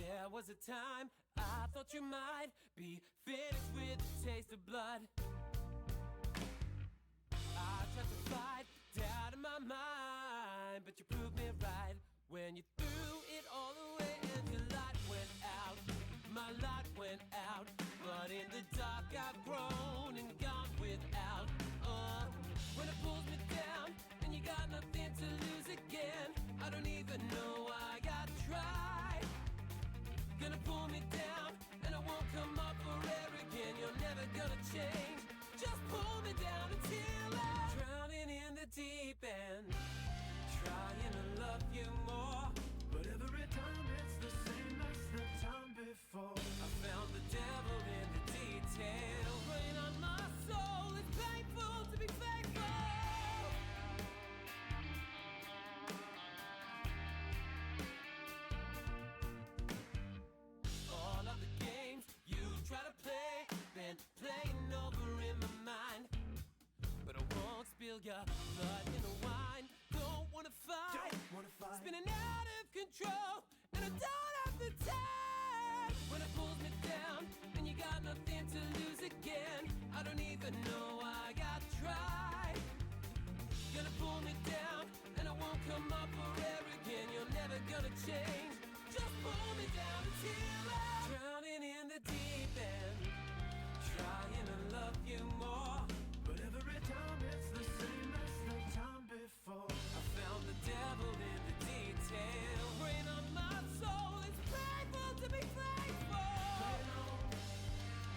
There was a time I thought you might be finished with the taste of blood. I tried to fight doubt in my mind, but you proved me right when you threw it all away and your light went out. My light went out, but in the dark I've grown and gone without. When it pulls me down and you got nothing to lose again, I don't even know why I tried. Gonna pull me down and I won't come up for air again. You're never gonna change. Just pull me down until I'm drowning in the deep end, trying to love you more, but every time it's the same as the time before. I found the devil in the detail, rain on my soul. It's painful to be faithful. All of the games you try to play, been playing over in my mind, but I won't spill your blood in the wine. Don't wanna fight, spinning out of control, and I don't have the time. When it pulls me down and you got nothing to lose again, I don't even know why I tried. Gonna pull me down and I won't come up for air again. You're never gonna change. Just pull me down until I'm drowning in the deep end, trying to love you more, but every time it's the same as the time before. I found the devil in the detail, rain on my soul. It's painful to be faithful.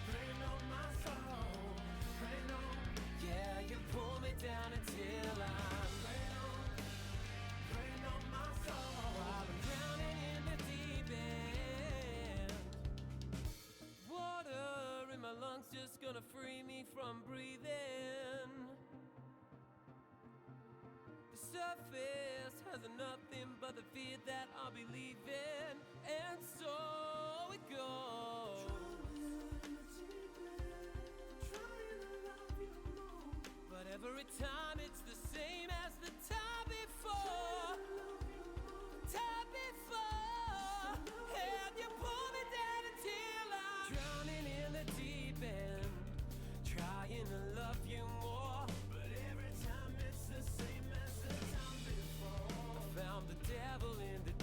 Rain on my soul. Rain on. Yeah, you pull me down until I'm Rain on my soul. while I'm drowning in the deep end. Water in my lungs just gonna free me from breathing. The surface has nothing but the fear that I'll be leaving, and so it goes. But every time it's the same as the time before. Time before. And you pull me down until I'm drowning in the deep end, trying to love you more, but every time it's the same as the time before. I found the devil in the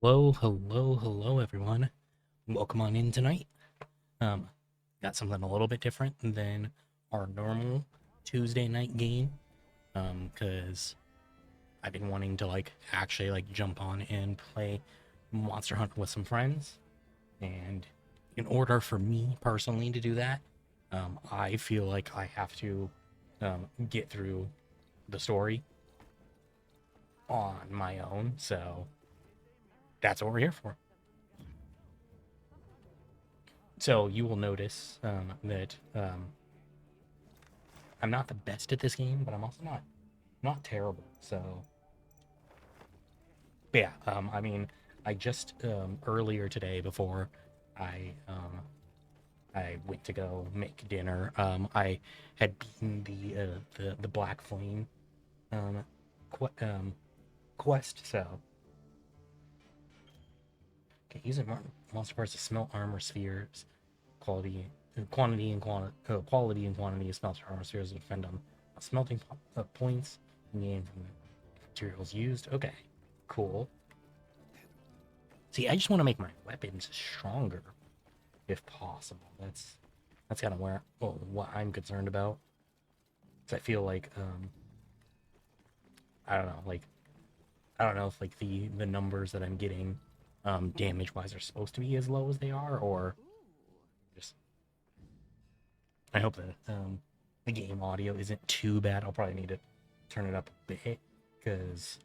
Hello, everyone. Welcome on in tonight. Um, got something a little bit different than our normal Tuesday night game. Cause I've been wanting to actually jump on and play Monster Hunter with some friends. And in order for me personally to do that, I feel like I have to get through the story on my own. So that's what we're here for. So you will notice that I'm not the best at this game, but I'm also not terrible. So, but yeah, I mean, I just earlier today before I went to go make dinner, I had beaten the Black Flame um, quest. So, okay, using monster parts to smelt armor spheres, quantity and quantity of smelter armor spheres to defend on smelting points gained from the materials used. Okay, cool. See, I just want to make my weapons stronger, if possible. That's kind of what I'm concerned about. Cause I feel like I don't know, I don't know if the numbers that I'm getting damage wise are supposed to be as low as they are, or just I hope that the game audio isn't too bad. I'll probably need to turn it up a bit because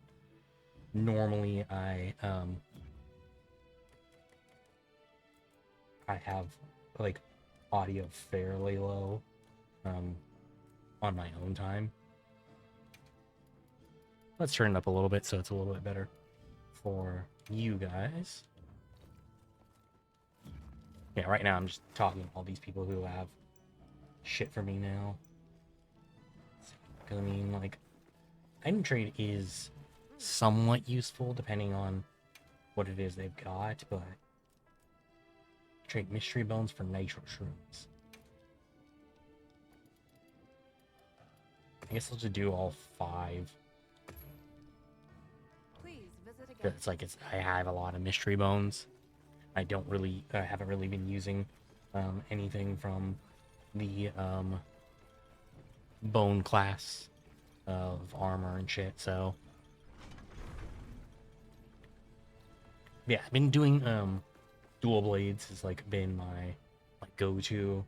normally I have audio fairly low on my own time. Let's turn it up a little bit so it's a little bit better for you guys. Yeah, right now I'm just talking to all these people who have shit for me now. Because I mean, item trade is somewhat useful depending on what it is they've got, but trade mystery bones for nitro shrooms. I guess I'll just do all 5. Please visit again. I have a lot of mystery bones. I haven't really been using anything from the bone class of armor and shit. So yeah, I've been doing dual blades has been my go-to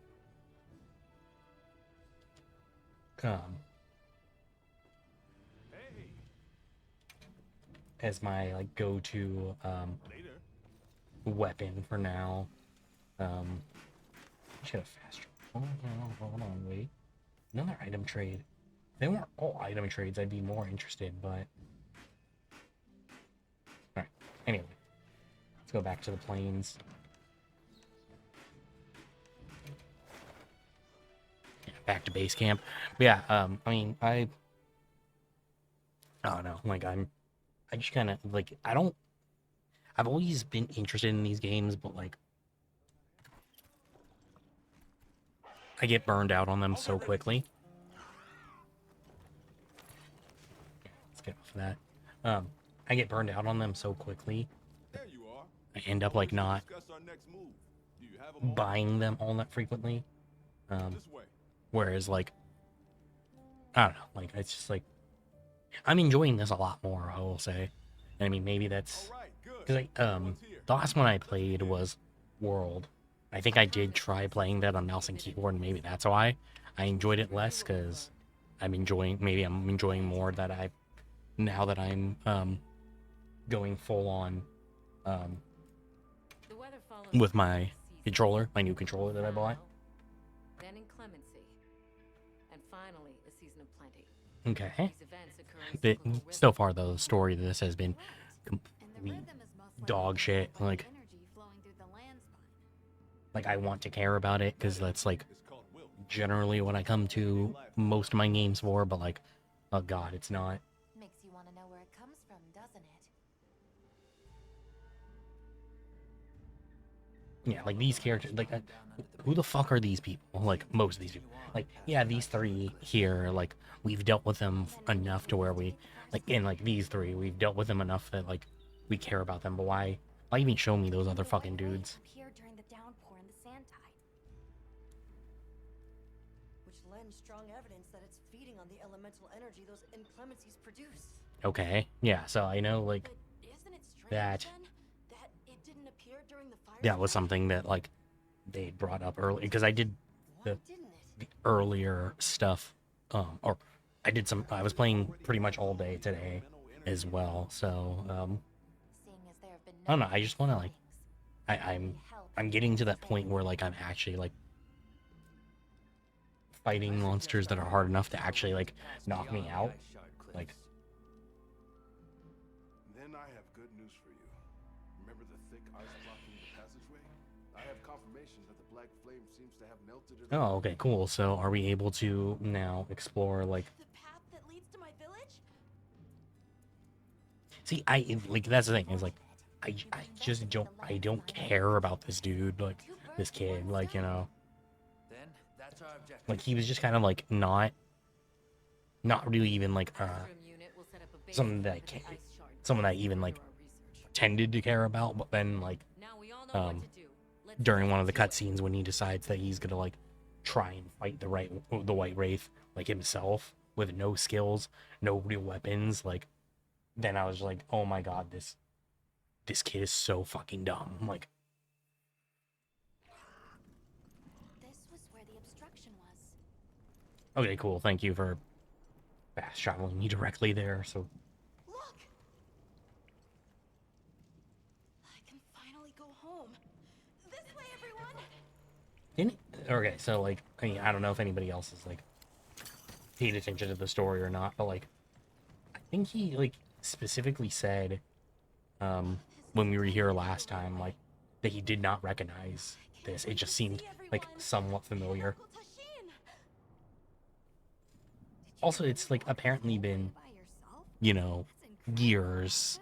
as my go-to weapon for now. Should have fast travel. Hold on, wait. Another item trade. If they weren't all item trades, I'd be more interested, but alright. Anyway. Let's go back to the plains. Yeah, back to base camp. But yeah, I mean I don't know, I just kinda I've always been interested in these games, but I get burned out on them so quickly. Let's get off of that. I get burned out on them so quickly. I end up not buying them all that frequently. Whereas I don't know, it's just I'm enjoying this a lot more, I will say. I mean, maybe that's because the last one I played was World. I think I did try playing that on mouse and keyboard, and maybe that's why I enjoyed it less, because I'm enjoying more that now that I'm going full on with my controller, my new controller that I bought. Then inclemency, and finally a season of plenty. Okay. These events occur in So far, though, the story of this has been complete dog shit. I want to care about it because that's generally what I come to most of my games for, but oh god, it's not. Makes you want to know where it comes from, doesn't it? Yeah, these characters, who the fuck are these people? Most of these people. Yeah, these 3 here, we've dealt with them enough to where we, these 3, we've dealt with them enough that, we care about them, but why Why even show me those other fucking dudes? Appeared during the downpour and the sand tide. Which lends strong evidence that it's feeding on the elemental energy those inclemencies produce. Okay, yeah, so I know, like, But isn't it strange that then that it didn't appear during the fire? that was something that, like, they brought up early, because I did Why the didn't it? the earlier stuff, or I was playing pretty much all day today as well, so, Seeing as there have been I don't know, no I just want to, like, sightings, I'm getting to that point where, like, I'm actually, like, fighting monsters that are hard enough to actually, like, knock me out, like, Then I have good news for you. Remember the thick ice blocking the passageway? I have confirmation that the black flame seems to have melted it. oh, okay, cool, so are we able to now explore, like, The path that leads to my village? see, like, that's the thing, is, like, I just don't care about this dude, like, this kid, like, you know, Then that's our objective. like, he was just kind of, like, not really even, like, Astrum unit will set up a base something that I under the can't- ice shard someone that I to even, like, further our research. tended to care about, but then, like, Now we all know what to do. Let's during get one of the to it. cutscenes when he decides that he's gonna, like, try and fight the White Wraith, like, himself, with no skills, no real weapons, like, then I was like, oh my god, this kid is so fucking dumb, like, This was where the obstruction was. okay, cool, thank you for fast traveling me directly there, so, Look! I can finally go home. This way, everyone! okay, so, like, I mean, I don't know if anybody else is, like, paid attention to the story or not, but, like, I think he, like, specifically said, when we were here last time, like, that he did not recognize this. It just seemed, like, somewhat familiar. Uncle Tashin! Also, it's, like, apparently been, By yourself? you know, That's incredible. years,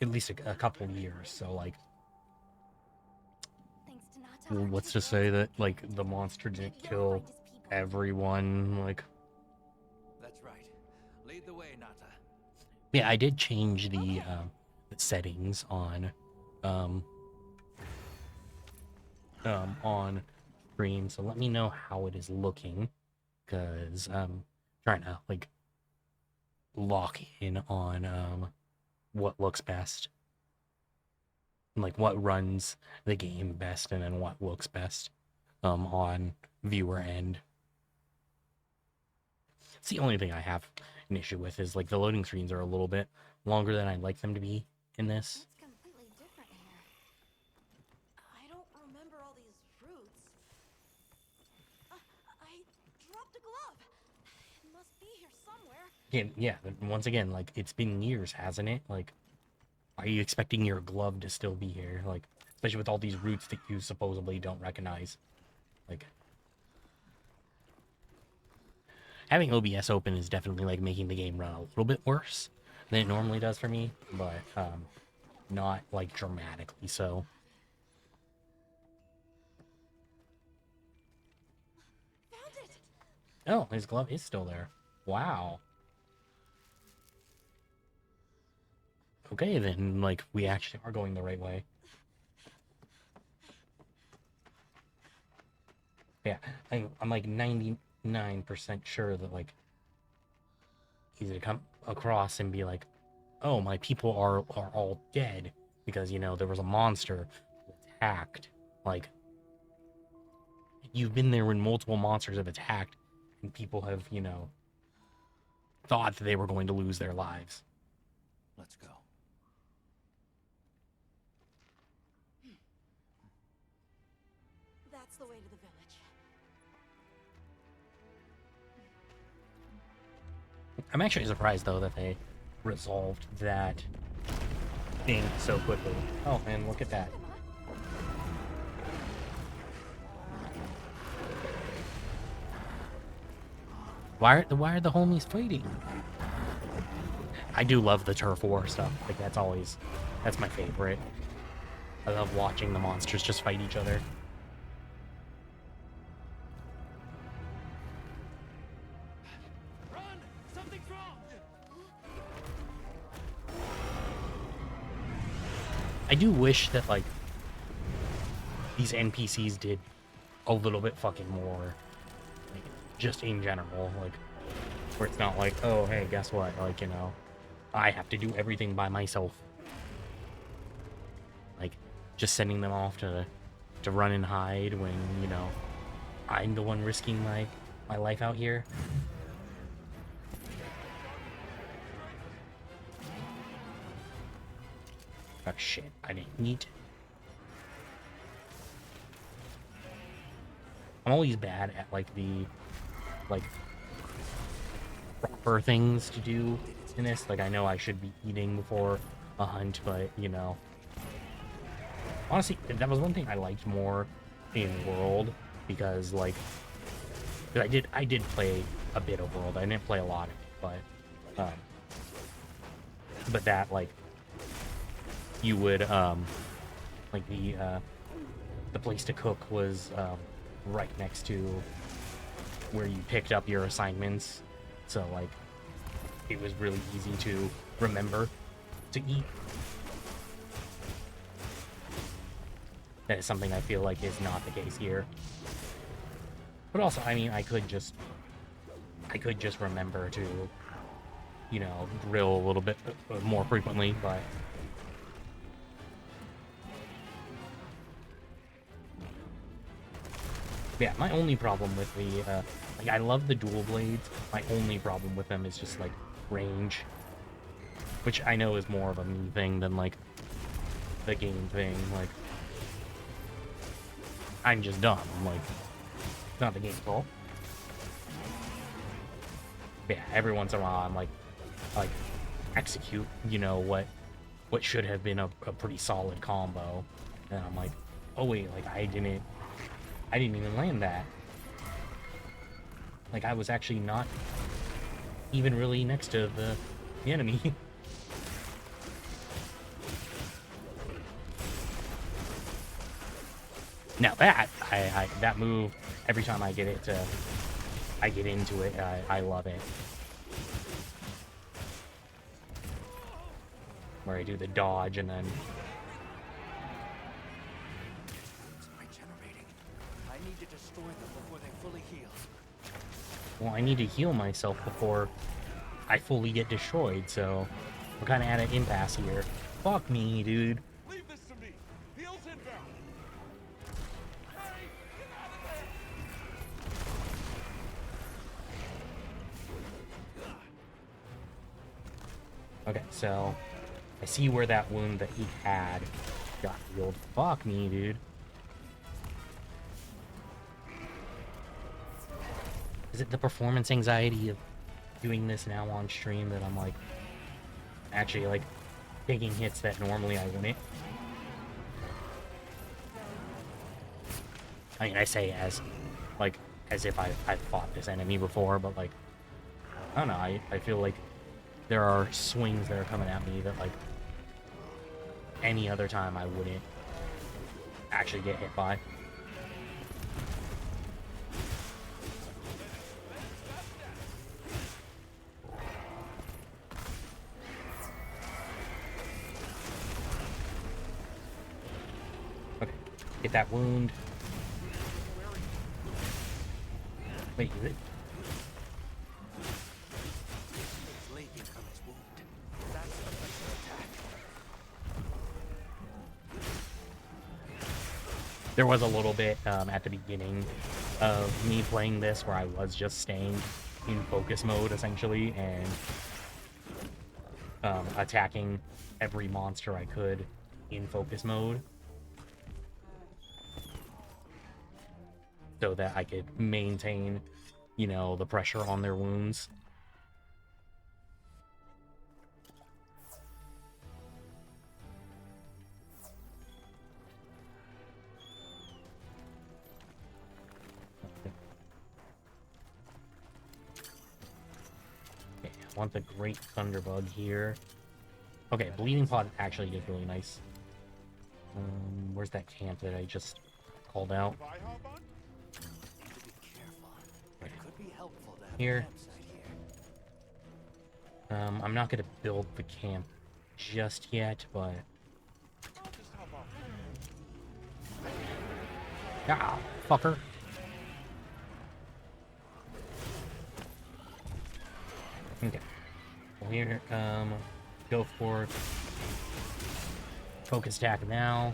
at least a couple years, so, like, Thanks to Nata, what's to say that, like, the monster didn't kill everyone, like, That's right. Lead the way, Nata. yeah, I did change the settings on stream, so let me know how it is looking, because I'm trying to, like, lock in on what looks best, like what runs the game best, and then what looks best on viewer end. It's the only thing I have an issue with, is, like, the loading screens are a little bit longer than I'd like them to be in this. It's completely different here. I don't remember all these fruits. I dropped a glove. It must be here somewhere. Yeah, but once again, like, it's been years, hasn't it? Like, are you expecting your glove to still be here? Like, especially with all these roots that you supposedly don't recognize. Like, having OBS open is definitely, like, making the game run a little bit worse than it normally does for me, but not, like, dramatically so. Found it! Oh, his glove is still there. Wow. Okay, then, like, we actually are going the right way. Yeah, I'm like 99% sure that, like, he's gonna come across and be like, oh, my people are all dead because, you know, there was a monster who attacked. Like, you've been there when multiple monsters have attacked and people have, you know, thought that they were going to lose their lives. Let's go. That's the way to the village. I'm actually surprised, though, that they resolved that thing so quickly. Oh, and look at that. Why are the homies fighting? I do love the turf war stuff. Like, that's my favorite. I love watching the monsters just fight each other. Run! Something's wrong! I do wish that like these NPCs did a little bit fucking more, like, just in general, like, where it's not like, oh, hey, guess what, like, you know, I have to do everything by myself. Like, just sending them off to run and hide when, you know, I'm the one risking my life out here. Oh shit, I didn't need. I'm always bad at like the proper things to do in this. Like I know I should be eating before a hunt, but you know, honestly, that was one thing I liked more in World because like, 'cause I did play a bit of World. I didn't play a lot of it, but that like you would like the place to cook was right next to where you picked up your assignments, so like it was really easy to remember to eat. That is something I feel like is not the case here. But also, I mean, I could just remember to, you know, grill a little bit more frequently, but yeah, my only problem with the, like, I love the dual blades. My only problem with them is just, like, range. Which I know is more of a me thing than, like, the game thing. Like, I'm just dumb. Like, it's not the game's fault. But yeah, every once in a while I'm, like, execute, you know, what should have been a pretty solid combo. And I'm like, oh wait, like, I didn't even land that. Like, I was actually not even really next to the enemy. Now that, that move, every time I get into it, I love it. Where I do the dodge and then... I need to destroy them before they fully heal. Well, I need to heal myself before I fully get destroyed, so we're kind of at an impasse here. Fuck me, dude. Leave this to me. Heels inbound. Okay, so I see where that wound that he had got healed. Fuck me, dude. Is it the performance anxiety of doing this now on stream that I'm like actually like taking hits that normally I wouldn't? I mean, I say as like as if I've fought this enemy before, but like I don't know, I feel like there are swings that are coming at me that like any other time I wouldn't actually get hit by. Okay, get that wound. Wait, is it? It's leaking from its wound. That's the place to attack. There was a little bit at the beginning of me playing this where I was just staying in focus mode essentially and attacking every monster I could in focus mode so that I could maintain, you know, the pressure on their wounds. Okay, I want the Great Thunderbug here. Okay, Bleeding Pod actually is really nice. Where's that camp that I just called out? If I hop on? Need to be careful. It could be helpful to have Here. a campsite here. I'm not gonna build the camp just yet, but Ah, fucker. Okay. Well, here, go for focus attack now.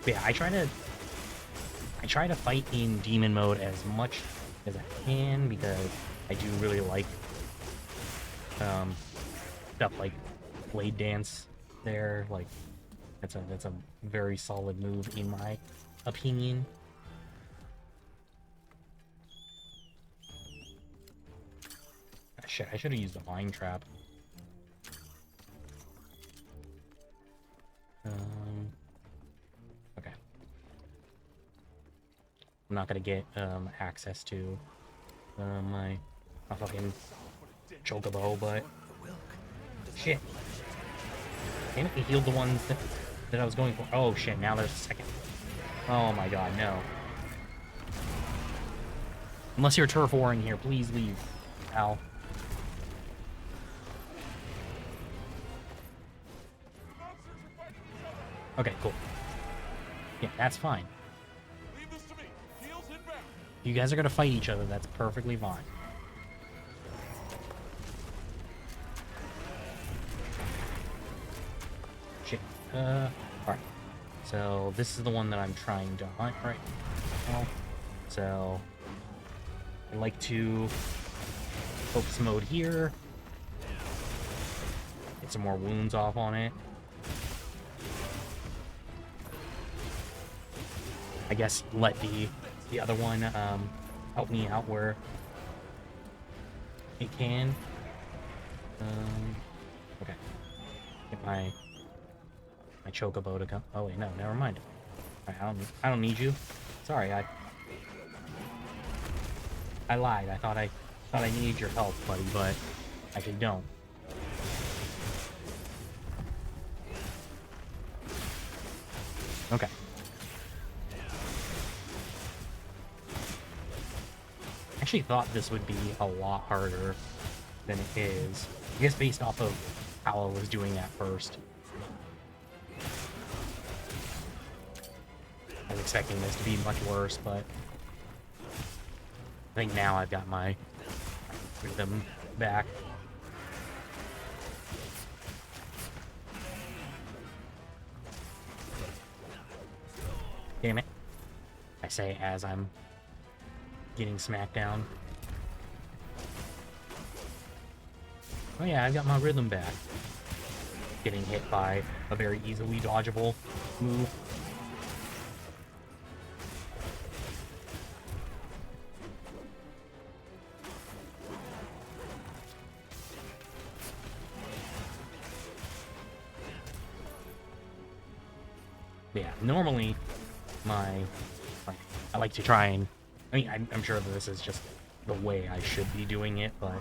But yeah, I try to fight in demon mode as much as I can because I do really like stuff like Blade Dance there. Like that's a very solid move in my opinion. Ah, shit, I should have used the Mind Trap. Okay. I'm not gonna get access to my fucking chocobo, but shit. Damn it, he healed the ones that I was going for. Oh shit, now there's a second. Oh my god, no. Unless you're turf warring here, please leave. Ow. Okay, cool. Yeah, that's fine. You guys are gonna fight each other, that's perfectly fine. Shit. Alright. So, this is the one that I'm trying to hunt right now. So, I like to focus mode here. Get some more wounds off on it. I guess let the other one help me out where it can. Okay. Get my chocobo to come. Oh wait, no, never mind. Alright, I don't need you. Sorry, I lied. I thought I needed your help, buddy, but I actually don't. Okay. I actually thought this would be a lot harder than it is. I guess based off of how I was doing at first. I was expecting this to be much worse, but I think now I've got my rhythm back. Damn it. I say as I'm getting smacked down. Oh yeah, I've got my rhythm back. Getting hit by a very easily dodgeable move. Yeah, normally I like to try and I mean, I'm sure that this is just the way I should be doing it, but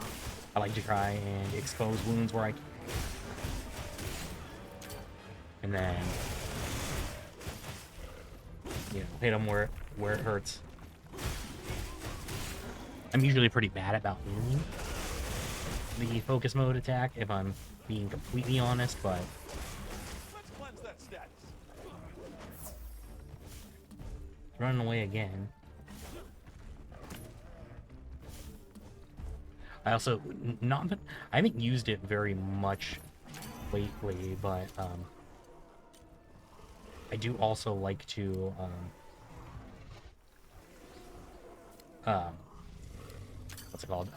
I like to try and expose wounds where I can. And then, you know, hit them where it hurts. I'm usually pretty bad about healing the focus mode attack, if I'm being completely honest, but running away again. I also I haven't used it very much lately, but I do also like to what's it called?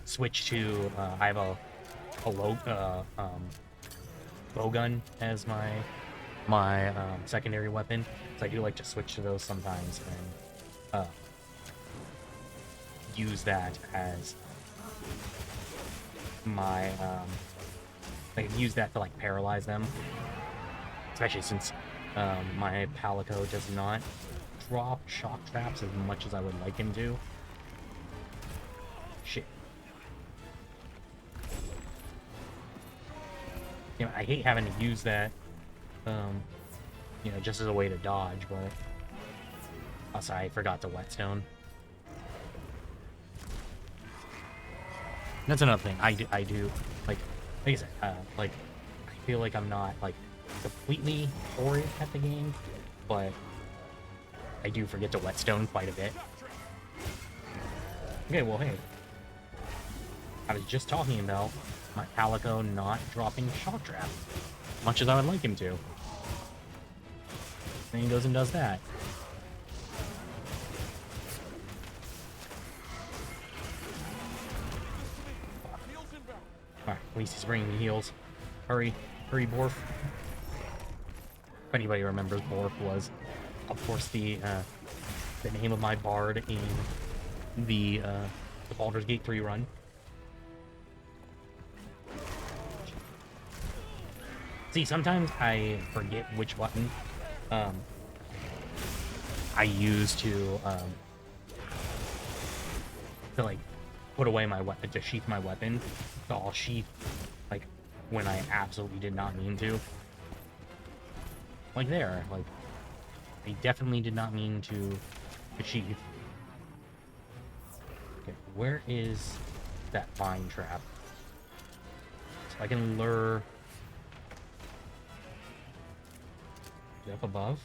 Switch to I have a bowgun as my secondary weapon, so I do like to switch to those sometimes and use that as my I can use that to like paralyze them, especially since my Palico does not drop shock traps as much as I would like him to. Shit. You know, I hate having to use that you know, just as a way to dodge, but also I forgot to whetstone. That's another thing. I do like like I said, like I feel like I'm not like completely horrid at the game, but I do forget to whetstone quite a bit. Okay, well, hey, I was just talking about my Calico not dropping shock trap, much as I would like him to. Then he goes and does that. Alright, at least he's bringing me heals. Hurry, hurry, Borf. If anybody remembers, Borf was, of course, the name of my bard in the Baldur's Gate 3 run. See, sometimes I forget which button I use to like put away my weapon, to sheath my weapon. So I'll sheath like when I absolutely did not mean to. Like there, like I definitely did not mean to sheath. Okay, where is that vine trap? So I can lure. Is it up above?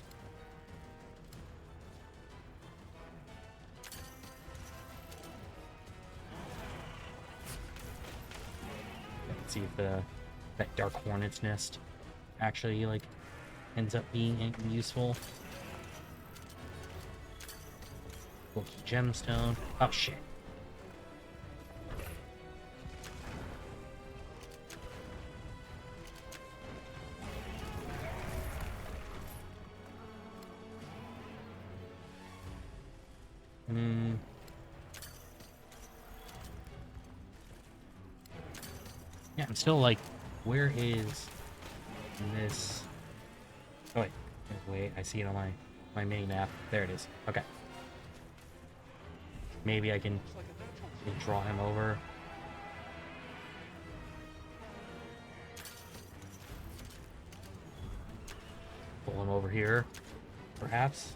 Let's see if that Dark Hornet's nest actually like ends up being useful. Loki gemstone. Oh shit. Yeah, I'm still like, where is this? Oh wait, I see it on my mini map. There it is. Okay. Maybe I can draw him over. Pull him over here, perhaps.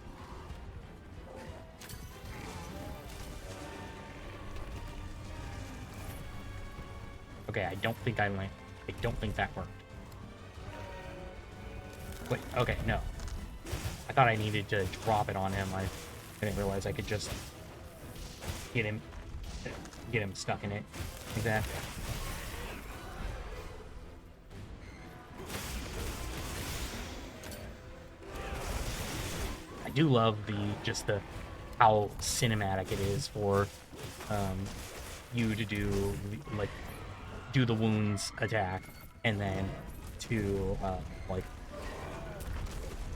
Okay, I don't think I don't think that worked. Wait, okay, no. I thought I needed to drop it on him. I didn't realize I could just get him stuck in it. Like that. I do love how cinematic it is for you to do the wounds attack and then to like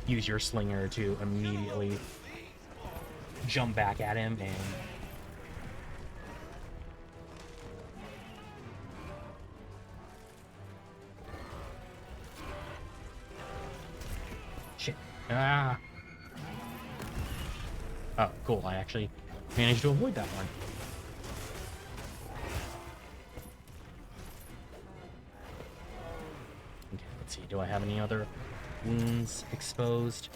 use your slinger to immediately jump back at him and shit. Ah. Oh, cool. I actually managed to avoid that one. Okay, let's see. Do I have any other wounds exposed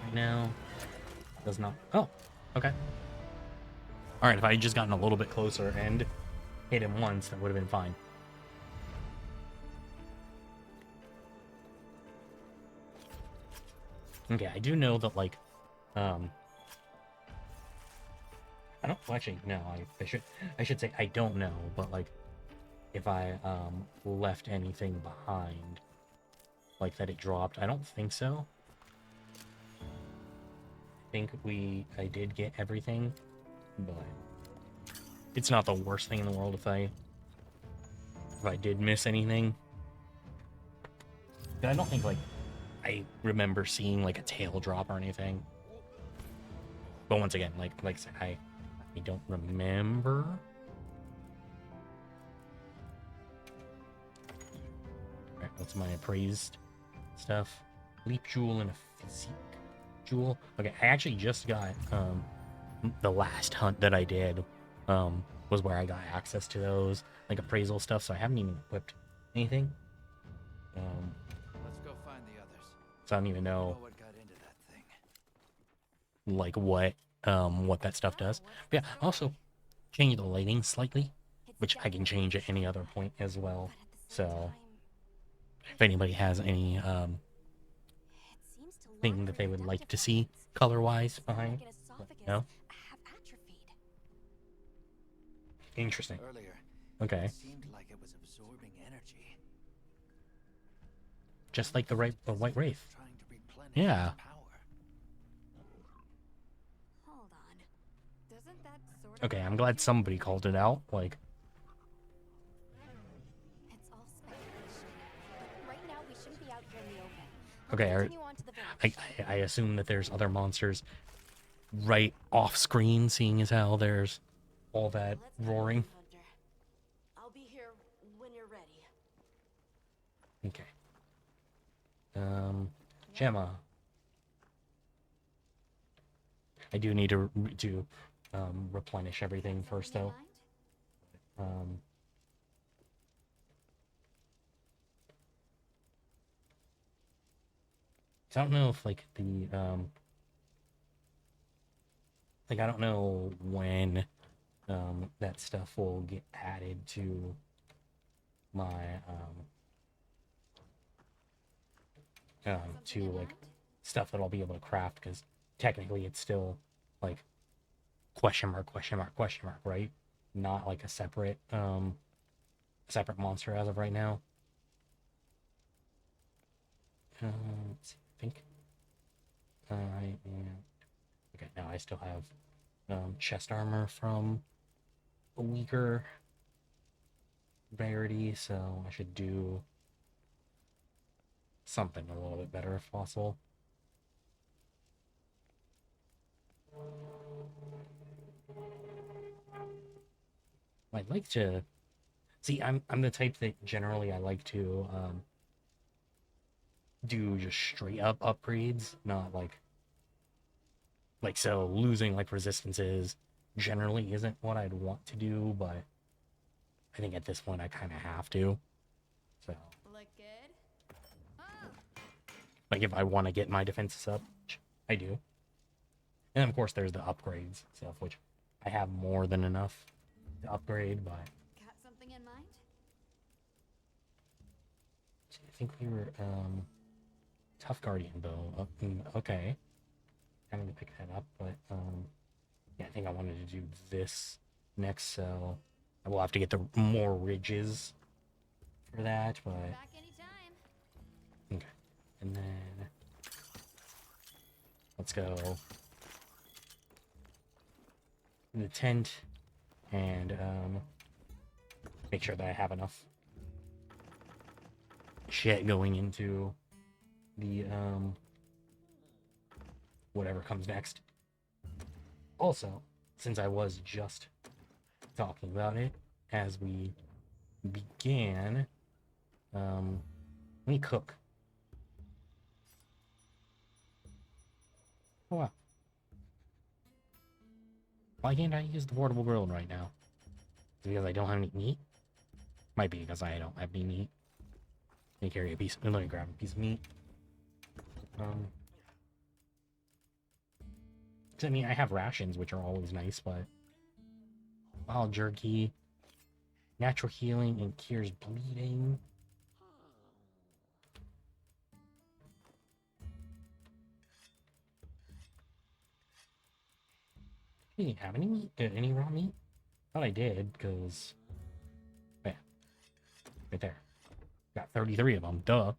right now? Does not. Oh, okay. Alright, if I had just gotten a little bit closer and hit him once, that would have been fine. Okay, I do know that, like, I don't, well, actually, no, I should say I don't know, but, like, if I, left anything behind, like, that it dropped, I don't think so. I think I did get everything, but it's not the worst thing in the world if I did miss anything. I don't think, like, I remember seeing, like, a tail drop or anything. But once again, like I said, I don't remember. Alright, what's my appraised stuff? Leap jewel and a physique jewel. Okay, I actually just got, the last hunt that I did, was where I got access to those, like, appraisal stuff, so I haven't even equipped anything. Let's go find the others. So I don't even know What got into that thing? like what that stuff does. But yeah, also change the lighting slightly, which I can change at any other point as well. So, I'm- if anybody has any It seems to thing lock that they would like reproductive to see organs. color-wise Stomach behind, and esophagus no? have atrophied. Interesting. Earlier, Okay, it seemed like it was absorbing energy. just like the White Wraith. Trying to replenish Yeah. its power. Hold on. Doesn't that sort of Okay, I'm glad somebody called it out. Like, It's all speculation. But right now, we shouldn't be out here in the open. okay, Continue on to the village. I assume that there's other monsters right off screen, seeing as how there's all that Let's go, roaring. Hunter. I'll be here when you're ready. Okay. Gemma. I do need to replenish everything first, Something in though. mind? I don't know if like the like I don't know when that stuff will get added to my Something to in like mind? stuff that I'll be able to craft, because technically it's still like question mark, right? Not like a separate monster as of right now. Let's see, I think I am okay. Now I still have chest armor from a weaker rarity, so I should do something a little bit better if possible. I'd like to see. I'm the type that generally I like to do just straight up upgrades, not like so losing like resistances generally isn't what I'd want to do, but I think at this point I kind of have to. So Look good? Oh, like if I want to get my defenses up, which I do. And of course there's the upgrades stuff, which I have more than enough to upgrade, but got something in mind? I think we were tough guardian bow. Okay. I'm gonna pick that up, but yeah, I think I wanted to do this next, so I will have to get the more ridges for that, but Back anytime. okay. And then let's go in the tent and make sure that I have enough shit going into the whatever comes next. Also, since I was just talking about it as we began, let me cook. Oh, wow. Why can't I use the portable grill right now? Is it because I don't have any meat? Might be because I don't have any meat. Let me carry a piece. Let me grab a piece of meat. I mean, I have rations, which are always nice, but wild jerky, natural healing, and cures bleeding. I didn't have any meat, any raw meat. Thought I did, because yeah, right there, got 33 of them. Duh.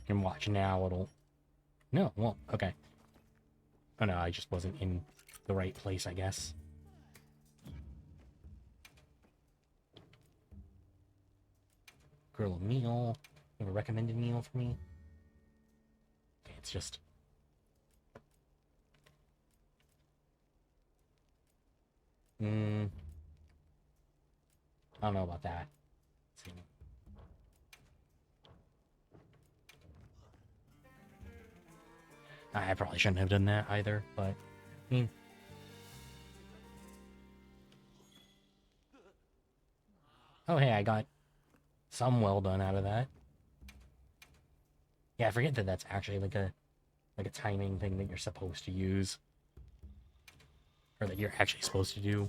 And watch now, it'll... No, it won't. Okay. Oh no, I just wasn't in the right place, I guess. Grill a meal. You have a recommended meal for me? Okay, it's just... I don't know about that. Let's see. I probably shouldn't have done that either, but I mean, oh hey, I got some well done out of that. Yeah, I forget that that's actually like a timing thing that you're supposed to use, or that you're actually supposed to do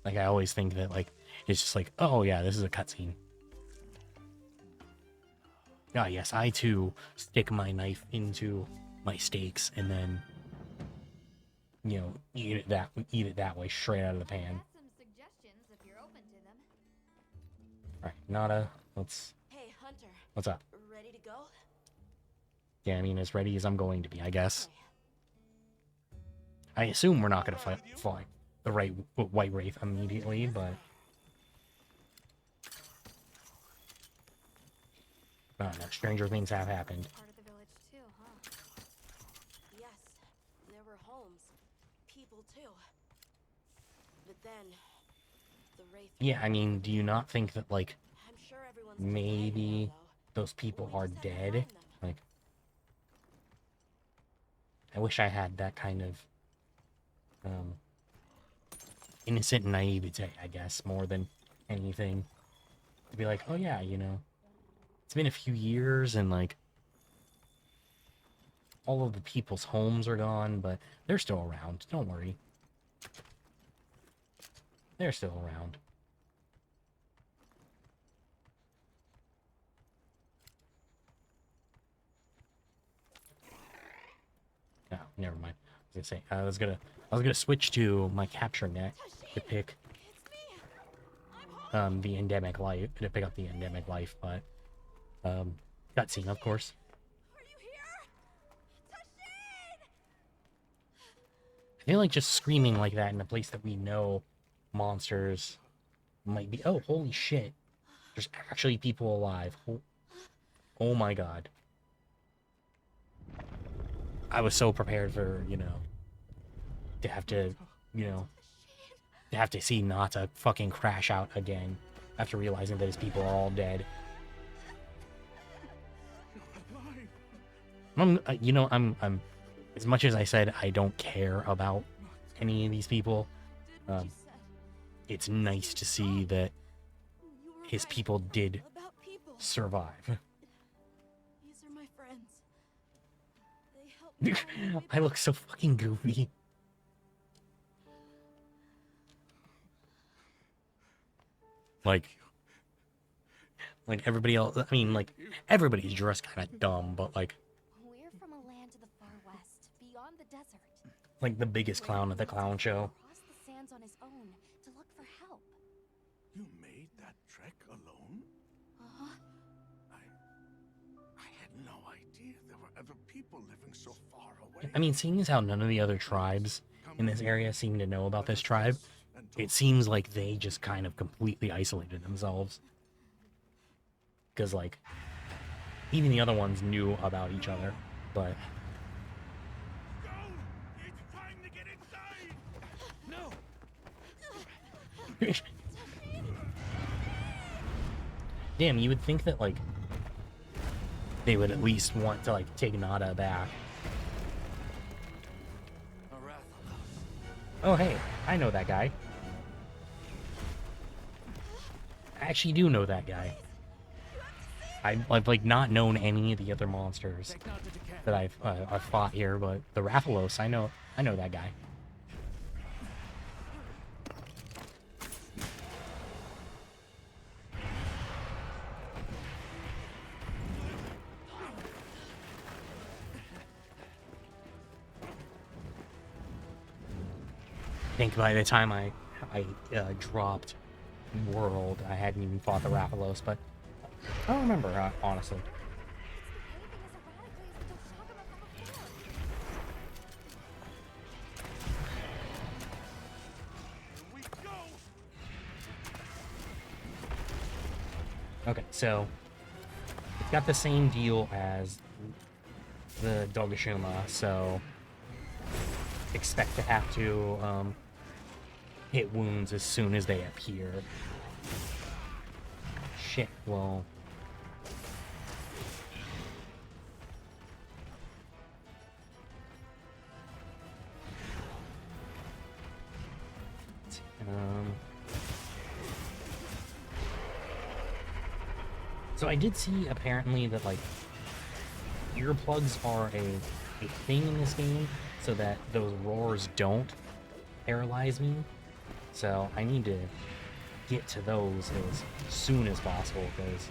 Like, I always think that, like, it's just like, oh yeah, this is a cutscene. Ah, yes, I too stick my knife into my steaks and then, you know, eat it that way, straight out of the pan. Got some suggestions if you're open to them. All right, Nada, Hey, Hunter. what's up? Ready to go? Yeah, I mean, as ready as I'm going to be, I guess. I assume we're not gonna fight the White Wraith immediately, but I don't know. Stranger things have happened. Part of the village too, huh? Yes. There were homes. People too. But then the Wraith. Yeah, I mean, do you not think that, like, I'm sure everyone's maybe now, though. those people We are just had to dead? find them. Like, I wish I had that kind of innocent naivete, I guess, more than anything. To be like, oh yeah, you know, it's been a few years and, like, all of the people's homes are gone, but they're still around. Don't worry. They're still around. Oh, never mind. I was gonna say, I was gonna switch to my capture net to pick the endemic life, to pick up the endemic life, but cutscene, of course. Are you here? Tashin! I feel like just screaming like that in a place that we know monsters might be. Oh, holy shit! There's actually people alive. Oh my god! I was so prepared for, you know, to have to, you know, to have to see Nata fucking crash out again after realizing that his people are all dead. You know, I'm as much as I said I don't care about any of these people, it's nice to see that his people did About people. survive. These are my friends. They helped me all the way I look so fucking goofy. Like everybody else, I mean, like, everybody's dressed kind of dumb, but, like, We're from a land to the far west, beyond the desert. the biggest clown at the clown show. Crossed the sands on his own to look for help. You made that trek alone? Uh-huh. I had no idea there were other people living so far away. I mean, seeing as how none of the other tribes in this area seem to know about this tribe, it seems like they just kind of completely isolated themselves. Because, like, even the other ones knew about each other, but... Go! It's time to get inside! No! Damn, you would think that, like, they would at least want to, like, take Nada back. Oh, hey, I know that guy. I actually do know that guy. I've like not known any of the other monsters that I've fought here, but the Rathalos, I know that guy. I think by the time I dropped World, I hadn't even fought the Rathalos, but I don't remember, honestly. We go! Okay, so it's got the same deal as the Dogashuma, so expect to have to hit wounds as soon as they appear. Shit, well... So I did see, apparently, that, like, earplugs are a thing in this game, so that those roars don't paralyze me. So I need to get to those as soon as possible, because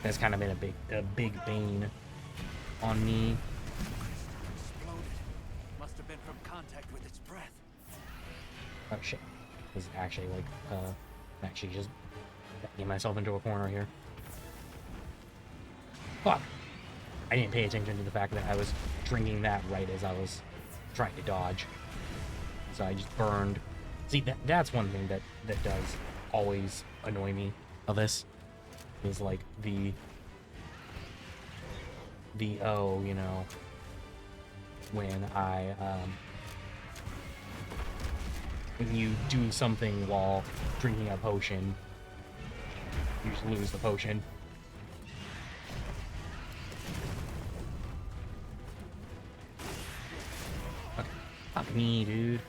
that's kind of been a big bane on me. Exploded. Must have been from contact with its breath. Oh shit. This is actually like, actually just getting myself into a corner here. Fuck! I didn't pay attention to the fact that I was drinking that right as I was trying to dodge. So I just burned. See, that's one thing that does always annoy me of this. Is like the oh, you know, when when you do something while drinking a potion, you just lose the potion. Okay. Fuck me, dude.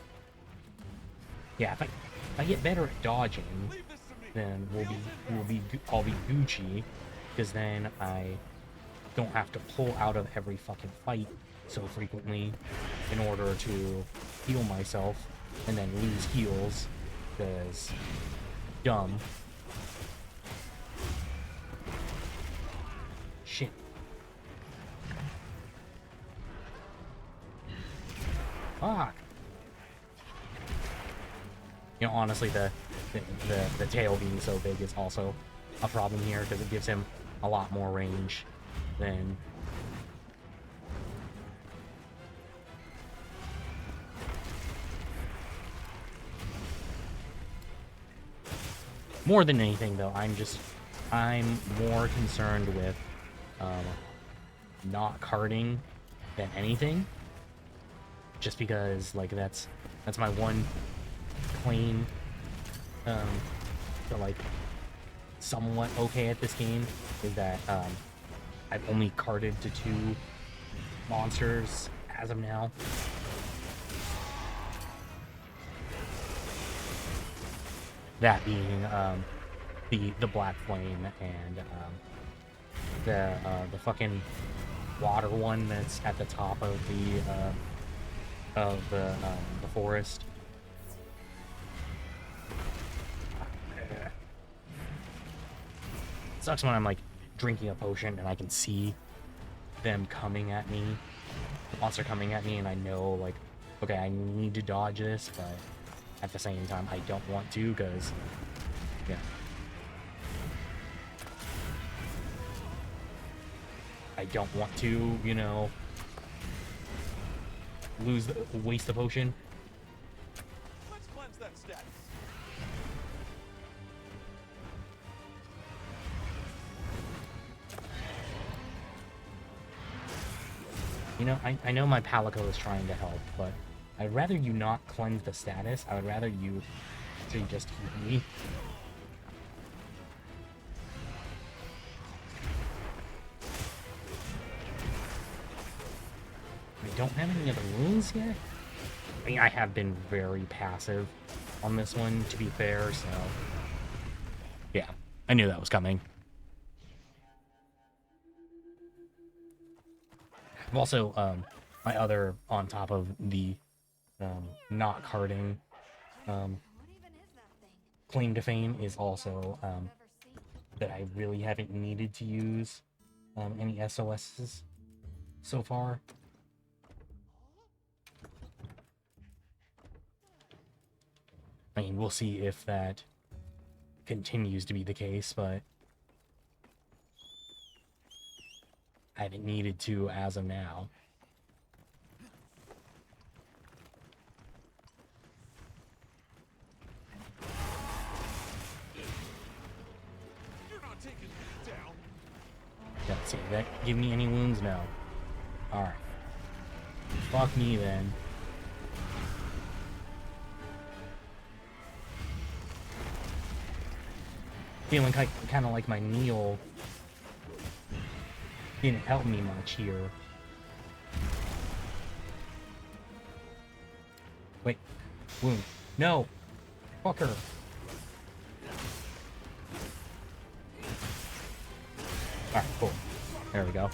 Yeah, if I get better at dodging, then I'll be Gucci, because then I don't have to pull out of every fucking fight so frequently in order to heal myself and then lose heals, because dumb. Shit. Fuck. You know, honestly, the tail being so big is also a problem here, because it gives him a lot more range than... More than anything, though, I'm more concerned with not carding than anything. Just because, like, that's my one claim to, like, somewhat okay at this game, is that I've only carded to 2 monsters as of now. That being the Black Flame and the fucking water one that's at the top of the forest. Sucks when I'm like drinking a potion and I can see them coming at me, the monster coming at me, and I know, like, okay, I need to dodge this, but at the same time I don't want to, because yeah, I don't want to, you know, waste the potion. Let's cleanse that status. You know, I know my Palico is trying to help, but I'd rather you not cleanse the status. I would rather you actually just keep me. I don't have any other wounds yet. I mean, I have been very passive on this one, to be fair, so... Yeah, I knew that was coming. I've also, my other, on top of the not carding claim to fame, is also that I really haven't needed to use any SOSs so far. I mean, we'll see if that continues to be the case, but I haven't needed to as of now. You're not taking me down. Let's see, that give me any wounds? No. Alright. Fuck me then. Feeling kind of like my Neil didn't help me much here. Wait. Wound. No! Fucker! Alright, cool. There we go.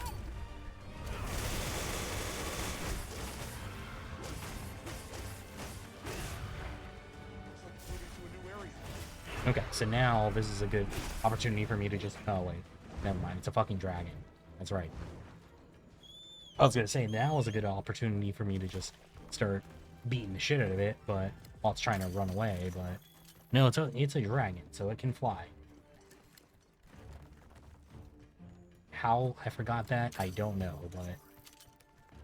Okay, so now this is a good opportunity for me to just... Oh, wait. Never mind. It's a fucking dragon. That's right. I was gonna say, now is a good opportunity for me to just start beating the shit out of it, but while it's trying to run away, but... No, it's a dragon, so it can fly. How I forgot that, I don't know, but...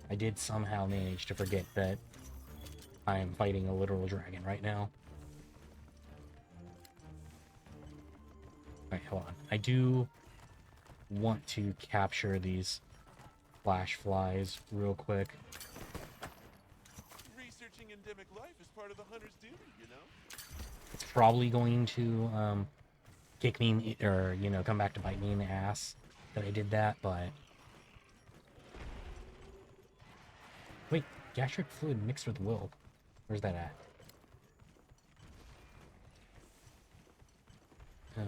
I did somehow manage to forget that I am fighting a literal dragon right now. Alright, hold on. I do want to capture these flash flies real quick. Researching endemic life is part of the hunter's duty, you know? It's probably going to kick me or, you know, come back to bite me in the ass that I did that, but... Wait, gastric fluid mixed with Wilk. Where's that at? Oh,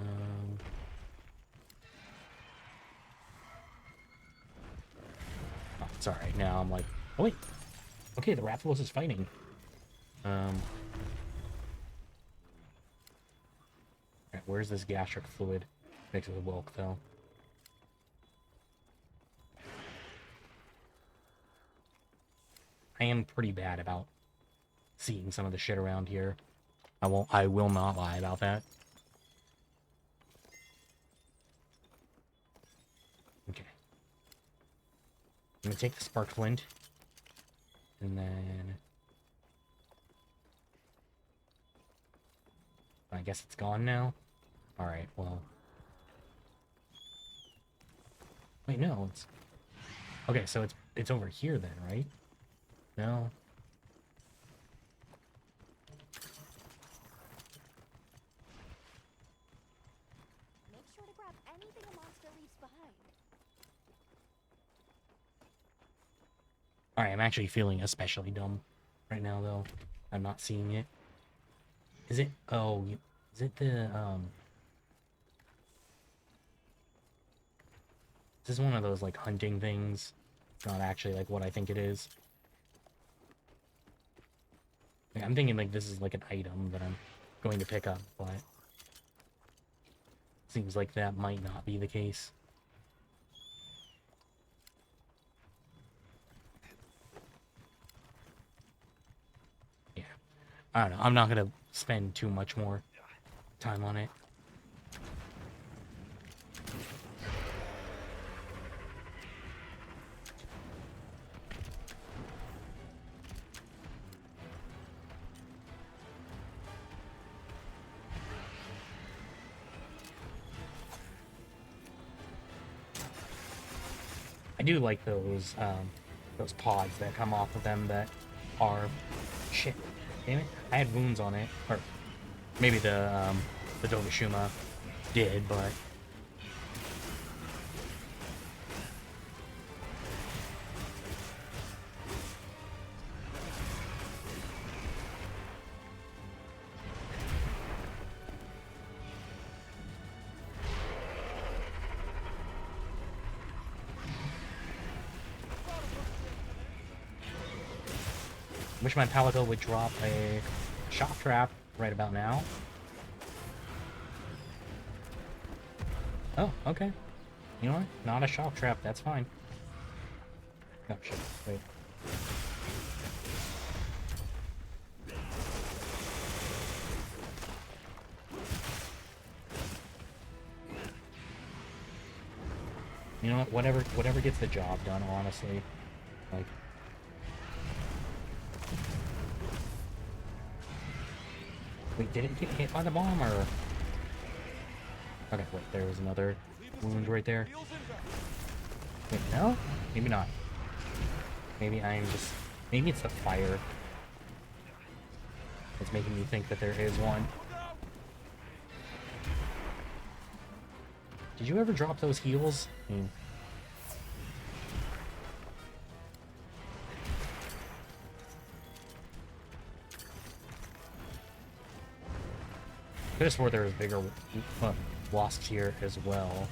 it's alright. Now I'm like, oh wait. Okay, the Rathalos is fighting. Alright, where's this gastric fluid mixed with Wilk, though? I am pretty bad about seeing some of the shit around here. I will not lie about that. Okay. I'm gonna take the spark flint. And then... I guess it's gone now? Alright, well... Wait, no, it's... Okay, so it's over here then, right? No. Make sure to grab anything a monster leaves behind. Alright, I'm actually feeling especially dumb right now, though. I'm not seeing it. Is it... Oh, is it the, This is one of those, like, hunting things. It's not actually, like, what I think it is. Like, I'm thinking, like, this is, like, an item that I'm going to pick up, but... Seems like that might not be the case. Yeah. I don't know. I'm not gonna spend too much more time on it. I do like those pods that come off of them that are... Shit. Damn it. I had wounds on it. Or maybe the Dogashuma did, but... Wish my Palico would drop a shock trap right about now. Oh, okay. You know what? Not a shock trap, that's fine. Oh shit, wait. You know what? Whatever gets the job done, honestly. Like... Wait, did it get hit by the bomb, or...? Okay, wait, there was another wound right there. Wait, no? Maybe not. Maybe I'm just... Maybe it's the fire that's making me think that there is one. Did you ever drop those heals? Could have swore there was bigger wasps here as well,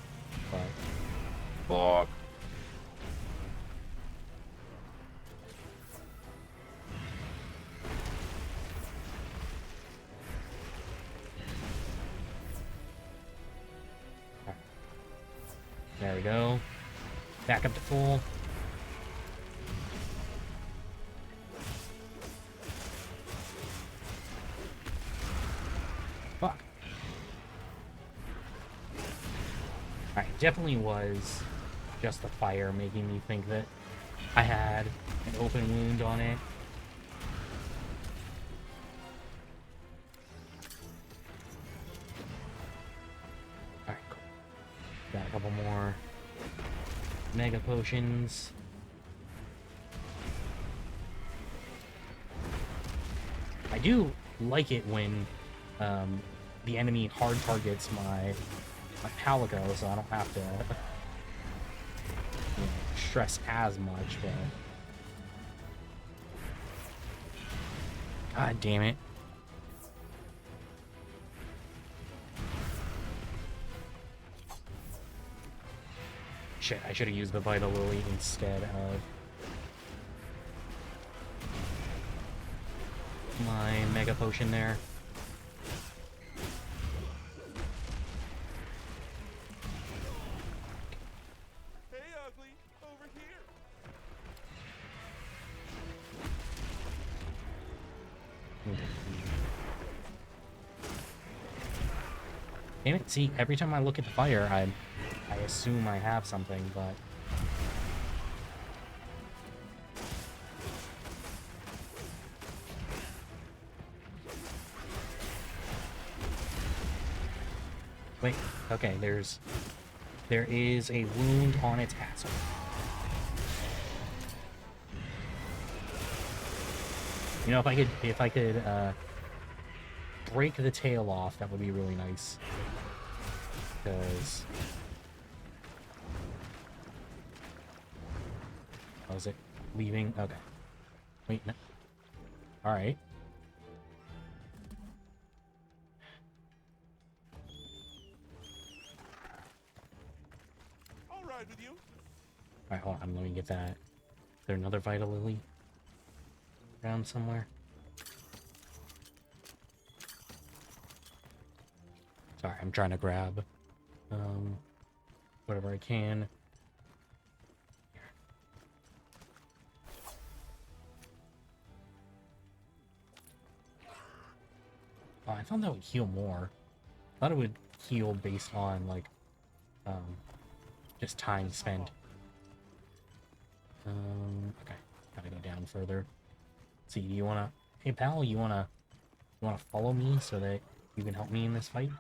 but... Fuck! There we go. Back up to full. Fuck. Alright, definitely was just the fire making me think that I had an open wound on it. Alright, cool. Got a couple more mega potions. I do like it when the enemy hard targets my Palico, so I don't have to stress as much, but god damn it. Shit, I should have used the Vital Lily instead of my Mega Potion there. Hey, Ugly, over here. Damn it, see, every time I look at the fire, I assume I have something, but... Wait, okay, there is a wound on its asshole. You know, if I could break the tail off, that would be really nice. Because... Oh, is it leaving? Okay. Wait, no. Alright. I'll ride with you. Alright, hold on, let me get that. Is there another Vital Lily around somewhere? Sorry, I'm trying to grab whatever I can. Here. Oh, I thought that would heal more. I thought it would heal based on like just time spent. Okay, gotta go down further. Let's see, you wanna? Hey pal, you wanna follow me so that you can help me in this fight?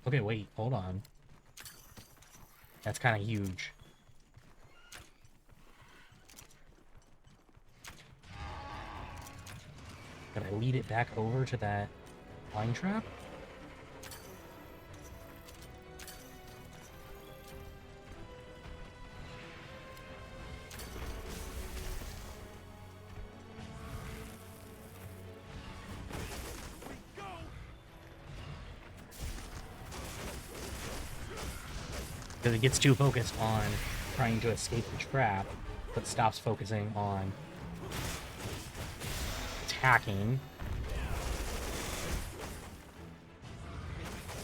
Okay, wait, hold on. That's kind of huge. Could I lead it back over to that line trap? Because it gets too focused on trying to escape the trap, but stops focusing on attacking.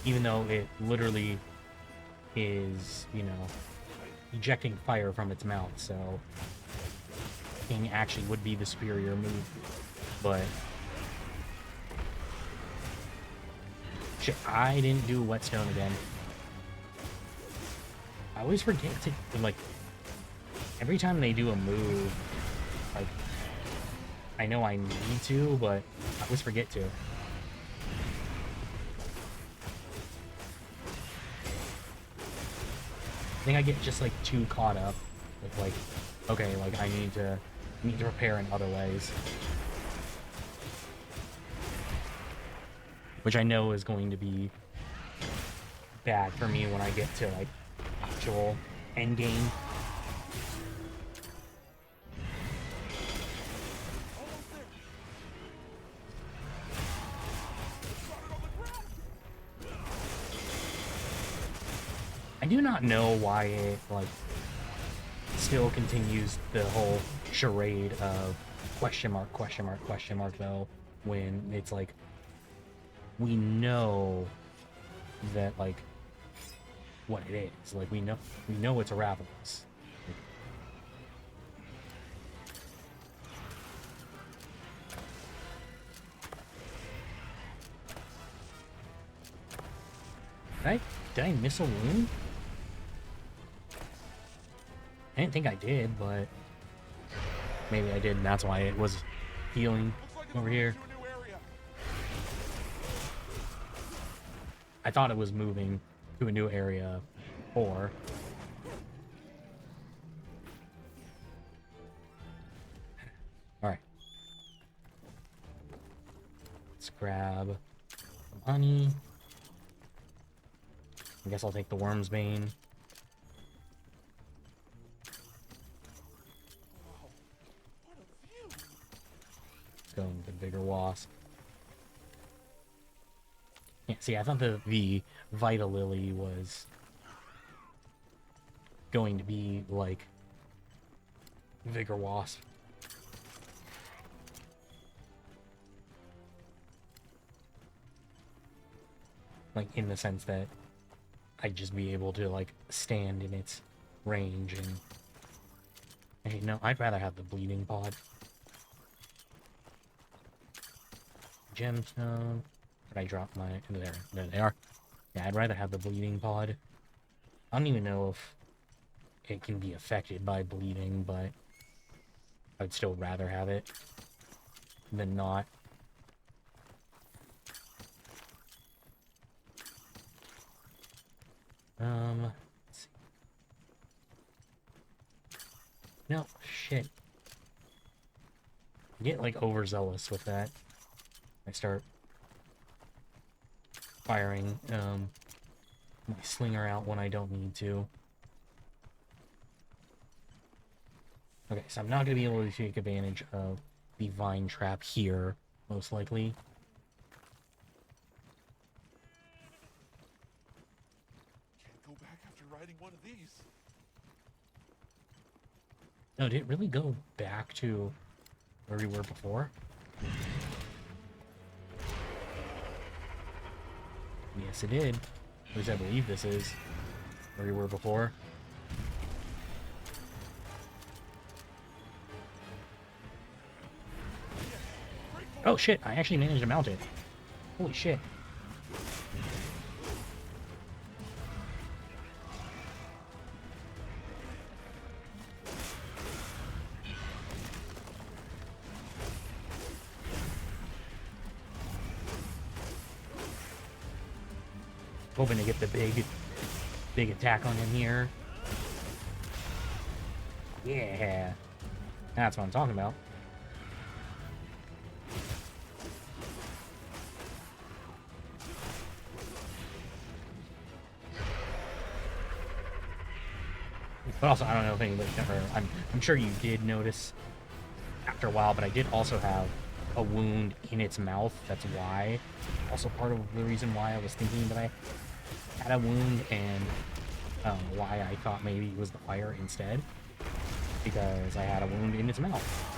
Even though it literally is, you know, ejecting fire from its mouth, so King actually would be the superior move. But shit, I didn't do Whetstone again. I always forget to, like, every time they do a move, like, I know I need to, but I always forget to. I think I get just, like, too caught up with, like, okay, like, I need to prepare in other ways. Which I know is going to be bad for me when I get to, like, actual end game. I do not know why it, like, still continues the whole charade of question mark, though, when it's like, we know that, like, what it is. Like, we know it's a Ravagos. Did I miss a wound? I didn't think I did, but maybe I did, and that's why it was healing Looks like it's over moving here. to a new area. I thought it was moving to a new area before. Alright. Let's grab some honey. I guess I'll take the Worm's Bane. Wow. What a view. Let's go into the bigger wasp. Yeah, see, I thought the Vita Lily was going to be like Vigor Wasp. Like, in the sense that I'd just be able to, like, stand in its range and... Hey, no, I'd rather have the Bleeding Pod. Gemstone. Did I drop my... There they are. Yeah, I'd rather have the Bleeding Pod. I don't even know if it can be affected by bleeding, but I'd still rather have it than not. Let's see. No, shit. I get, like, overzealous with that. I start firing, my slinger out when I don't need to. Okay, so I'm not going to be able to take advantage of the vine trap here, most likely. Can't go back after riding one of these. No, did it really go back to where we were before? Yes, it did. At least I believe this is where we were before. Oh shit, I actually managed to mount it. Holy shit. Hoping to get the big attack on him here. Yeah. That's what I'm talking about. But also, I don't know if anybody, or I'm sure you did notice after a while, but I did also have a wound in its mouth. That's why. Also part of the reason why I was thinking that I had a wound, and why I thought maybe it was the fire instead. Because I had a wound in its mouth.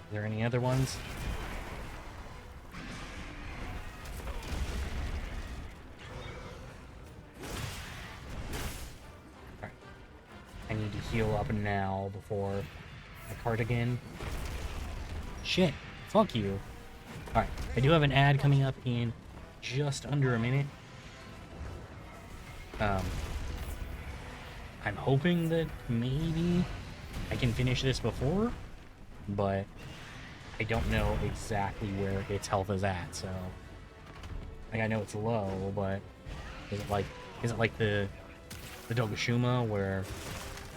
Are there any other ones? Alright. I need to heal up now before I cart again. Shit. Fuck you. Alright. I do have an ad coming up in just under a minute. I'm hoping that maybe I can finish this before, but I don't know exactly where its health is at, so like I know it's low, but is it like the Dogashuma where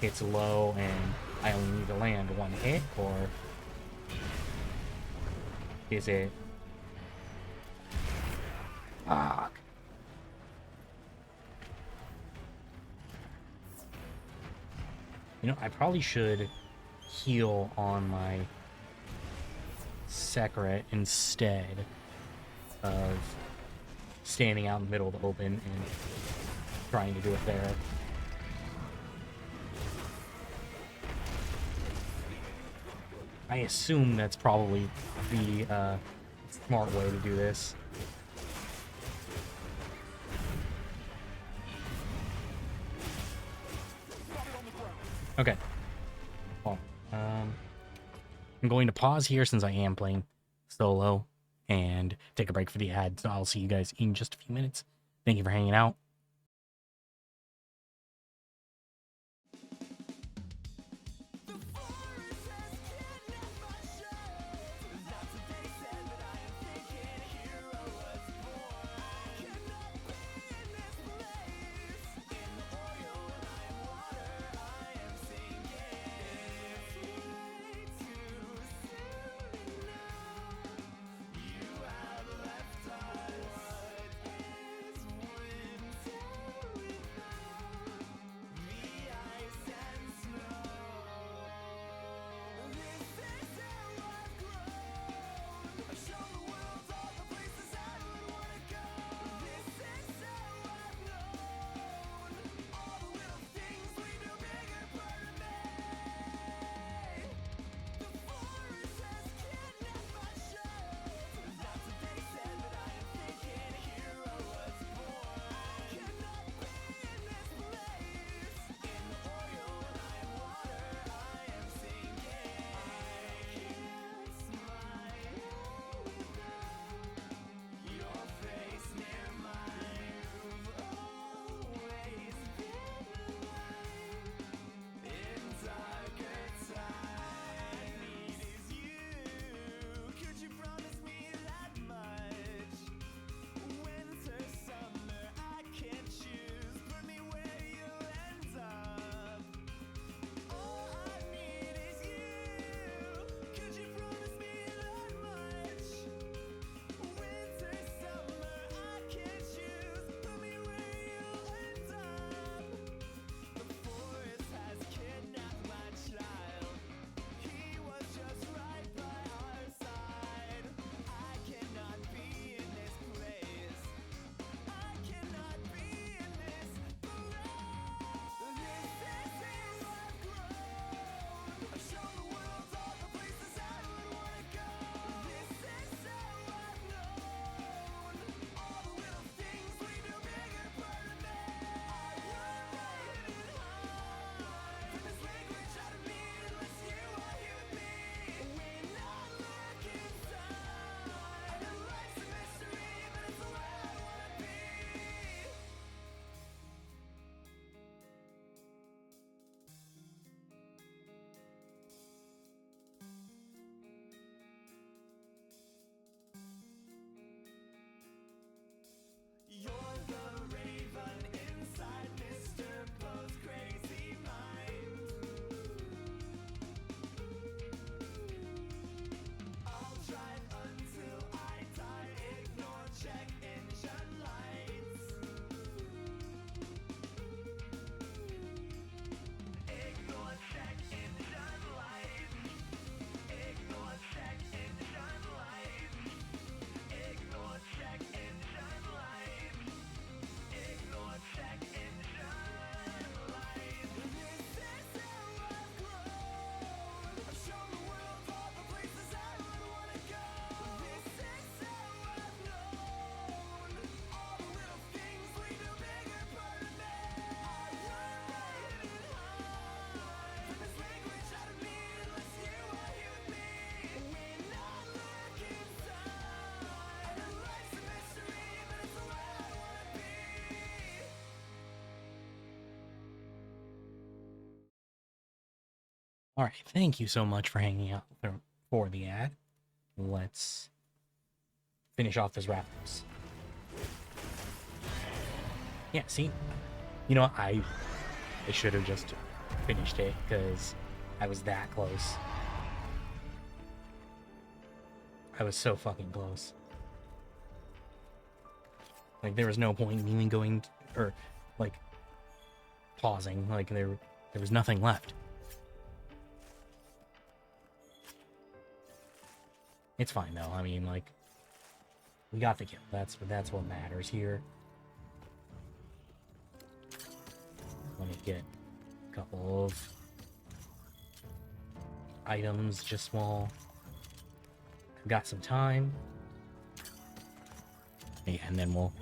it's low and I only need to land one hit, or is it fuck? You know, I probably should heal on my Sekret instead of standing out in the middle of the open and trying to do it there. I assume that's probably the smart way to do this. Okay. Well, I'm going to pause here since I am playing solo and take a break for the ad. So I'll see you guys in just a few minutes. Thank you for hanging out. All right, thank you so much for hanging out for the ad. Let's finish off this Raptors. Yeah, see, you know, I should have just finished it because I was that close. I was so fucking close. Like, there was no point in even going, or, like, pausing. Like, there was nothing left. It's fine though. I mean, like, we got the kill. That's what matters here. Let me get a couple of items just while I've got some time. Yeah, and then we'll.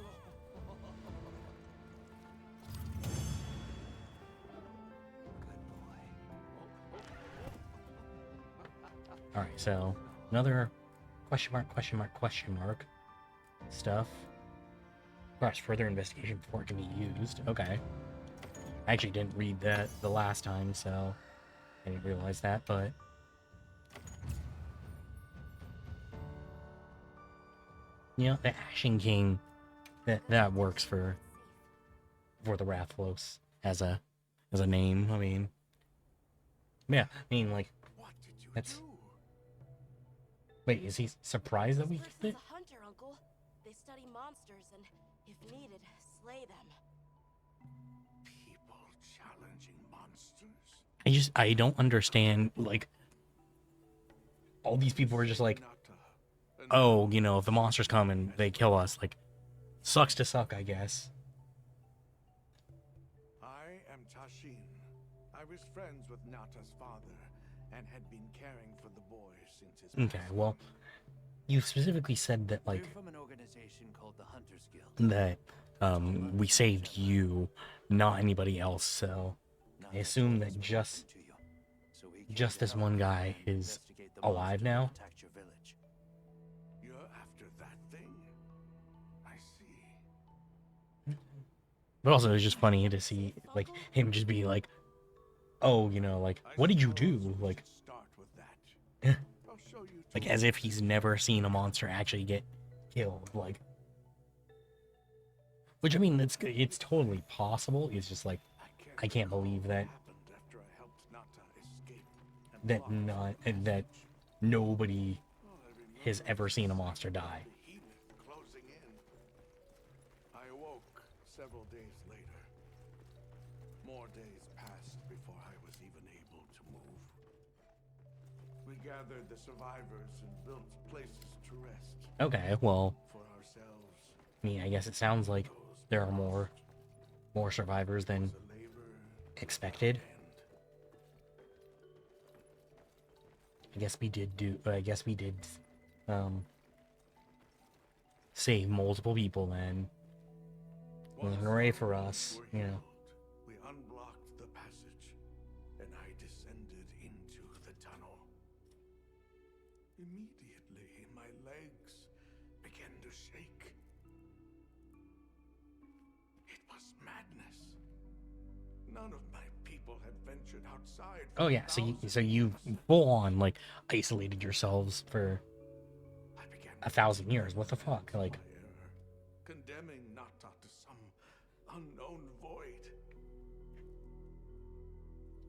All right, so another question mark stuff. Requires further investigation before it can be used. Okay. I actually didn't read that the last time, so I didn't realize that, but you know, the Ashen King, that works for the Rathlos as a name. I mean, yeah, I mean, like, What did you that's. do? Wait, is he surprised that we First did is it? a hunter, Uncle. They study monsters and, if needed, slay them. People challenging monsters? I don't understand, like, all these people are just like, oh, you know, if the monsters come and they kill us, like, sucks to suck, I guess. I am Tashin. I was friends with Nata's father and had been caring for the boy since his Okay, well, you specifically said that, like, We're from an organization called the Hunters Guild. that, we saved you, not anybody else, so I assume that just this one guy is alive now. You're after that thing? I see. But also, it's just funny to see, like, him just be like, oh, you know, like, what did you do? Like, Start with that. I'll show you like, as if he's never seen a monster actually get killed, like. Which, I mean, it's totally possible. It's just like, I can't believe that after I helped Nata escape and that nobody has ever seen a monster die. the heat closing in. I awoke several days later. More days passed before I was even able to move. We gathered the survivors and built places to rest Okay, well, for ourselves. I mean, I guess it sounds like there are more survivors than The labor expected. end. I guess we did save multiple people then. Well, hooray for us, Were you know. healed. We unblocked the passage, and I descended into the tunnel. Immediately, my legs began to shake. It was madness. None of my people had ventured outside. for Oh yeah, so you full on like isolated yourselves for I began 1,000 years. What the fuck? Like, my error, condemning Nata to some unknown void.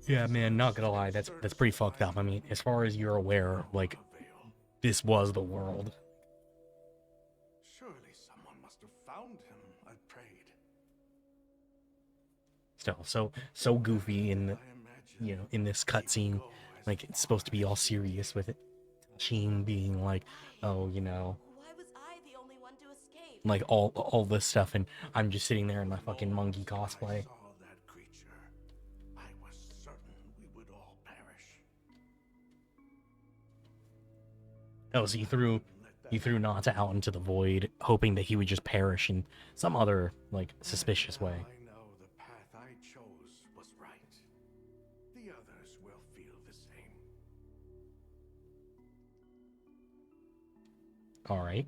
yeah, man, not gonna lie, that's pretty fucked up. I mean, as far as you're aware, like, Avail. this was the world. Surely someone must have found him, I prayed. Still, so goofy in the, I imagine you know, in this cutscene, like it's supposed to be all serious with it. Sheen being like, oh, you know, Why was I the only one to escape? like all this stuff, and I'm just sitting there in my fucking monkey I cosplay. saw that creature. I was certain we would all perish. Oh, so you threw Nata out into the void, hoping that he would just perish in some other like suspicious way. I know the path I chose was right. The others will feel the same. All right.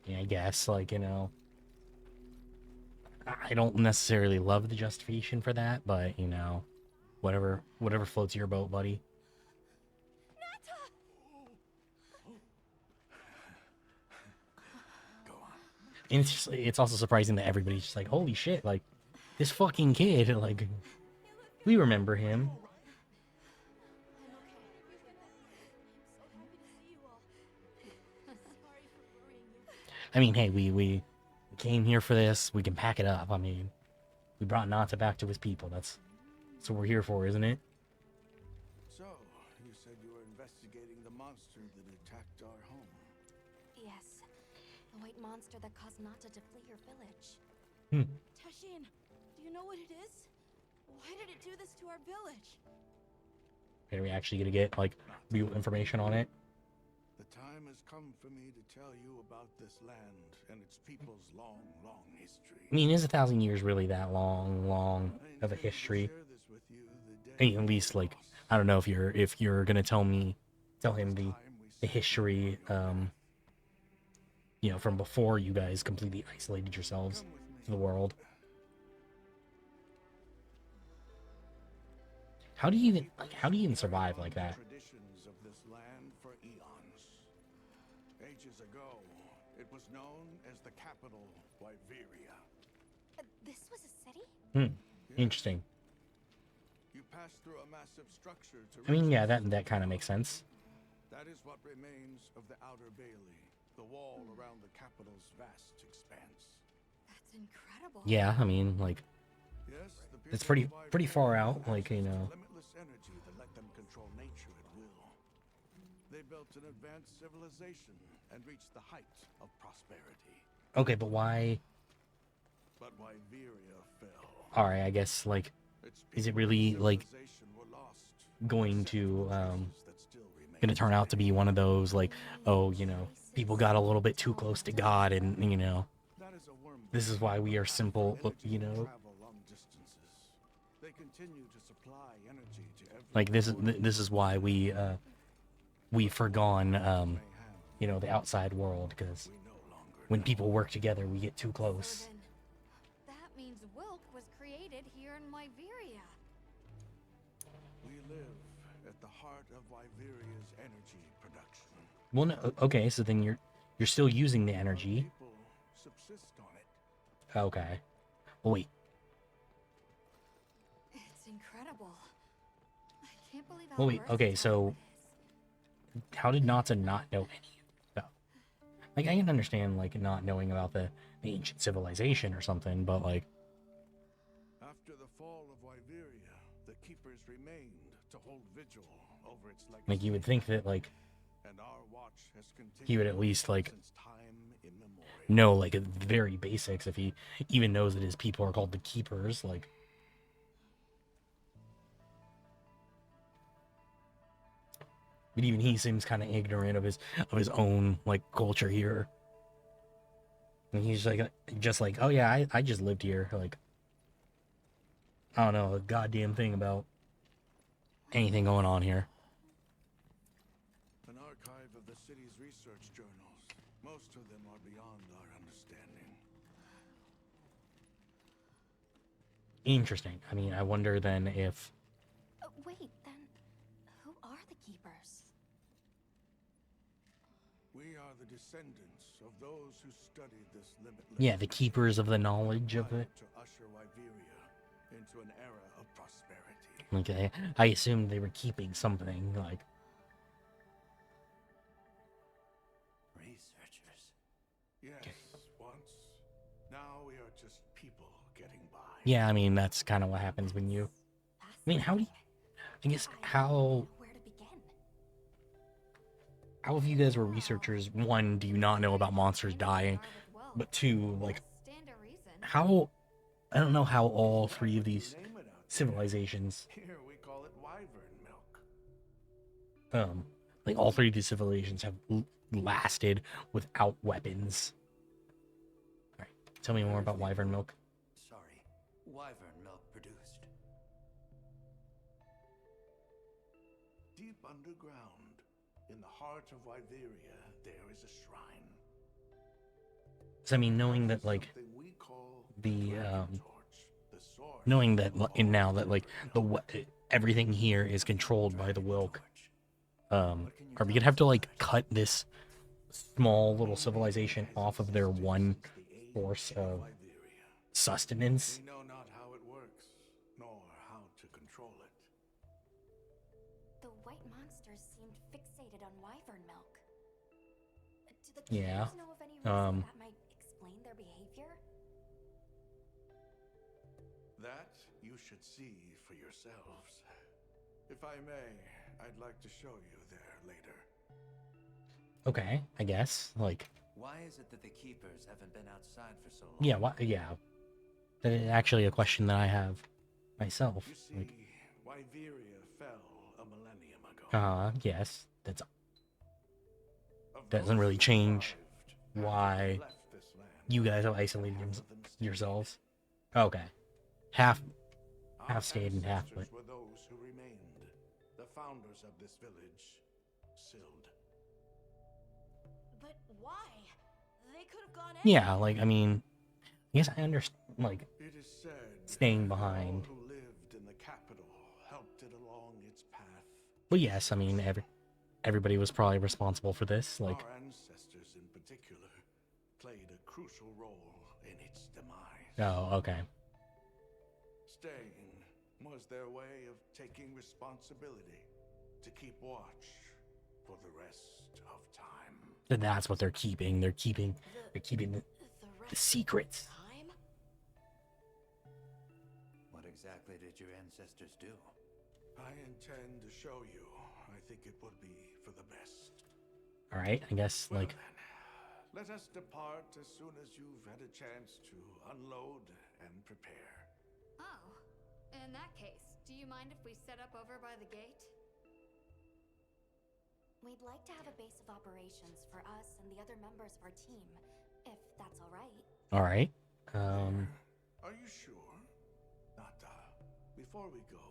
Yeah, I guess, like, you know, I don't necessarily love the justification for that, but, you know, whatever floats your boat, buddy. Go on. And it's also surprising that everybody's just like, holy shit, like, this fucking kid, like, we remember him. I mean, hey, we came here for this. We can pack it up. I mean, we brought Nata back to his people. That's what we're here for, isn't it? So, you said you were investigating the monster that attacked our home. Yes. The white monster that caused Nata to flee your village. Tashin, do you know what it is? Why did it do this to our village? Are we actually gonna get like real information on it? The time has come for me to tell you about this land and its people's long, long history. I mean, is 1,000 years really that long of a history? I mean, at least like, I don't know if you're gonna tell him the history, you know, from before you guys completely isolated yourselves to the world. How do you even survive like that? Traditions of this land for eons. Ages ago, it was known as the capital, Wyveria. This was a city? Interesting. You passed through a massive structure to I mean, reach yeah, it. that kind of makes sense. That is what remains of the Outer Bailey, the wall around the capital's vast expanse. That's incredible. Yeah, I mean, like, Yes, the it's people pretty of far Wyveria out, like, you possessed know. limitless energy that let them control nature at will. They built an advanced civilization and reached the height of prosperity. Okay, but why? But Wyveria fell. All right, I guess like, Its is it people and really like civilization were lost, going except to for traces that still remain gonna turn out to today. be one of those like, oh, you know, people got a little bit too close to God, and you know, That is a wormhole. this is why we are Path simple, for energy you to know, travel long distances. They continue to supply energy to every like this world is why we forgone may have. you know, the outside world, because We no longer when know. people work together, we get too So close. then, that means Wilk was created here in Wyveria. We live at the heart of Wyveria's energy production. Well, no, okay, so then you're still using the Our energy. people subsist on it. Okay. Well, wait. It's incredible. I can't believe how Well, wait. versatile Okay, so it is. how did Nata not know any about? Like, I can understand like not knowing about the ancient civilization or something, but like, After the fall of Wyveria, the keepers remained to hold vigil over its legacy. like you would think that like And our watch has continued he would at least like since time immemorial. know like the very basics if he even knows that his people are called the Keepers. Like, but even he seems kind of ignorant of his own like culture here. And he's like just like, oh yeah, I just lived here. Like, I don't know a goddamn thing about anything going on here. An archive of the city's research journals. Most of them are beyond our understanding. Interesting. I mean, I wonder then if Wait, then who are the keepers? We are the descendants of those who studied this limitless. yeah, the keepers of the knowledge of it. to usher Wyveria into an era of prosperity. Okay, I assumed they were keeping something like. Researchers. Yes, once. Now we are just people getting by. Yeah, I mean that's kind of what happens when you. I mean, how do you? I guess how Where to begin? how if you guys were researchers, one, do you not know about monsters dying? But two, like Stand a reason. how I don't know how all three of these Name it out there. civilizations, Here we call it wyvern milk. like all three of these civilizations have lasted without weapons. All right, tell me more about wyvern milk. Sorry, wyvern milk produced. Deep underground, in the heart of Wyveria, there is a shrine. So I mean, knowing that like Something we call the Dragon Torch, the source knowing that of and now all that like everything here is controlled by the Wilk, are we gonna have to like cut this small little civilization off of their one source of Wyveria. sustenance? We know not how it works, nor how to control it. The white monsters seemed fixated on wyvern milk. Do the Yeah, keepers know of any reason that might explain explain their behavior? That you should see for yourselves. If I may, I'd like to show you there later. Okay, I guess. Like, Why is it that the Keepers haven't been outside for so long? yeah, what? Yeah, that is actually a question that I have myself. You see, Like, Wyveria fell a millennium ago. yes, that's Of doesn't those really who change survived, why left this land, you guys have isolated half of them stayed. yourselves. Okay, half Our stayed and half, ancestors but were those who remained, the founders of this village, Sild. But why? They could have gone yeah, like I mean, I guess I understand. Like, It is said staying that behind. all who lived in the capital helped it along its path. But yes, I mean, everybody was probably responsible for this. Like, Our ancestors in particular played a crucial role in its demise. oh, okay, Staying was their way of taking responsibility to keep watch for the rest of time. then that's what they're keeping. They're keeping the the secrets. time? What exactly did your ancestors do? I intend to show you. I think it would be for the best. All right, I guess Well like then, let us depart as soon as you've had a chance to unload and prepare. Oh, in that case, do you mind if we set up over by the gate? We'd like to have a base of operations for us and the other members of our team, if that's all right. all right. Are you sure? Nata, before we go,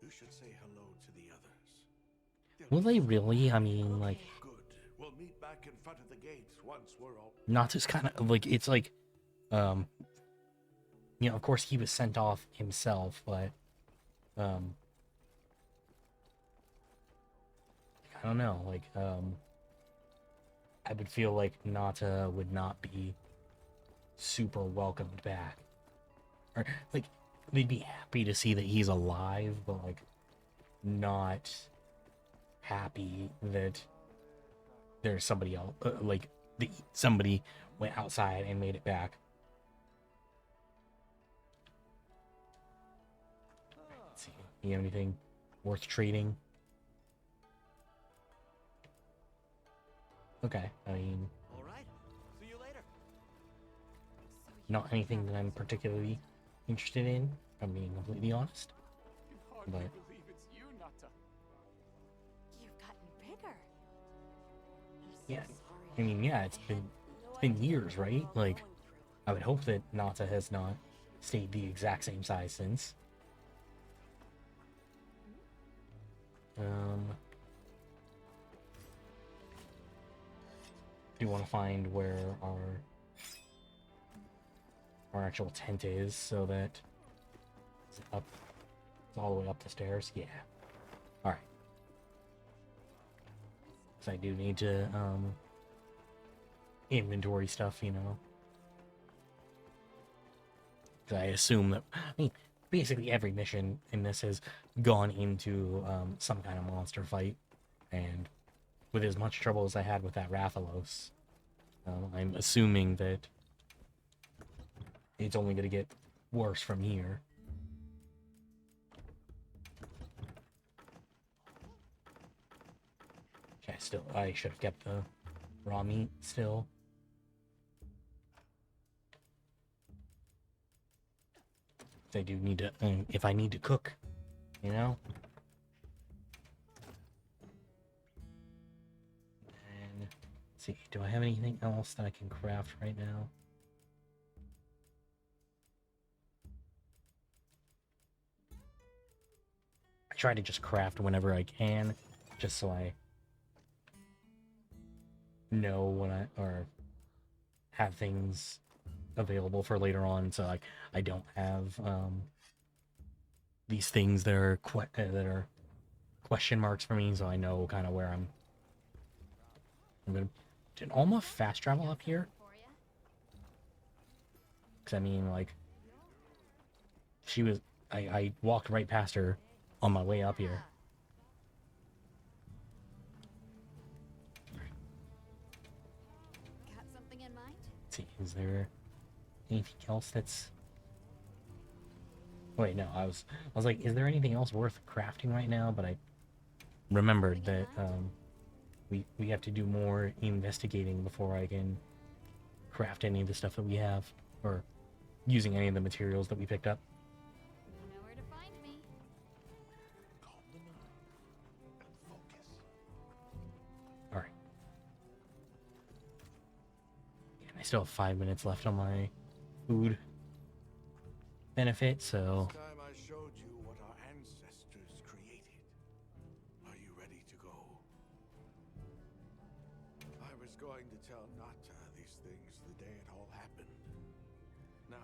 you should say hello to the others. Will they really? I mean, like, Good. We'll meet back in front of the gate once we're all... not just kind of like it's like, you know, of course he was sent off himself, but I don't know, like, I would feel like Nata would not be super welcomed back, or like they'd be happy to see that he's alive, but like not happy that there's somebody else, like somebody went outside and made it back. Let's see, you have anything worth trading? Okay, I mean, All right. See you later. not anything that I'm particularly interested in, if I'm being completely honest. You hardly But believe it's you, Nata. You've gotten bigger. yeah, I mean, yeah, it's been years, right? Like, I would hope that Nata has not stayed the exact same size since. Do want to find where our actual tent is, so that it's up, it's all the way up the stairs. Yeah. All right. So I do need to inventory stuff, you know. 'Cause I assume that, I mean, basically every mission in this has gone into some kind of monster fight, and with as much trouble as I had with that Rathalos, I'm assuming that it's only going to get worse from here. Okay, I should have kept the raw meat still. I do need to, if I need to cook, you know? And, let's see, do I have anything else that I can craft right now? I try to just craft whenever I can, just so I know when or have things available for later on, so like I don't have these things that are question marks for me, so I know kind of where I'm gonna. Did Alma fast travel up here? Because I mean, like, she was. I walked right past her on my way up here. Got something in mind? Let's see, is there anything else that's... Wait, no, I was like, is there anything else worth crafting right now? But I remembered that we have to do more investigating before I can craft any of the stuff that we have, or using any of the materials that we picked up. You know where to find me. Calm the mind and focus. All right. And I still have 5 minutes left on my food benefit, so Last time I showed you what our ancestors created. Are you ready to go? I was going to tell Nata these things the day it all happened. Now,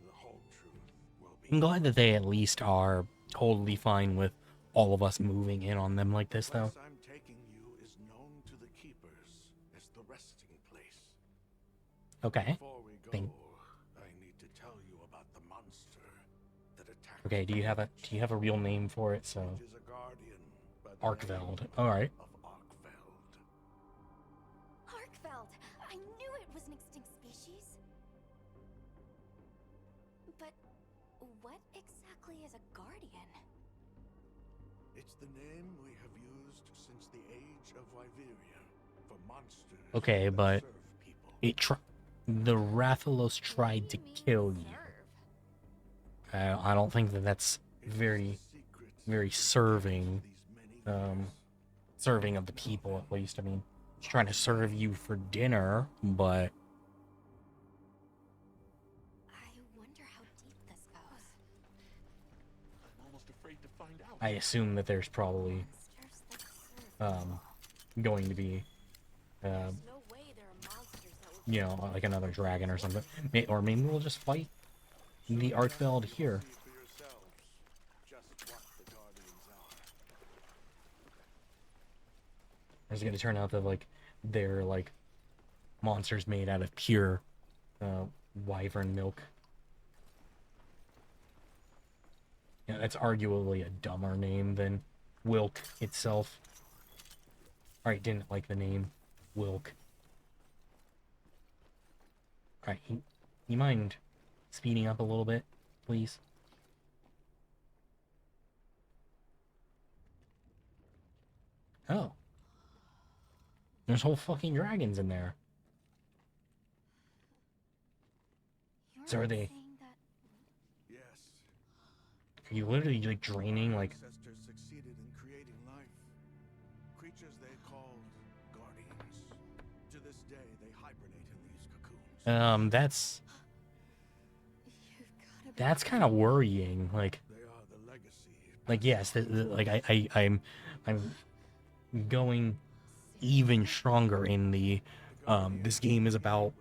the whole truth will be... I'm glad that they at least are totally fine with all of us moving in on them like this, The though. place I'm taking you is known to the Keepers as the resting place. Okay. Before we go, Thank- I need to tell you about the monster that attacked Okay, do you have a real name for it? So, It is a guardian by the Arkveld. name All right. of Arkveld. Arkveld! I knew it was an extinct species. But what exactly is a guardian? It's the name we have used since the age of Wyveria for monsters Okay, that but serve people. the Rathalos tried to What do you mean, kill you. serve? I don't think that that's It is very, the secret very to serving, these many years. serving of the people, at least. I mean, it's trying to serve you for dinner, but I wonder how deep this goes. I'm almost afraid to find out. I assume that there's probably Monsters that serve going to be, There's no way there are monsters that would you know, like another dragon or something. Or maybe we'll just fight the Arkveld here. See for yourselves just what the guardians are. It's gonna turn out that like they're like monsters made out of pure wyvern milk. Yeah, that's arguably a dumber name than Wilk itself. Alright, didn't like the name Wilk. Alright, you mind speeding up a little bit, please? Oh. There's whole fucking dragons in there. You're So are not they- saying that Yes. Are you literally like draining like Ancestors succeeded in creating life. Creatures they called guardians. To this day, they hibernate in these cocoons. that's kind of worrying. Like They are the legacy. yes, like I'm going even stronger in the this game is about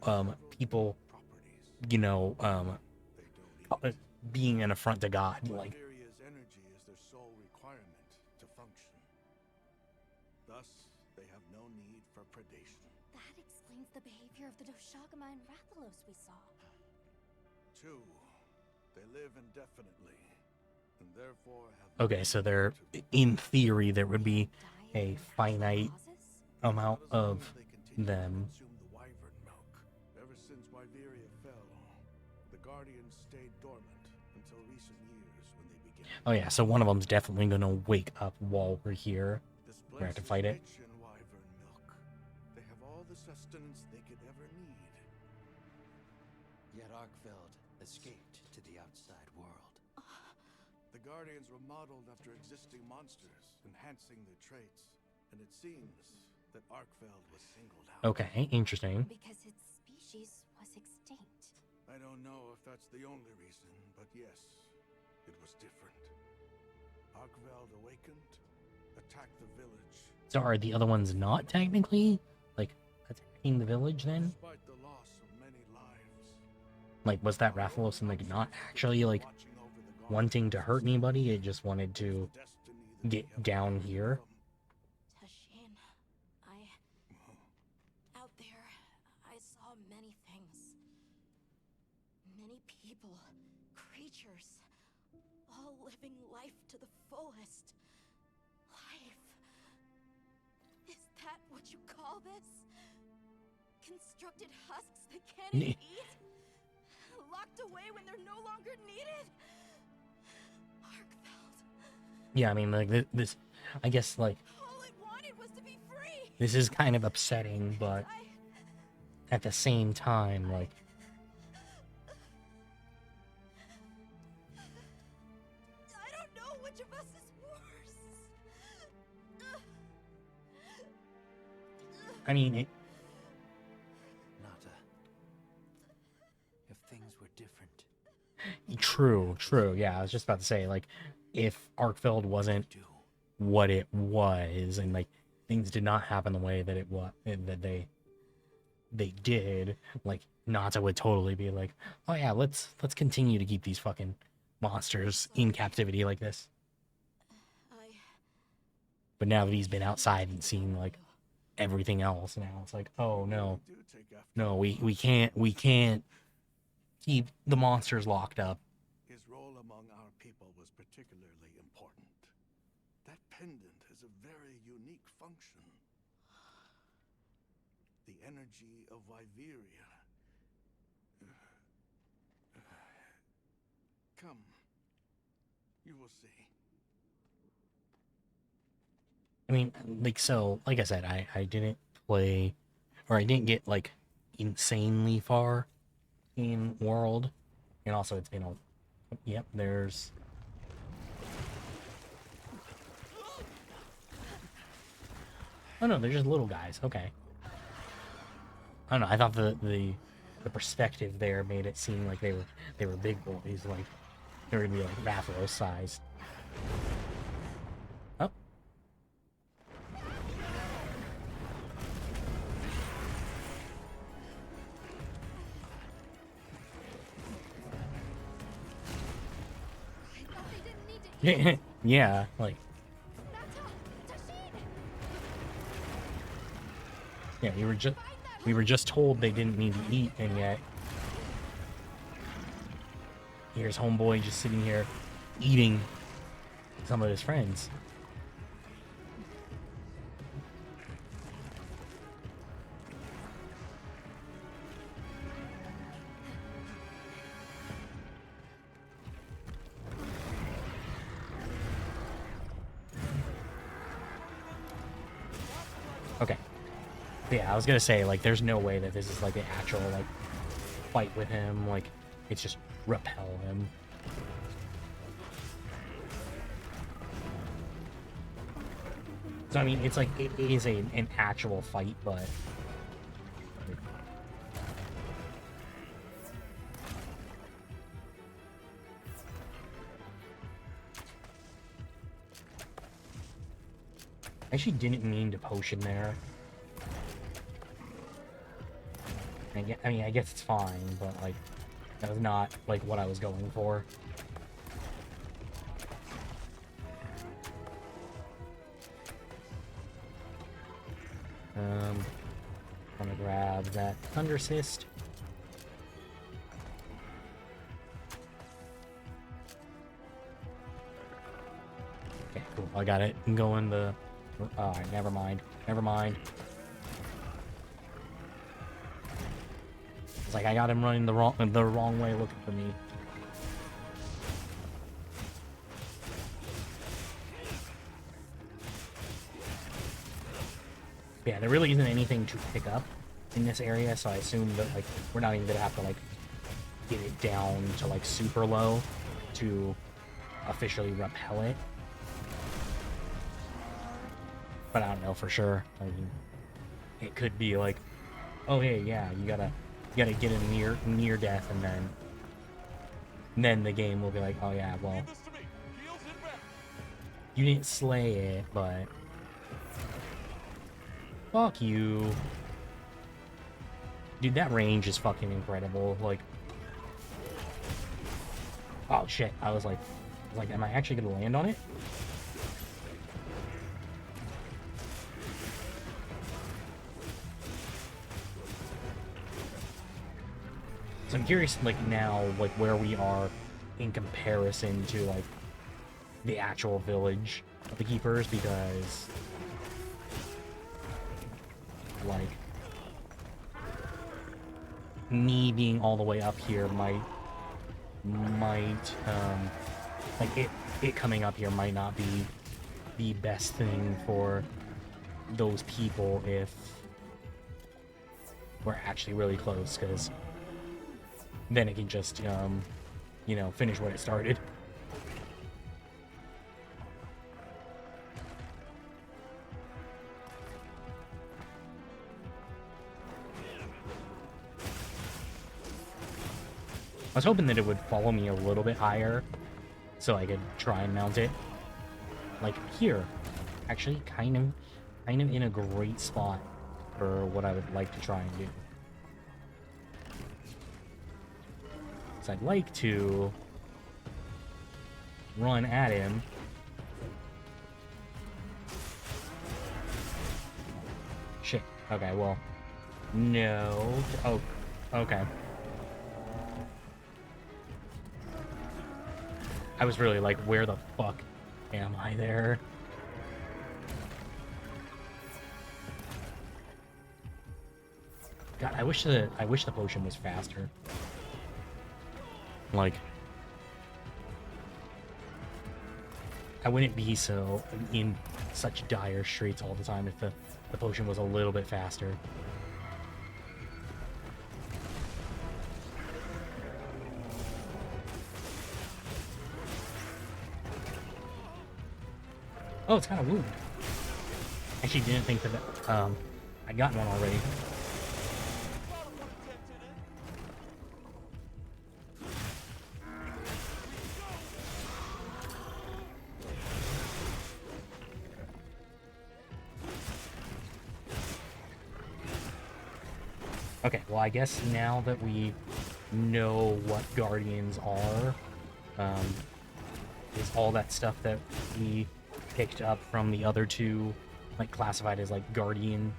people, Properties. you know, They don't eat. being an affront to God. Like Viria's energy is their sole requirement to function. Thus, they have no need for predation. that explains the behavior of the Doshagama and Rathalos we saw. 2, they live indefinitely, and therefore have no okay, so need there to in theory there would be Die a of finite natural causes? amount Not as long of as they continue to them. consume the wyvern milk. Ever since Wyveria fell, the guardians stayed dormant until recent years when they began. Oh yeah, so one of them's definitely gonna wake up while we're here. This We're gonna have to place fight is it. rich in wyvern milk. They have all the sustenance they could ever need. Yet Arkveld escaped to the outside world. The guardians were modeled after existing monsters, enhancing their traits. And it seems that Arkveld was singled out. Okay, interesting. Because its species was extinct. I don't know if that's the only reason, but yes, it was different. Arkveld awakened, attacked the village. So are the other ones not technically like attacking the village then? Despite the loss of many lives, Like was that Rathalos and like not actually like watching over the wanting to hurt anybody? It just wanted to guardians, destiny that get they have down learned here. from. Tashin, out there, I saw many things. Many people, creatures, all living life to the fullest. Life. Is that what you call this? constructed husks they can't Ne- eat? Locked away when they're no longer needed? Arkfeld, Yeah, I mean, like this, I guess, like all it wanted was to be free. this is kind of upsetting, but at the same time, like I don't know which of us is worse. I mean, Nata. If things were different, true. Yeah, I was just about to say, like, if Arkfeld wasn't do. what it was, and like things did not happen the way that it was, that they did, like Nata would totally be like, oh yeah, let's continue to keep these fucking monsters in captivity like this. But now that he's been outside and seen like everything else, now it's like, oh no, Do take after no, we can't keep the monsters locked up. His role among our people was particularly important. That pendant has a very unique function. The energy of Wyveria. Come. You will see. I mean, like, so, like I said, I didn't play, or I didn't get, like, insanely far in World, and also it's been a, yep, there's, oh no, they're just little guys, okay. I don't know, I thought the perspective there made it seem like they were big boys, like, they were gonna be, like, Rathalos sized. Oh. I thought they didn't need to Yeah, like, Nata! Tashid! yeah, we were just told they didn't need to eat, and yet here's homeboy just sitting here eating some of his friends. Okay. Yeah, I was gonna say, like, there's no way that this is, like, an actual, like, fight with him. Like, it's just repel him. So, I mean, it's like, it is an actual fight, but... I actually didn't mean to potion there. I mean, I guess it's fine, but, like, that was not, like, what I was going for. I'm gonna grab that Thunder Cyst. Okay, cool. I got it. I'm going the... Alright, never mind. Never mind. It's like I got him running the wrong way looking for me. Yeah, there really isn't anything to pick up in this area, so I assume that, like, we're not even gonna have to, like, get it down to, like, super low to officially repel it. But I don't know for sure. I mean, it could be like, oh hey, yeah, you gotta get a near death, and then the game will be like, oh yeah, well, This to me. Heels in back. you didn't slay it, but fuck you. Dude, that range is fucking incredible. Like, oh shit, I was like, am I actually gonna land on it? So I'm curious, like, now, like, where we are in comparison to, like, the actual village of the Keepers, because, like, me being all the way up here might like it coming up here might not be the best thing for those people if we're actually really close, because then it can just you know, finish what it started. I was hoping that it would follow me a little bit higher so I could try and mount it. Like here. Actually, kind of in a great spot for what I would like to try and do. So I'd like to run at him. Shit. Okay, well. No. Oh, okay. I was really like, where the fuck am I there? God, I wish the potion was faster. Like, I wouldn't be so in such dire straits all the time if the potion was a little bit faster. Oh, it's got a wound. Actually, didn't think that I'd gotten one already. Okay, well, I guess now that we know what Guardians are, is all that stuff that we picked up from the other two, like, classified as, like, Guardian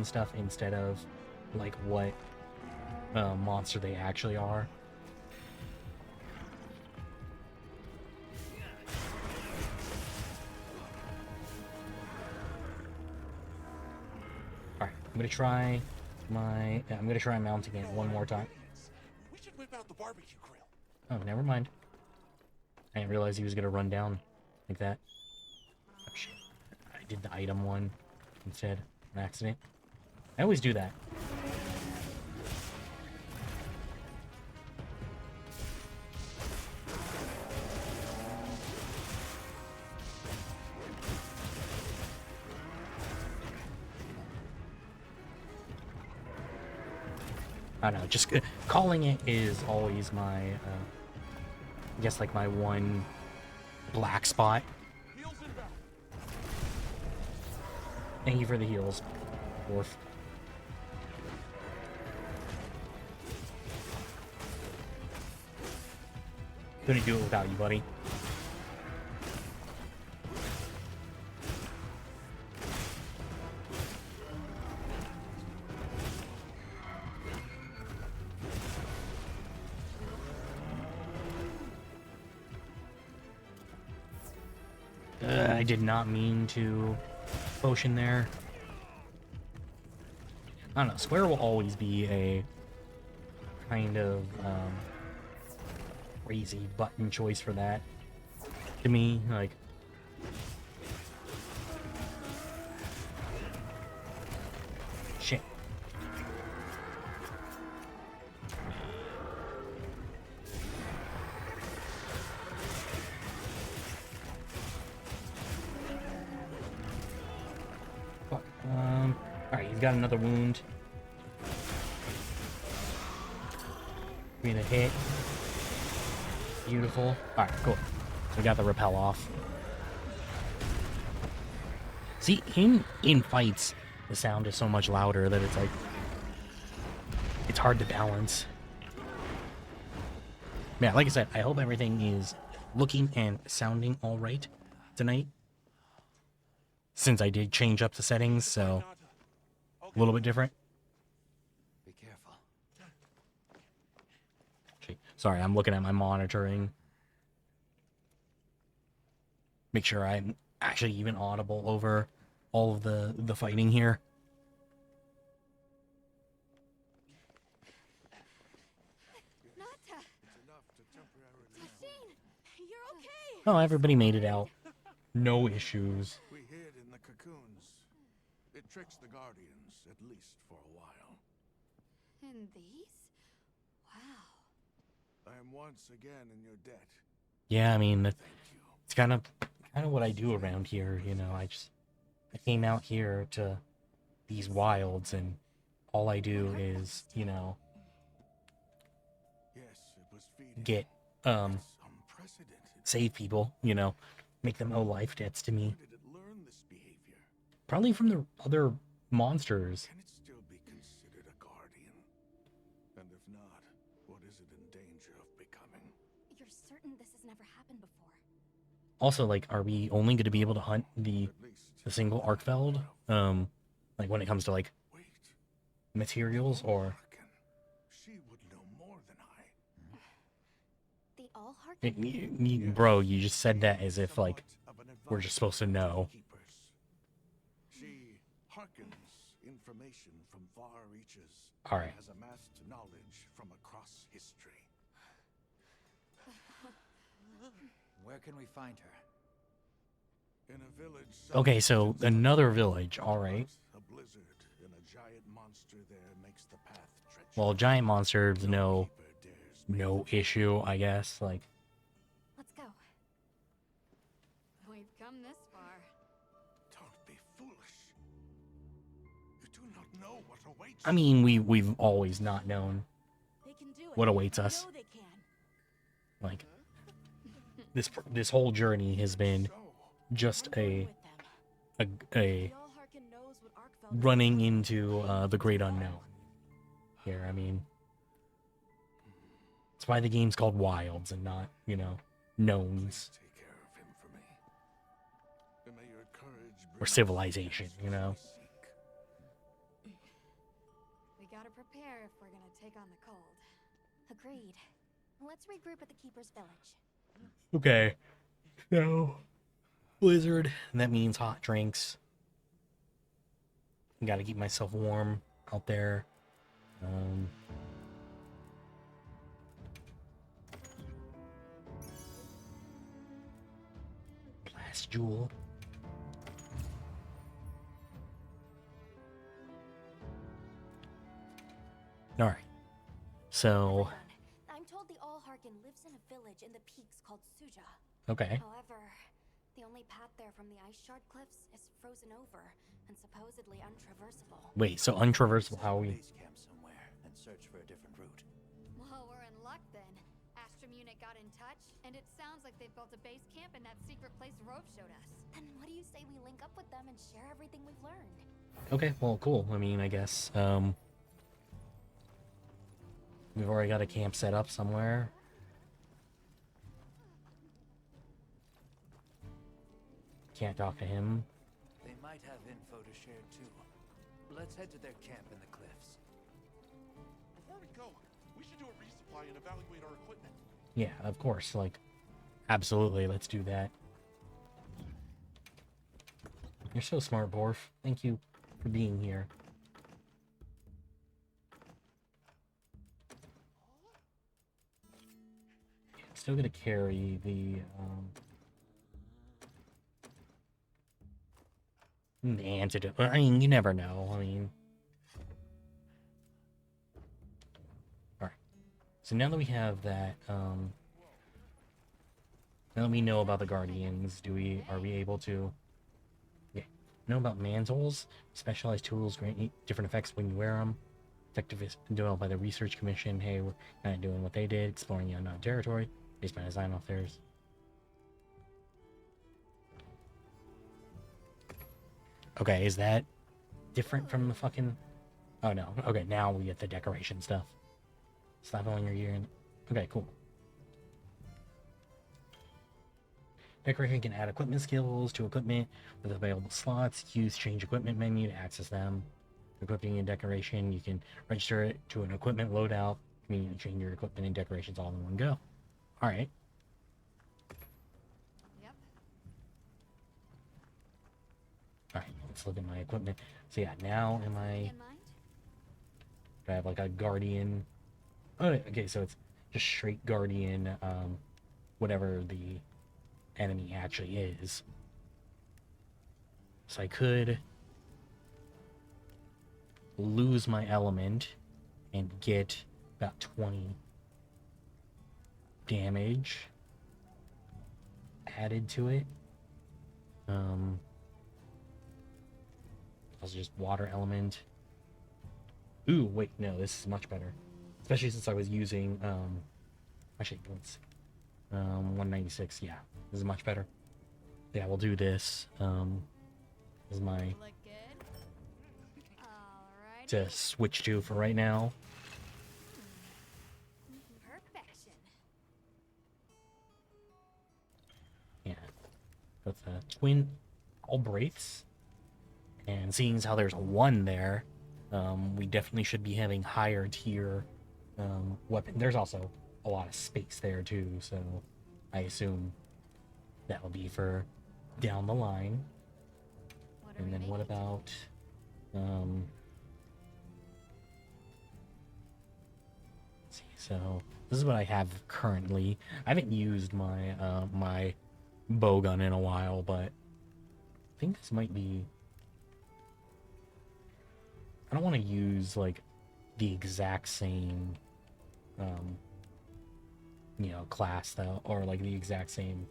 stuff instead of, like, what monster they actually are. Alright, I'm gonna try mounting it one more time. We should whip out the barbecue grill. Oh, never mind. I didn't realize he was gonna run down like that. Oh shit. I did the item one instead. An accident. I always do that. I don't know, just calling it is always my, I guess, like, my one black spot. Thank you for the heals, Dwarf. Couldn't do it without you, buddy. I did not mean to potion there. I don't know, Square will always be a kind of crazy button choice for that. To me, like... Shit. Fuck. Alright, he's got another wound. Give me the hit. Beautiful. Alright, cool. So we got the rappel off. See, in fights, the sound is so much louder that it's like... It's hard to balance. Yeah, like I said, I hope everything is looking and sounding alright tonight. Since I did change up the settings, so... A little bit different. Be careful. Sorry, I'm looking at my monitoring. Make sure I'm actually even audible over all of the fighting here. Oh, everybody made it out. No issues. We hid in the cocoons. It tricks the Guardians, at least for a while. And these? Wow. I am once again in your debt. Yeah, I mean, Thank you. it's kind of what I do around here, you know. I came out here to these wilds, and all I do is, you know, Yes, it was feeding. get It's unprecedented. save people, you know, make them owe life debts to me. Where did it learn this behavior? Probably from the other monsters. Can it still be considered a guardian? And if not, what is it in danger of becoming? You're certain this has never happened before? Also, like, are we only going to be able to hunt the At least single Arkfeld? Like when it comes to like wait. materials, or Harkin. She would know more than I. The All Harkin? bro, you just said that as if like we're just supposed to know. She hearkens information from far reaches. All right. Has amassed knowledge from across history. Where can we find her? In a village. Okay, so another village. All right. A blizzard and a giant monster there makes the path treacherous. Well, giant monsters, no Keeper dares no issue, I guess. Like, Let's go. We've come this far. Don't be foolish. You do not know what awaits. I mean, we've always not known They can do it. what awaits I us. know they can. Like, this whole journey has been So, just I'm going a with them. a The All Harkin knows what Arkfeld running into the great unknown. Here, I mean, that's why the game's called Wilds and not, you know, knowns take care of him for me. And may your courage or bring civilization, you know. seek. We gotta prepare if we're gonna take on the cold. Agreed. Let's regroup at the Keeper's Village. Okay. So, blizzard, and that means hot drinks. Gotta keep myself warm out there. Blast Jewel. Alright. So, Hold on. I'm told the All Harkin lives in a village in the peaks called Suja. okay. However, the only path there from the Ice Shard Cliffs is frozen over and supposedly untraversable. Wait, so untraversable, how are we? Base camp somewhere and search for a different route. Well, we're in luck then. Astrum Unit got in touch, and it sounds like they've built a base camp in that secret place Rove showed us. Then what do you say we link up with them and share everything we've learned? Okay, well, cool. I mean, I guess, we've already got a camp set up somewhere. Can't talk to him. They might have info to share too. Let's head to their camp in the cliffs. Before we go, we should do a resupply and evaluate our equipment. Yeah, of course, like, absolutely, let's do that. You're so smart, Borf. Thank you for being here. Still gonna carry the antidote. I mean, you never know. I mean, all right. So now that we have that, now that we know about the Guardians, are we able to? Yeah, know about mantles. Specialized tools grant different effects when you wear them. Effective is developed by the Research Commission. Hey, we're kind of doing what they did, exploring the unknown territory. Based by design off theirs. Okay, is that different from the fucking... Oh, no. Okay, now we get the decoration stuff. Slap it on your ear and... Okay, cool. Decoration can add equipment skills to equipment with available slots. Use change equipment menu to access them. Equipping and decoration, you can register it to an equipment loadout. Conveniently change your equipment and decorations all in one go. Alright. Yep. Alright, let's look at my equipment. So yeah, now am I... In mind? Do I have like a Guardian? Oh, okay, so it's just straight Guardian, whatever the enemy actually is. So I could lose my element and get about 20 damage added to it. Also just water element. Ooh, wait, no, this is much better. Especially since I was using, actually, let's see. 196, yeah, this is much better. Yeah, we'll do this. This is my Look good. Alright. to switch to for right now. Perfection. Yeah, with the twin Albraiths, and seeing as how there's a 1 there, we definitely should be having higher tier weapon. There's also a lot of space there too, so I assume that will be for down the line. What are And we then what making? about let's see, so this is what I have currently. I haven't used my my bowgun in a while, but I think this might be, I don't want to use like the exact same you know, class though, or like the exact same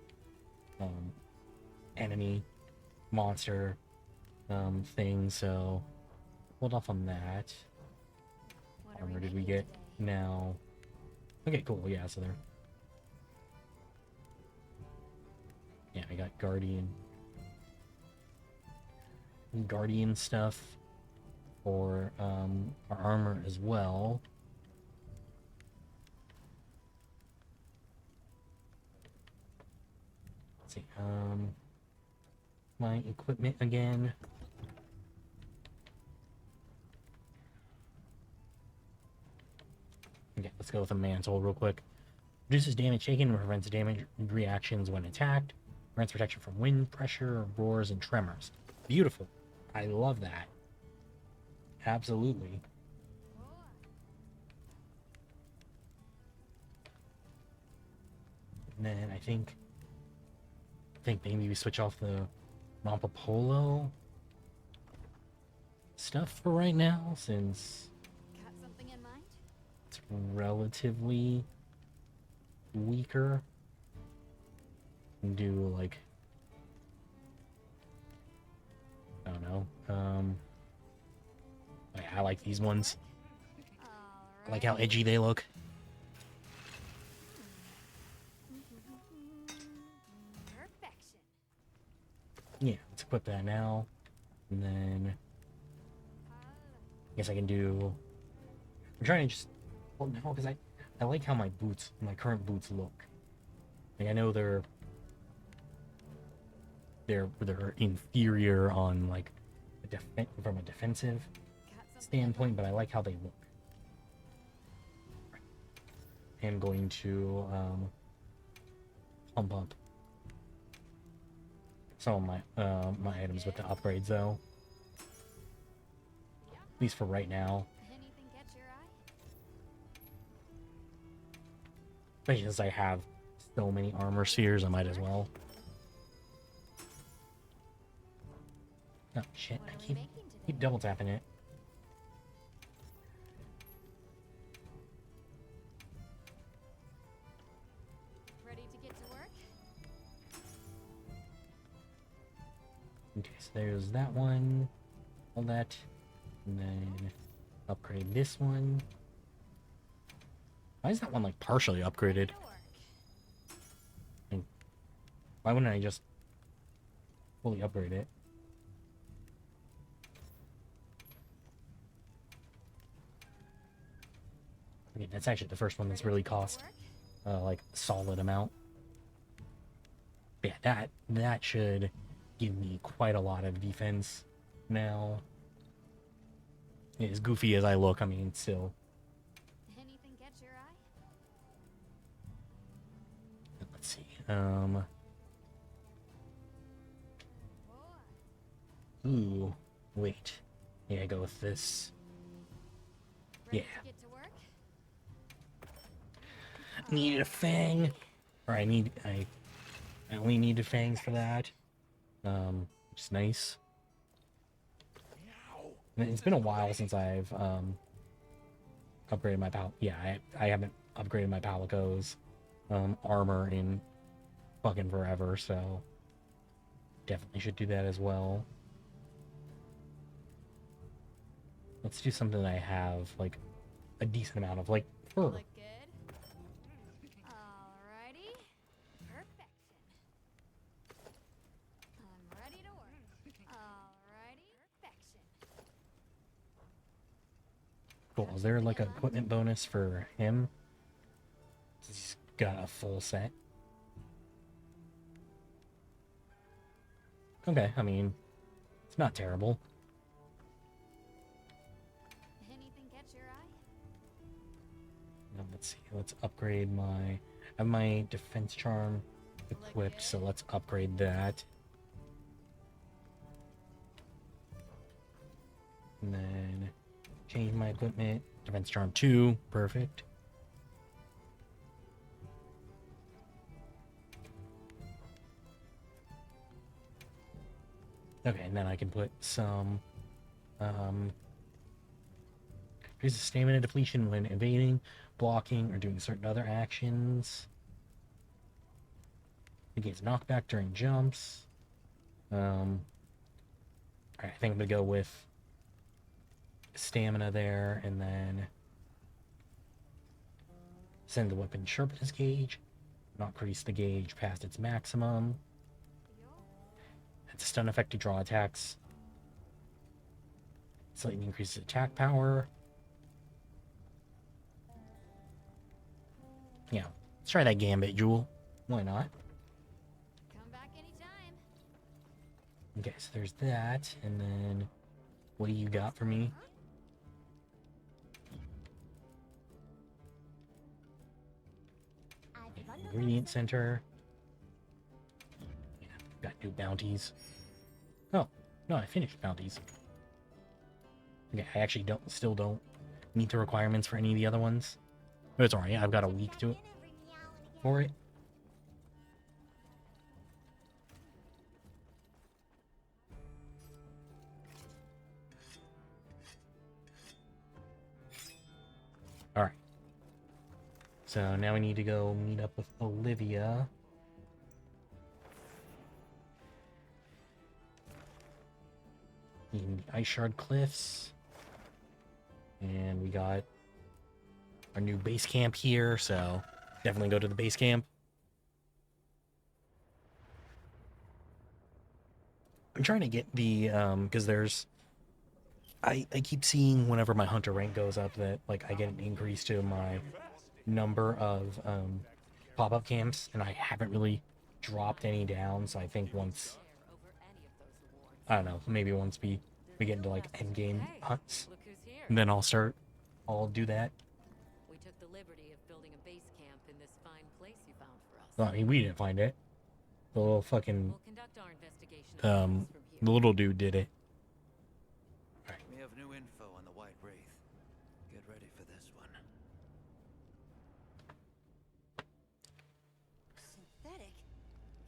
enemy monster thing, so hold off on that. What are Armor we did we making get today? now? Okay, cool, yeah, so there. Yeah, I got Guardian stuff for our armor as well. Let's see, my equipment again. Okay, let's go with a mantle real quick. Reduces damage taken and prevents damage reactions when attacked. Grants protection from wind, pressure, roars, and tremors. Beautiful. I love that. Absolutely. And then I think maybe we switch off the Mampapolo stuff for right now, since Got something in mind? it's relatively weaker. And do like, I don't know. I like these ones. I like how edgy they look. Perfection. Yeah, let's equip that now. And then I guess I can do, I'm trying to just, well, no, because I like how my current boots look. Like, I know they're inferior on like from a defensive Got something standpoint, but I like how they look. I'm going to pump up some of my my items with the upgrades though. At least for right now. Anything catch your eye? Especially since I have so many armor spheres, I might as well. Oh shit, What I are we keep making today? double tapping it. Ready to get to work? Okay, so there's that one. All that. And then upgrade this one. Why is that one like partially upgraded? To work. Why wouldn't I just fully upgrade it? Okay, that's actually the first one that's really cost like a solid amount. But yeah, that should give me quite a lot of defense now. As goofy as I look, I mean, still. Anything catch your eye? Let's see. Ooh, wait. Yeah, go with this. Ready Yeah. to get to work? Need a fang. Or I I only needed fangs for that, which is nice. And it's been a while since I've upgraded my I haven't upgraded my Palico's armor in fucking forever, so definitely should do that as well. Let's do something that I have like a decent amount of, like fur. Look good? Alrighty. Perfection. I'm ready to work. Alrighty. Perfection. Cool. Is there like an equipment bonus for him? He's got a full set. Okay, I mean, it's not terrible. Anything catch your eye? Let's see. Let's upgrade my. I have my defense charm equipped, so let's upgrade that. And then change my equipment. Defense charm 2, perfect. Okay, and then I can put some increases stamina depletion when evading, blocking, or doing certain other actions. Negates knockback during jumps. Alright, I think I'm gonna go with stamina there, and then send the weapon sharpness gauge, not increase the gauge past its maximum. It's a stun effect to draw attacks. Slightly increases attack power. Yeah, let's try that Gambit Jewel. Why not? Come back anytime. Okay, so there's that, and then what do you got for me? Ingredient Center. Yeah, got new bounties. Oh, no, I finished bounties. Okay, I actually still don't meet the requirements for any of the other ones. But it's alright, I've got a week to it for it. Alright. So now we need to go meet up with Olivia. In the Ice Shard Cliffs. And we got our new base camp here, so definitely go to the base camp. I'm trying to get the, because there's, I keep seeing whenever my hunter rank goes up that, like, I get an increase to my number of, pop-up camps, and I haven't really dropped any down, so I think once, I don't know, maybe once we get into, like, endgame hunts, then I'll do that. We took the liberty of building a base camp in this fine place you found for us. Well, I mean, we didn't find it. The little fucking, We'll conduct our investigation the little dude did it. We have new info on the White Wraith. Get ready for this one. Synthetic?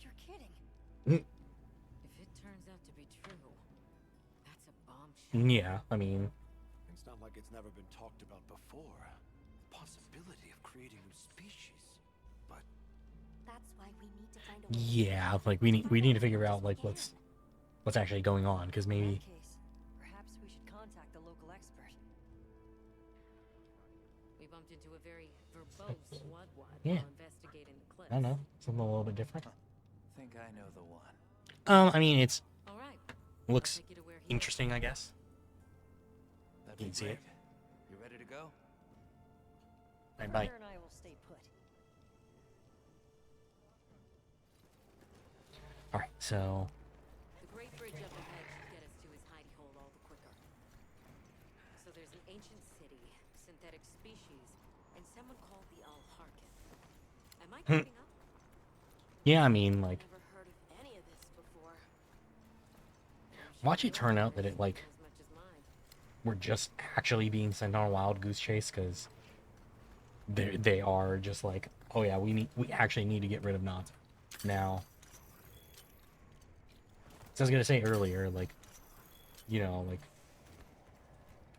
You're kidding. If it turns out to be true, that's a bombshell. Yeah, I mean, It's not like it's never been talked about before. The possibility of creating new species. But That's why we need to find a way. yeah, like we need to figure out like what's actually going on, because In maybe that case, perhaps we should contact the local expert. We bumped into a very verbose Bloodwad Yeah. while investigating the cliffs. I don't know, something a little bit different. Think I know the one. I mean, it's All right. looks Take you to where he is. interesting, I guess. That'd You be can see great. it. You ready to go? Bye bye. Hunter and I will stay put. All right, so The Great Bridge up ahead should get us to his hidey hole all the quicker. So there's an ancient city, synthetic species, and someone called the Al-Harkin. Am I keeping up? yeah, I mean, like, Never heard of any of this before. watch it turn out that it like As much as mine. we're just actually being sent on a wild goose chase, because they are just like, oh yeah, we actually need to get rid of Nazi now. I was gonna say earlier, like, you know, like,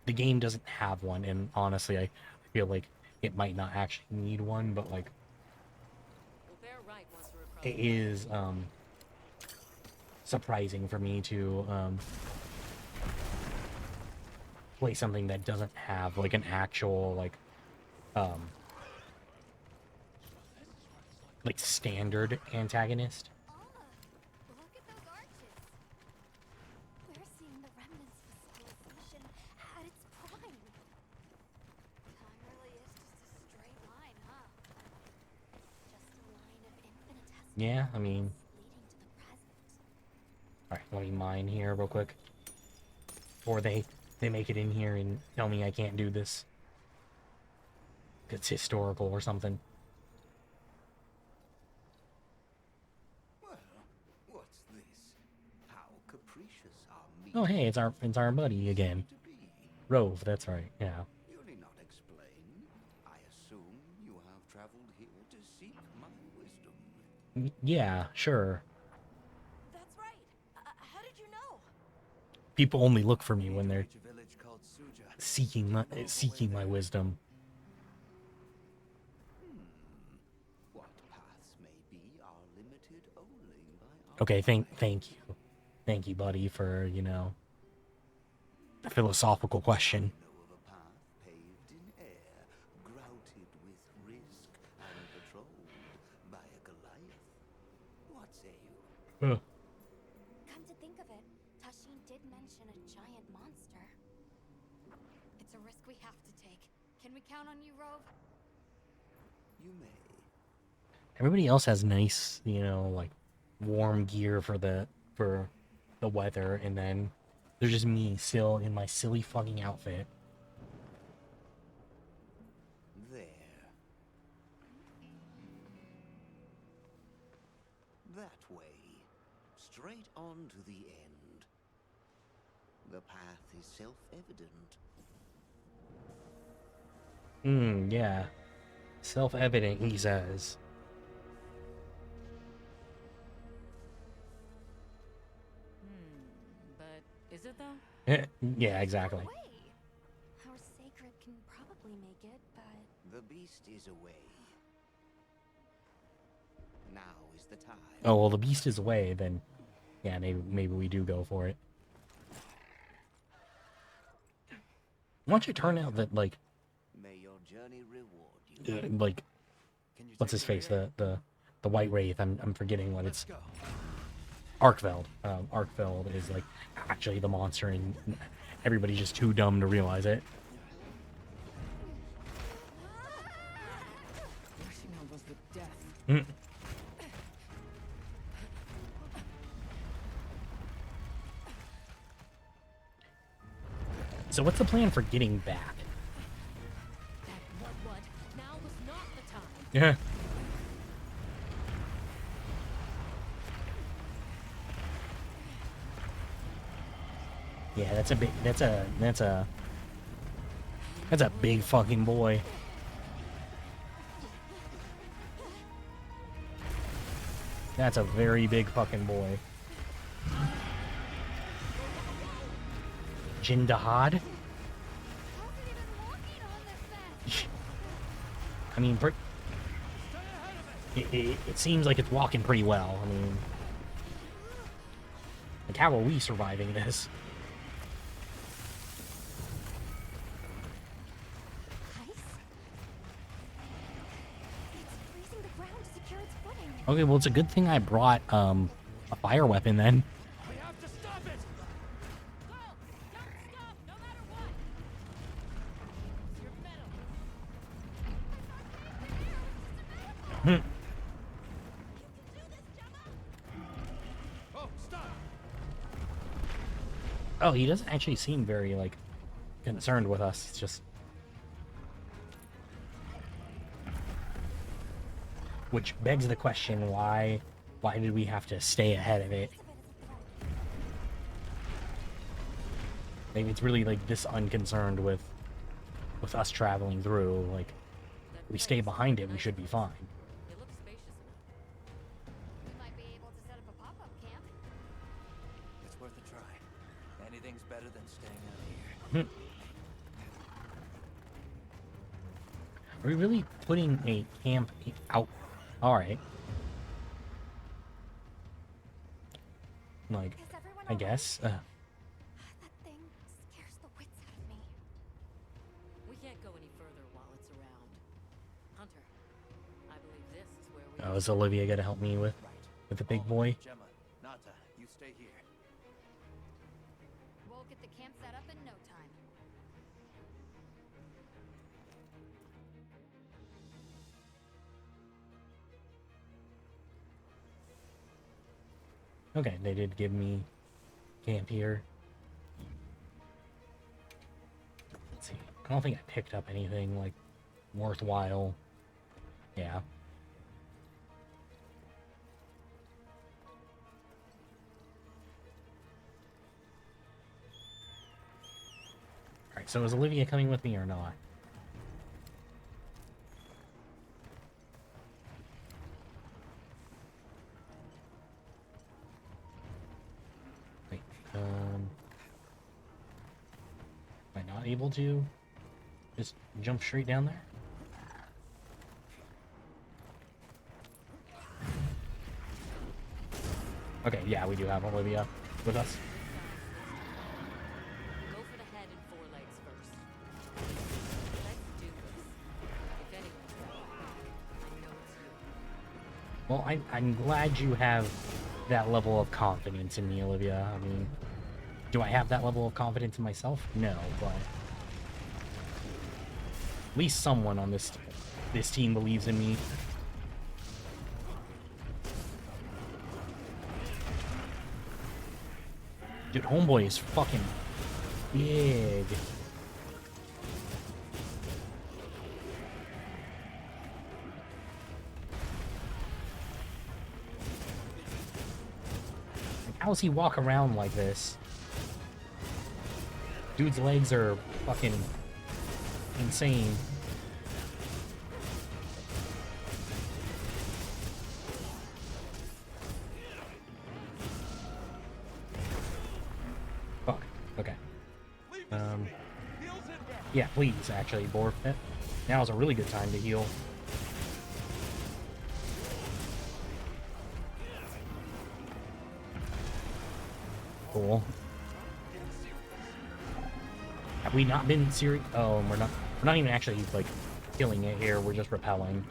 the game doesn't have one, and honestly, I feel like it might not actually need one, but like, Well, bear right once we're across. it is surprising for me to play something that doesn't have like an actual like standard antagonist. Oh, look at those arches. We're seeing the remnants of civilization at its prime. Time really is just a straight line, huh? Just a line of infinitesimal Yeah, I mean, leading to the present. alright, let me mine here real quick. Before they make it in here and tell me I can't do this. It's historical or something. Well, what's this? How capricious our meat Oh hey, it's our buddy again. to be. Rove, that's right, yeah. You need not explain. I assume you have traveled here to seek my wisdom. Yeah, sure. That's right. How did you know? People only look for me when they're Reach a village called Suja. seeking my wisdom. What paths may be are limited only by our Okay, thank you, buddy, for, you know, a philosophical question. know of a path paved in air, grouted with risk, and patrolled by a Goliath. What say you? Come to think of it, Tashin did mention a giant monster. It's a risk we have to take. Can we count on you, Rove? You may. Everybody else has nice, you know, like warm gear for the weather, and then there's just me still in my silly fucking outfit. There. That way. Straight on to the end. The path is self-evident. Yeah. Self-evident, he says. But is it though? Yeah, exactly. No way. Our sacred can probably make it, but The beast is away. Now is the time. Oh, well, the beast is away, then yeah, maybe we do go for it. Why don't you turn out that, like, May your journey reward you. like, Can you what's take his me face? there? The White Wraith. I'm forgetting what Let's it's. go. Arkfeld. Arkfeld is like actually the monster, and everybody's just too dumb to realize it. Rushing elbows with death. Mm. So what's the plan for getting back? That what? Now was not the time. Yeah. Yeah, that's a big fucking boy. That's a very big fucking boy. Jindahad? I mean, it seems like it's walking pretty well. I mean, like, how are we surviving this? ice? It's freezing the ground to secure its footing. Okay, well, it's a good thing I brought a fire weapon then. We have to stop it! Go! Don't stop, no matter what! It's your metal. Oh, stop! Oh, he doesn't actually seem very, like, concerned with us. It's just... Which begs the question, why did we have to stay ahead of it? Maybe it's really, like, this unconcerned with us traveling through. Like, if we stay behind it, we should be fine. It looks spacious enough. We might be able to set up a pop-up camp. Anything's better than staying out here. Are we really putting a camp out? Alright. Like, Is everyone I guess. That thing scares the wits out of me. We can't go any further while it's around. Hunter, I believe this is where we... Oh, is Olivia gonna help me with the big boy? Gemma, Nata, you stay here. We'll get the camp set up in no time. Okay, they did give me camp here. Let's see. I don't think I picked up anything like worthwhile. Yeah. Alright, so is Olivia coming with me or not? Wait, am I not able to just jump straight down there? Okay, yeah, we do have Olivia with us. Go for the head and forelegs first. Let's do this. If anyone's got my back, I know it's you. Well, I'm glad you have that level of confidence in me, Olivia. I mean, do I have that level of confidence in myself? No, but at least someone on this team believes in me. Dude, homeboy is fucking big. How does he walk around like this? Dude's legs are fucking insane. Fuck. Okay. Yeah, please, actually, Borf. Now is a really good time to heal. Cool. Have we not been serious? Oh, we're not even actually like killing it here. We're just repelling.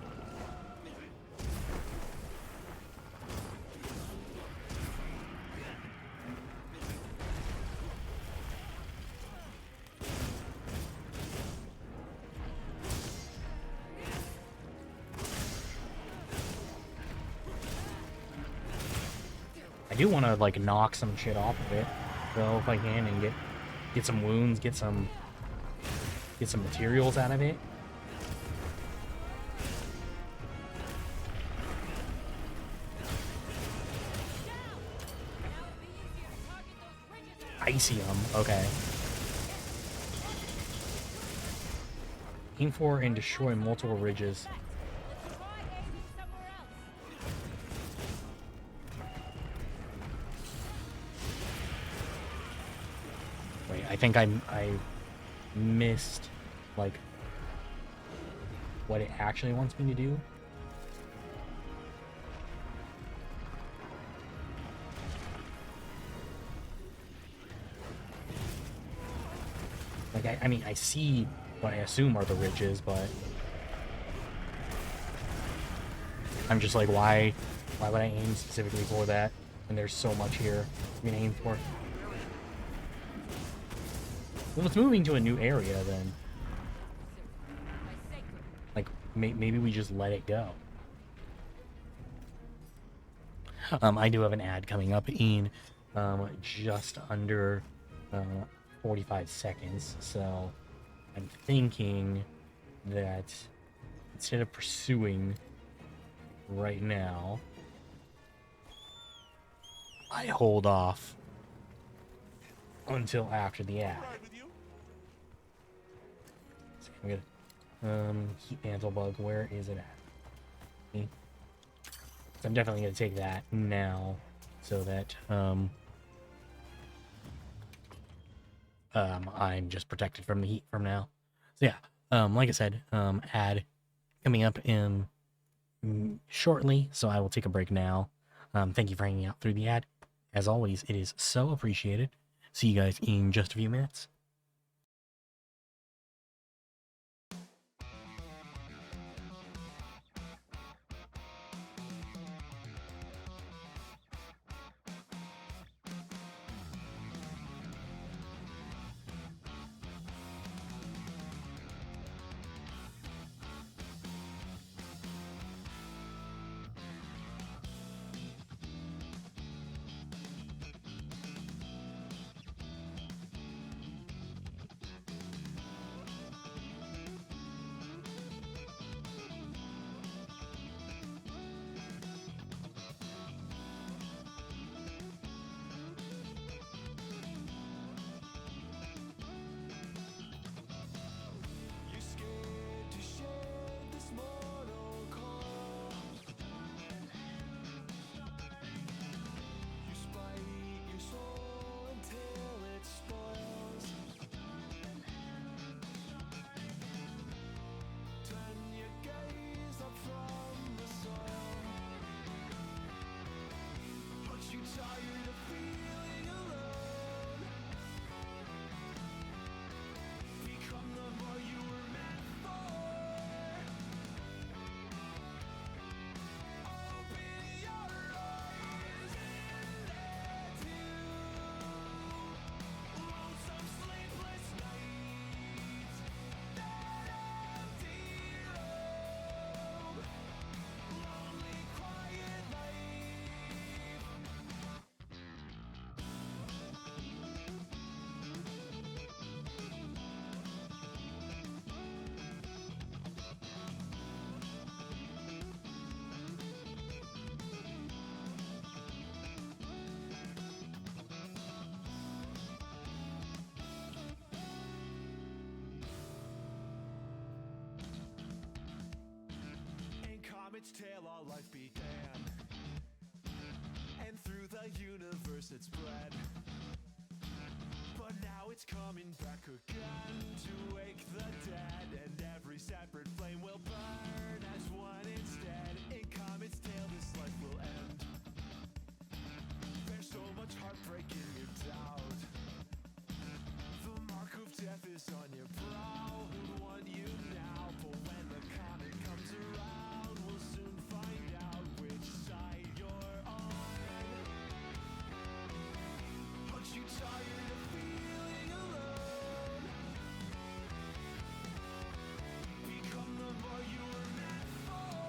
I do want to like knock some shit off of it, though, if I can, and get some wounds, get some materials out of it. Icium, okay. Aim for and destroy multiple ridges. Wait, I think I missed, like, what it actually wants me to do. Like, I mean, I see what I assume are the ridges, but I'm just like, why would I aim specifically for that when there's so much here I'm gonna aim for? Well, it's moving to a new area then. Like, maybe we just let it go. I do have an ad coming up in just under 45 seconds, so I'm thinking that instead of pursuing right now, I hold off until after the ad. So I'm gonna heat mantle bug. Where is it at? So I'm definitely gonna take that now, so that I'm just protected from the heat from now. So yeah, like I said, ad coming up in shortly, so I will take a break now. Thank you for hanging out through the ad. As always, it is so appreciated. See you guys in just a few minutes. Its tale all life began, and through the universe it spread. But now it's coming back again to wake the dead, and every separate flame will burn as one instead. In Comet's tale this life will end. There's so much heartbreak in your doubt. The mark of death is on your brow. Who'd want you now? But when the comet comes around, we'll soon find out which side you're on. Aren't you tired of feeling alone? Become the boy you were meant for.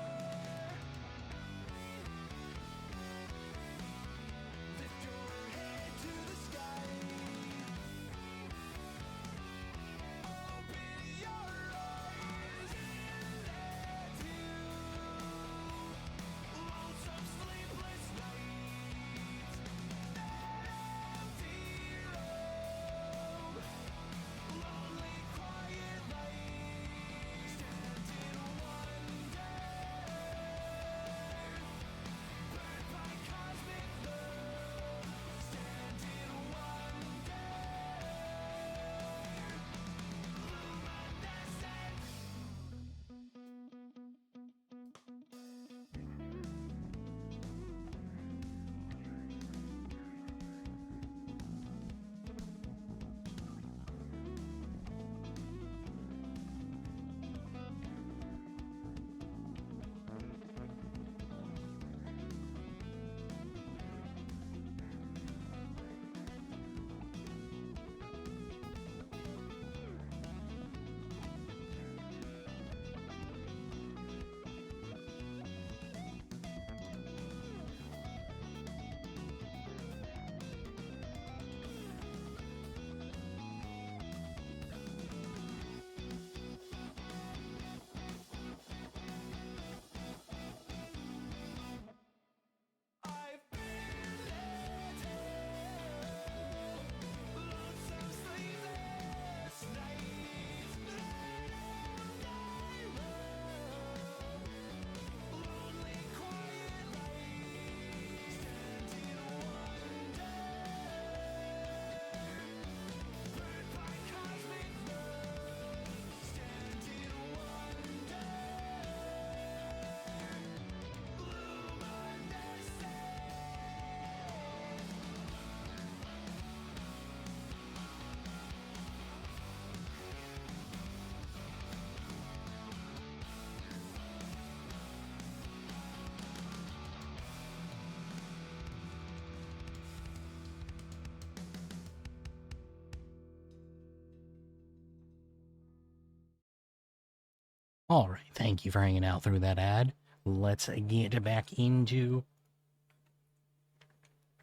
All right, thank you for hanging out through that ad. Let's get back into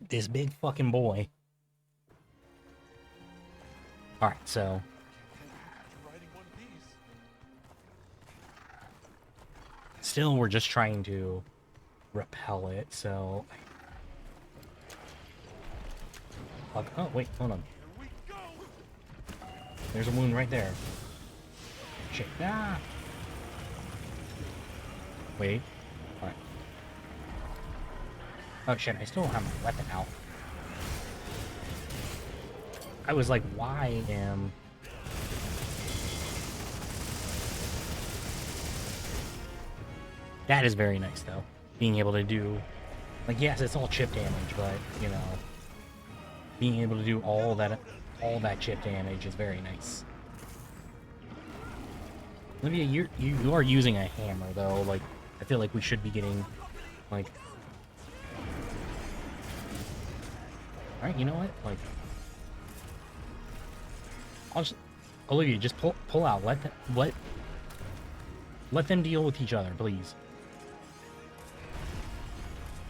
this big fucking boy. All right, so You're riding One Piece. still we're just trying to repel it. So, oh wait, hold on. Here we go. There's a wound right there. Shit. Ah. Wait. Alright. Oh shit, I still don't have my weapon out. I was like, why am... That is very nice, though. Being able to do... Like, yes, it's all chip damage, but, you know... Being able to do all that chip damage is very nice. Olivia, you are using a hammer, though. Like, I feel like we should be getting, like... Alright, you know what? Like... I'll just... Olivia, just pull out. Let them deal with each other, please.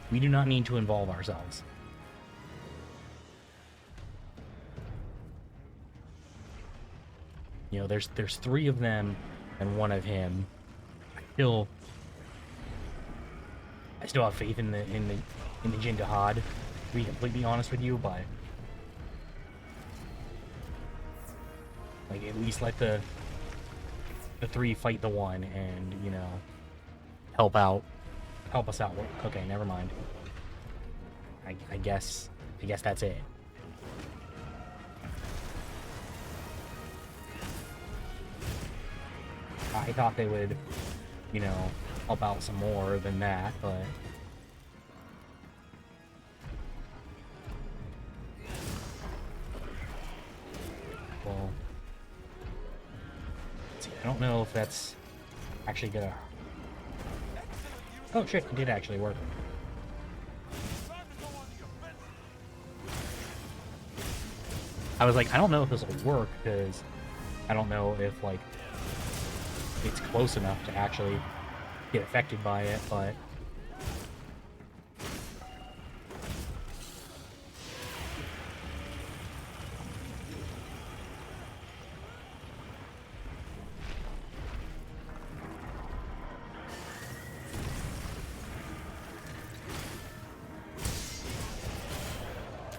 We do not need to involve ourselves. You know, there's 3 of them and 1 of him. I still have faith in the Jindahad, to be completely honest with you, but like at least let the 3 fight the 1 and, you know, help us out. Okay, never mind. I guess that's it. I thought they would, you know, help out some more than that, but... Well... See, I don't know if that's actually gonna... Oh shit, it did actually work. I was like, I don't know if this will work, because I don't know if, like, it's close enough to actually get affected by it, but...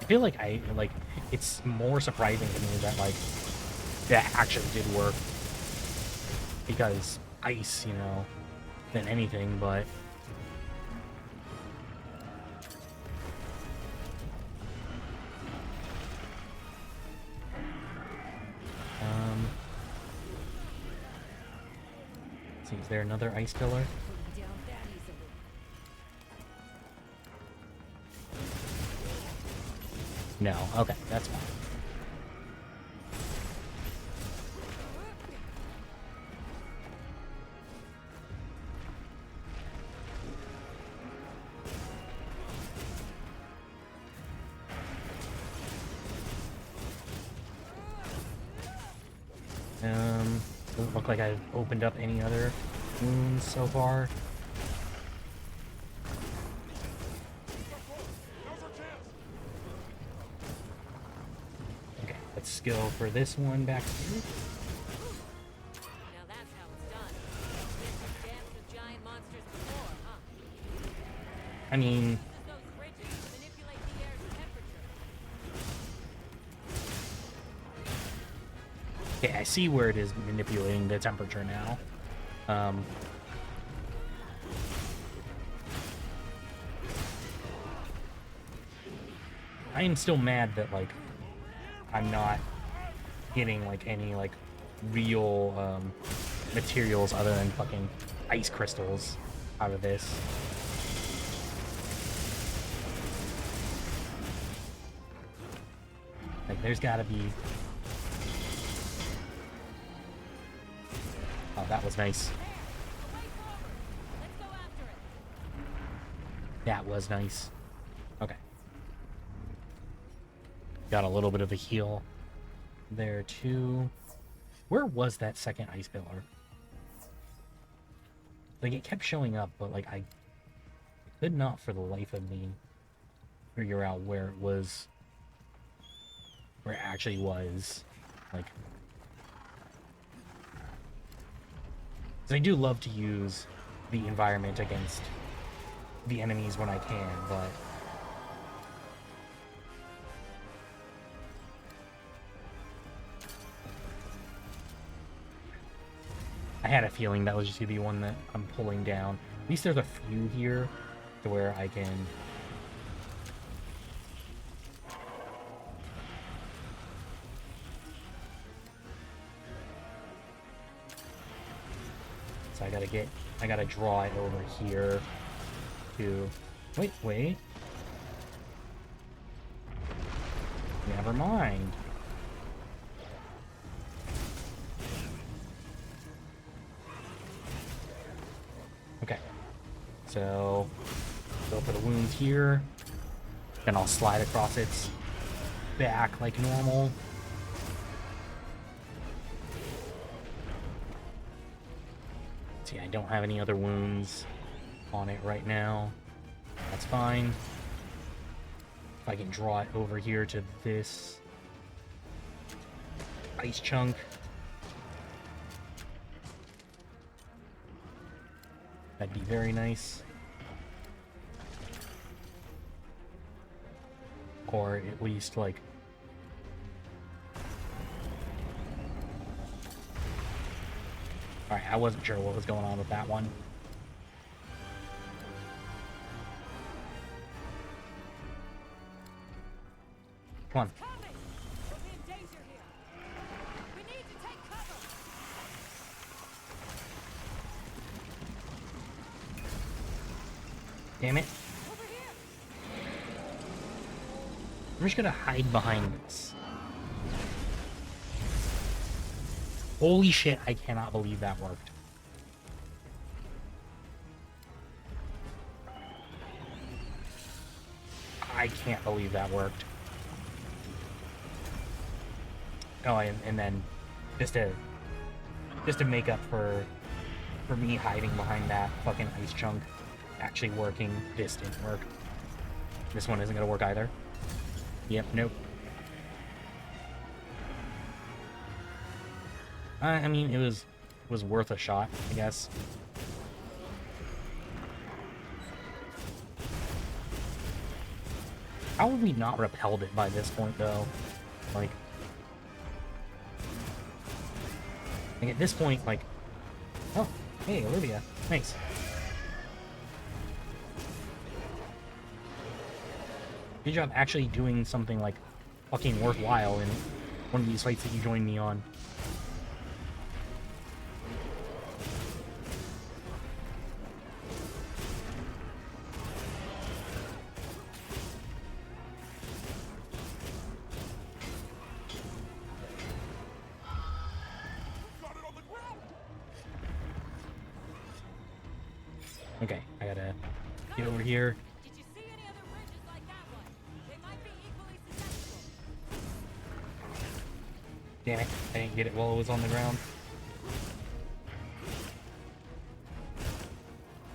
I feel like it's more surprising to me that, like, that actually did work. Because ice, you know, than anything, but... Let's see, is there another ice pillar? No, okay, that's fine. Doesn't look like I've opened up any other wounds so far. Okay, let's go for this one back here. Now that's how it's done. You've danced with giant monsters before, huh? I mean... Uses those ridges to manipulate the air's temperature. Okay, I see where it is manipulating the temperature now. I am still mad that, like, I'm not getting, like, any, like, real, materials other than fucking ice crystals out of this. Like, there's gotta be... Oh, that was nice. That was nice. Okay. Got a little bit of a heal there, too. Where was that second ice pillar? Like, it kept showing up, but, like, I could not for the life of me figure out where it was. Where it actually was. Like... Because I do love to use the environment against the enemies when I can, but... I had a feeling that was just the one that I'm pulling down. At least there's a few here to where I can... So I gotta draw it over here to... Wait. Never mind. Okay. So, go for the wounds here. Then I'll slide across its back like normal. See, I don't have any other wounds on it right now. That's fine. If I can draw it over here to this ice chunk. That'd be very nice. Or at least, like... Alright, I wasn't sure what was going on with that one. Come on. Damn it. I'm just gonna hide behind this. Holy shit, I cannot believe that worked. I can't believe that worked. Oh, and then just to make up for me hiding behind that fucking ice chunk actually working, this didn't work. This one isn't gonna work either. Yep, nope. I mean, it was worth a shot, I guess. How have we not repelled it by this point, though? Like at this point, like... Oh, hey, Olivia. Thanks. Good job actually doing something, like, fucking worthwhile in one of these fights that you joined me on. Okay, I gotta get over here. Did you see any other bridges like that one? They might be equally susceptible. Damn it, I didn't get it while it was on the ground.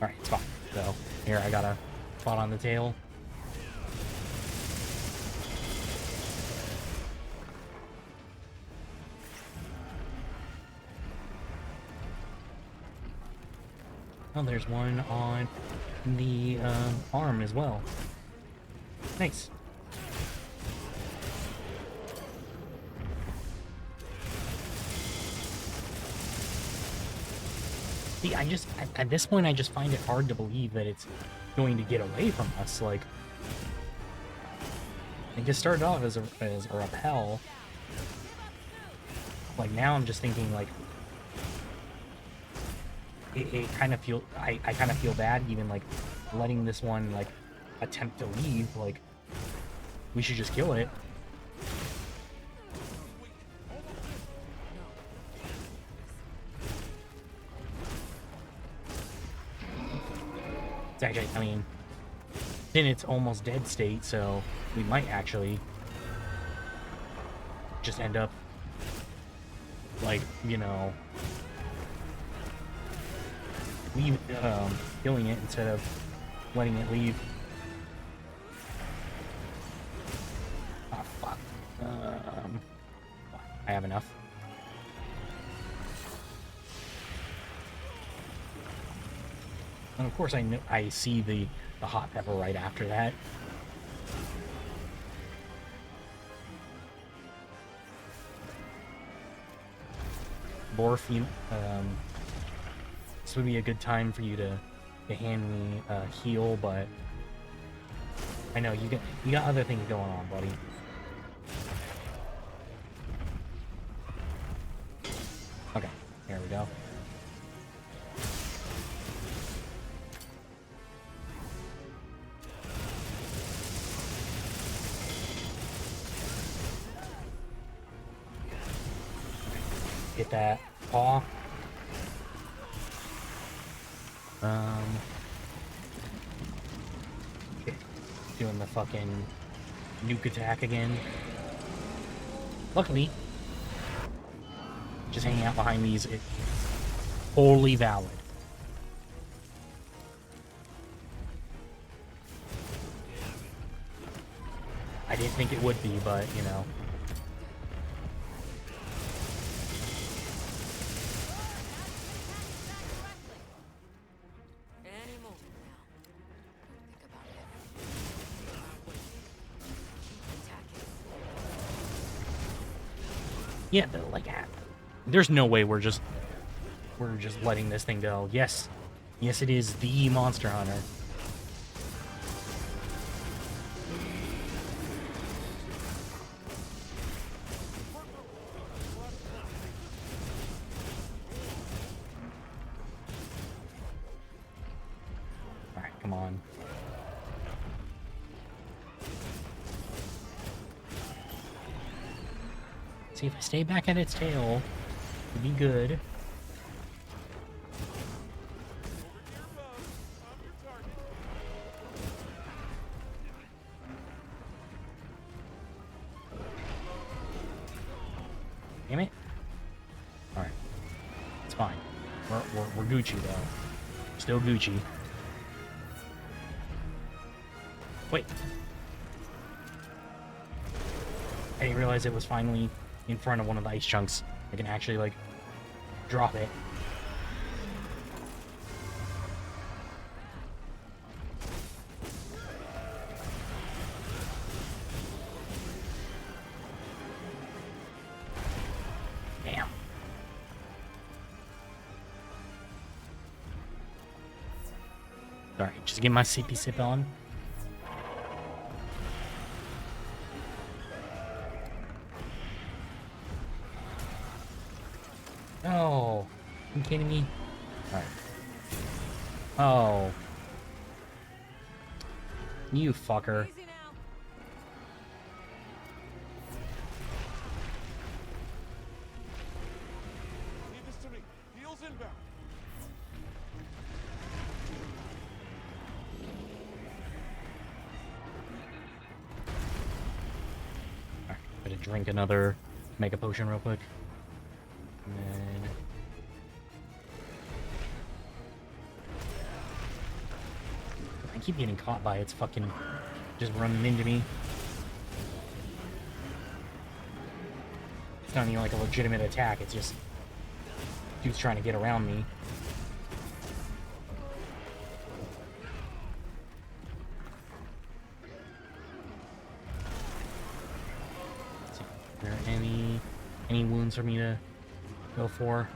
Alright, it's fine. So, here, I got a spot on the tail. Oh, there's one on the arm as well. Nice. See, at this point, I just find it hard to believe that it's going to get away from us. Like, it just started off as a rappel. Like, now I'm just thinking, like, it kind of I kind of feel bad even, like, letting this one, like, attempt to leave. Like, we should just kill it. It's actually, I mean, in its almost dead state, so we might actually just end up, like, you know, leave, killing it instead of letting it leave. Oh, fuck. I have enough. And of course I see the hot pepper right after that. Borf, this would be a good time for you to hand me a heal, but I know you got other things going on, buddy. Okay, there we go. Get that paw. Okay. Doing the fucking nuke attack again. Luckily, just hanging out behind these is totally valid. I didn't think it would be, but you know. Yeah, but like, there's no way we're just letting this thing go. Yes, it is the Monster Hunter. All right, come on. See, if I stay back at its tail, it'd be good. Damn it. Alright. It's fine. We're Gucci, though. Still Gucci. Wait. I didn't realize it was finally in front of one of the ice chunks. I can actually, like, drop it. Damn. Alright, just get my sippy sip on. Oh, you kidding me? Alright. Oh. You fucker. Leave this to me. Heels inbound. Alright, better drink another mega potion real quick. And then I keep getting caught by its fucking just running into me. It's not even like a legitimate attack, it's just dude's trying to get around me. Let's see, are there any wounds for me to go for?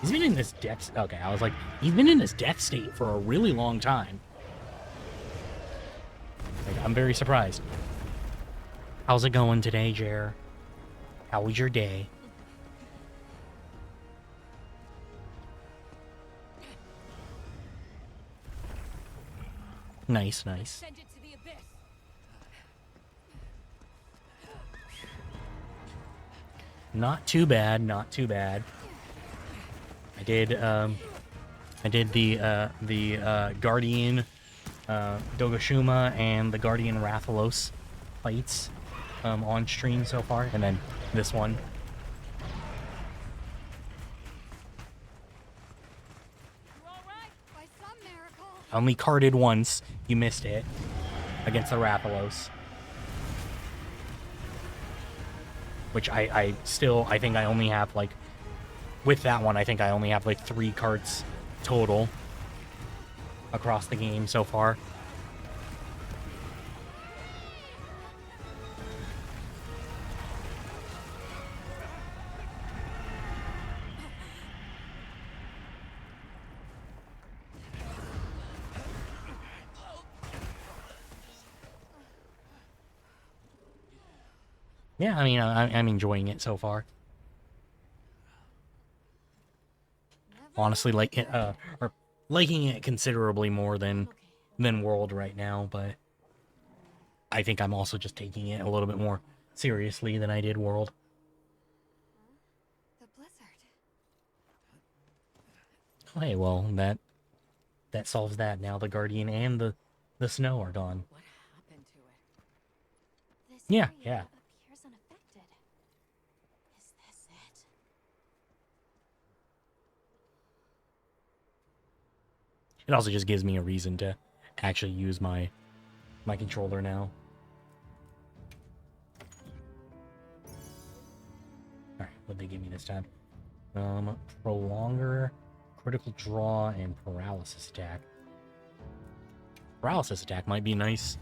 He's been in this death... Okay, I was like, he's been in this death state for a really long time. Like, I'm very surprised. How's it going today, Jer? How was your day? Nice, nice. Send it to the abyss. Not too bad, not too bad. I did the Guardian Dogashuma and the Guardian Rathalos fights on stream so far, and then this one. I only carded once. You missed it against the Rathalos. Which I think I only have, like, with that one, I think I only have, like, 3 cards total across the game so far. Yeah, I mean, I'm enjoying it so far. Honestly, like it, or liking it considerably more than World right now, but I think I'm also just taking it a little bit more seriously than I did World. The blizzard. Okay, well, that solves that. Now the Guardian and the snow are gone. What happened to it? This Yeah, area yeah. appears unaffected. Is this it? It also just gives me a reason to actually use my controller now. Alright, what'd they give me this time? Prolonger, critical draw, and paralysis attack. Paralysis attack might be nice.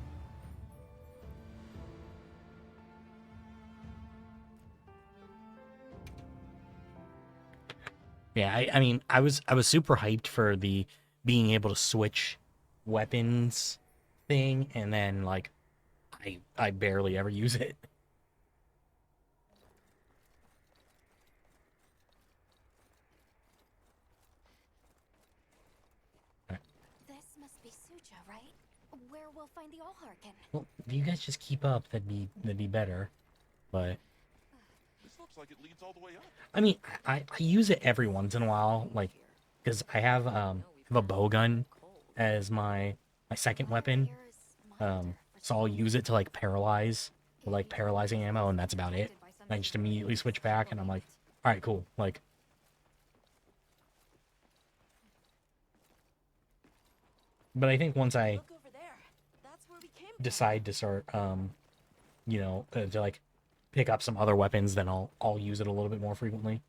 Yeah, I mean, I was super hyped for the being able to switch weapons thing, and then, like, I barely ever use it. This must be Suja, right? Where we'll find the Allharkin. Well, if you guys just keep up, that'd be better. But This looks like it leads all the way up. I mean, I use it every once in a while, like, because I have a bow gun as my second weapon. So I'll use it to, like, paralyze, with, like, paralyzing ammo, and that's about it. And I just immediately switch back, and I'm like, all right, cool. Like, but I think once I Look over there. That's where we came from. decide to start, you know, to, like, pick up some other weapons, then I'll use it a little bit more frequently.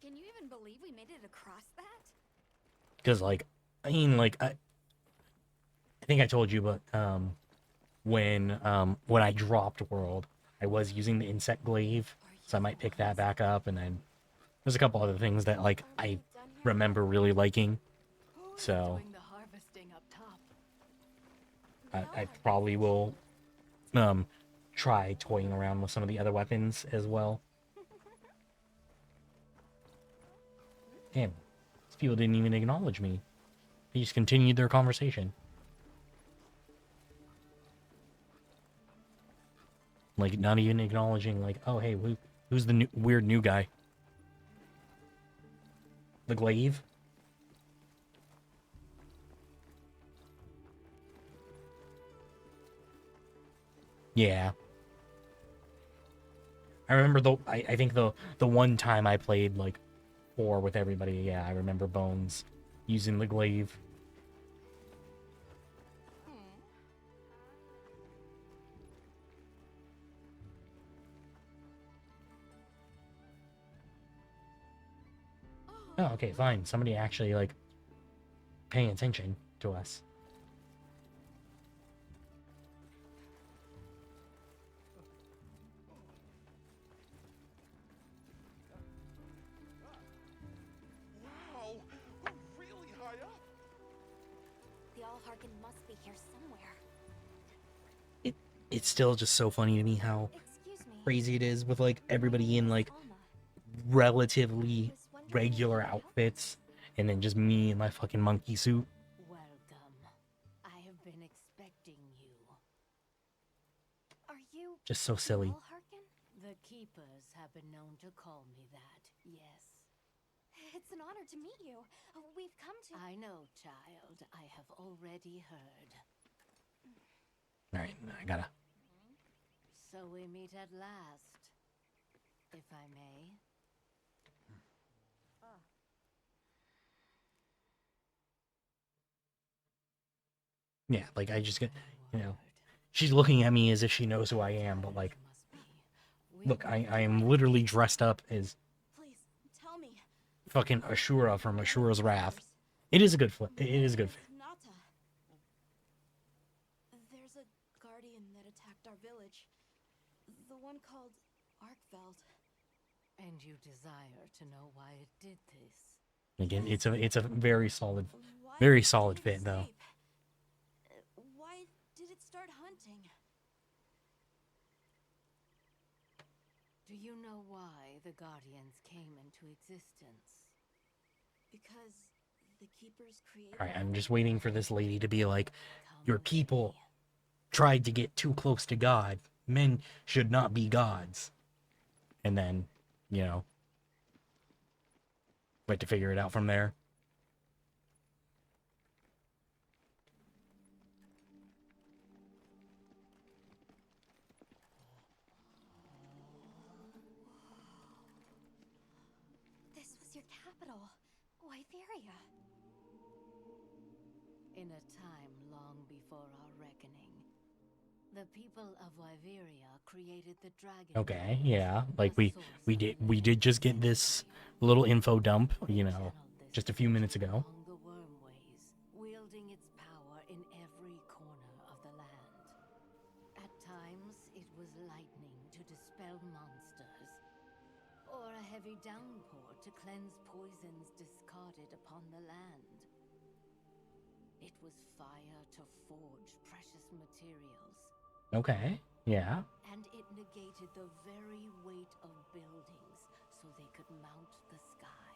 Can you even believe we made it across that? Because, like, I mean, like, I think I told you, but when I dropped World, I was using the insect glaive, so I might pick that back up, and then there's a couple other things that, like, I remember really liking, so Doing the harvesting up top. I probably will try toying around with some of the other weapons as well. Damn, these people didn't even acknowledge me. They just continued their conversation. Like, not even acknowledging, like, oh, hey, who's the weird new guy? The glaive? Yeah. I remember I think the one time I played, like, 4 with everybody, yeah, I remember Bones using the glaive. Oh, okay, fine. Somebody actually, like, paying attention to us. Wow, we're really high up. The Allharkin must be here somewhere. It's still just so funny to me how Excuse me. crazy it is with, like, everybody in, like, relatively regular outfits, and then just me in my fucking monkey suit. Welcome. I have been expecting you. Are you Just so the silly. Allharkin? The Keepers have been known to call me that, yes. It's an honor to meet you. We've come to. I know, child. I have already heard. Alright, I gotta... So we meet at last, if I may. Yeah, like I just get, you know, she's looking at me as if she knows who I am, but like, look, I am literally dressed up as Please, tell me. fucking Ashura from Ashura's Wrath. It is a good flip. It is a good fit. Nata. There's a guardian that attacked our village. The one called Arkveld. And you desire to know why it did this? Again, it's a very solid Why solid did it fit, though. escape? Why did it start hunting? Do you know why the Guardians came into existence? Because the keepers created. All right, I'm just waiting for this lady to be like, your people tried to get too close to God. Men should not be gods. And then, you know, wait to figure it out from there. This was your capital, Wyveria. In a time long before our reckoning, the people of Wyveria created the dragon. Okay, yeah, like we did just get this little info dump, you know, just a few minutes ago. Along the wormways, wielding its power in every corner of the land. At times, it was lightning to dispel monsters, or a heavy downpour to cleanse poisons discarded upon the land. It was fire to forge precious materials, Okay, yeah. and it negated the very weight of buildings so they could mount the sky.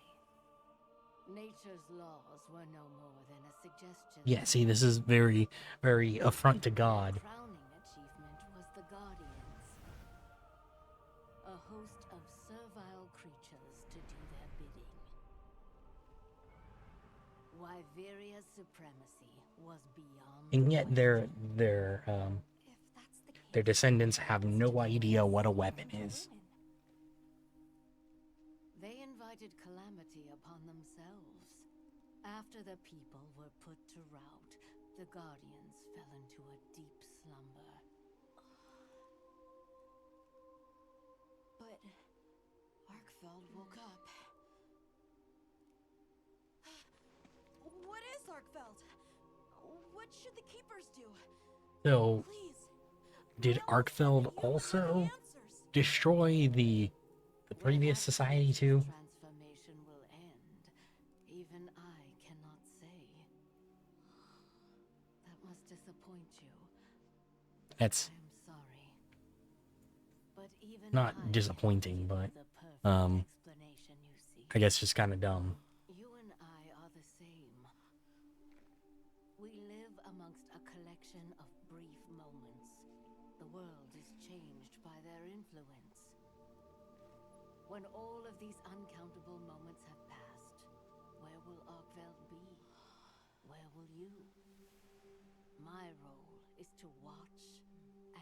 Nature's laws were no more than a suggestion. Yeah, see, this is very, very affront to God. The crowning achievement was the Guardians, a host of servile creatures to do their bidding. Wyveria's supremacy was beyond. And yet their If that's the case, their descendants have no idea what a weapon is. They invited calamity upon themselves. After the people were put to rout, the Guardians fell into a deep slumber. But Arkveld woke up. What is Arkveld? What should the keepers do? So, Please. did Arkfeld also destroy the previous society too? Transformation will end. Even I cannot say. That must disappoint you. That's I'm sorry. But even not I disappointing, cannot but give the perfect explanation you seek. I guess just kind of dumb. You and I are the same. We live amongst a collection of brief moments. The world is changed by their influence. When all of these uncountable moments have passed, where will Arkveld be? Where will you? My role is to watch.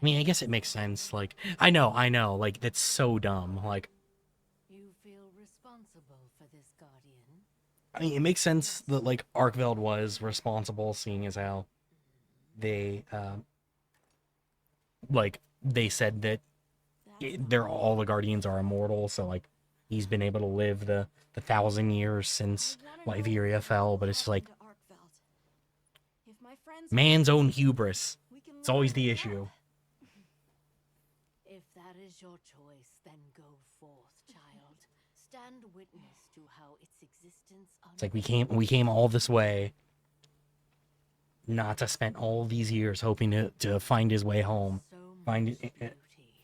I mean, I guess it makes sense. Like, I know, like, that's so dumb. Like, You feel responsible for this Guardian? I mean, it makes sense that, like, Arkveld was responsible, seeing as how they, like, they said that all the Guardians are immortal, so, like, he's been able to live the 1,000 years since Wyveria fell, but it's like, If my friends man's own hubris. we can It's always learn the from issue. them. If that is your choice, then go forth, child. Stand witness to how its existence It's like we came all this way. Nata spent all these years hoping to find his way home, find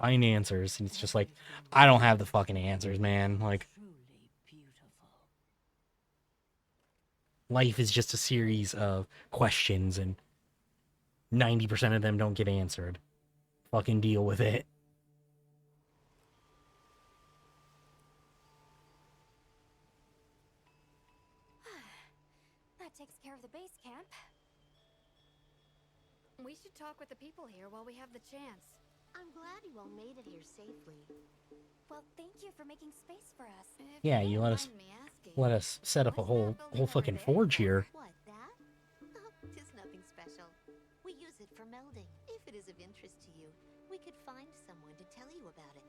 answers, and it's just like, I don't have the fucking answers, man. Like, truly beautiful. life is just a series of questions, and 90% of them don't get answered. Fucking deal with it. that takes care of the base camp. We should talk with the people here while we have the chance. I'm glad you all made it here safely. Well, thank you for making space for us. If Yeah, don't you let us mind me asking, set up a what's whole that building over fucking there forge for? here. What, that? Oh, just nothing special. it is of interest to you, we could find someone to tell you about it.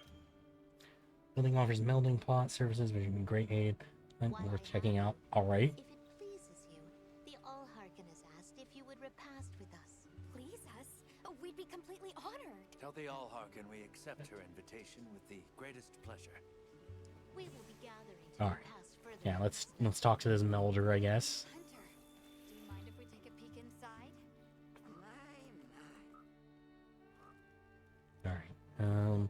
Building offers melding plot services, which would be great aid. And worth checking out. Alright. If it pleases you, the Allharkin has asked if you would repast with us. Please us? We'd be completely honored. Tell the Allharkin we accept her invitation with the greatest pleasure. We will be gathering to Alright. repass further. Yeah, let's talk to this melder, I guess. Hunter, do you mind if we take a peek inside? Alright.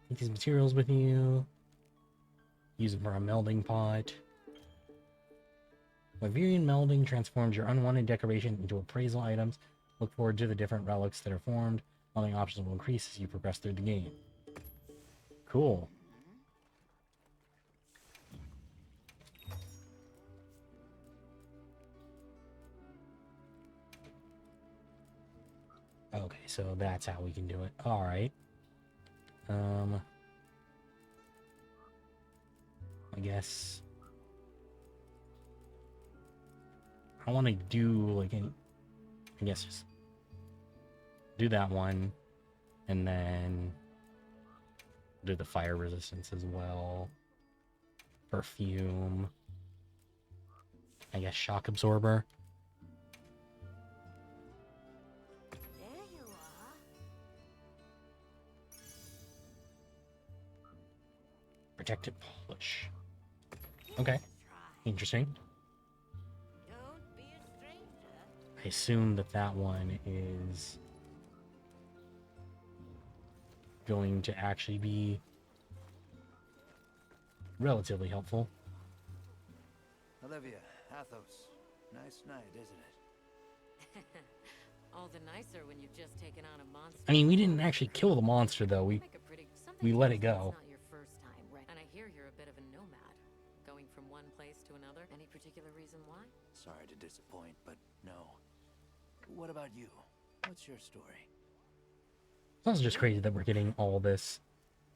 Take these materials with you. Use them for a melding pot. Laverian melding transforms your unwanted decoration into appraisal items. Look forward to the different relics that are formed. Melding options will increase as you progress through the game. Cool. Okay, so that's how we can do it. Alright. I guess I want to do like I guess just do that one and then do the fire resistance as well. Perfume. I guess shock absorber. There you are. Protected push. Okay. Interesting. Don't be a stranger. I assume that that one is going to actually be relatively helpful. Olivia, Athos, nice night, isn't it? All the nicer when you've just taken on a monster. I mean, we didn't actually kill the monster though. We let it go. It's not your first time, right? And I hear you're a bit of a nomad, going from one place to another. Any particular reason why? Sorry to disappoint, but no. What about you? What's your story? It's also just crazy that we're getting all this,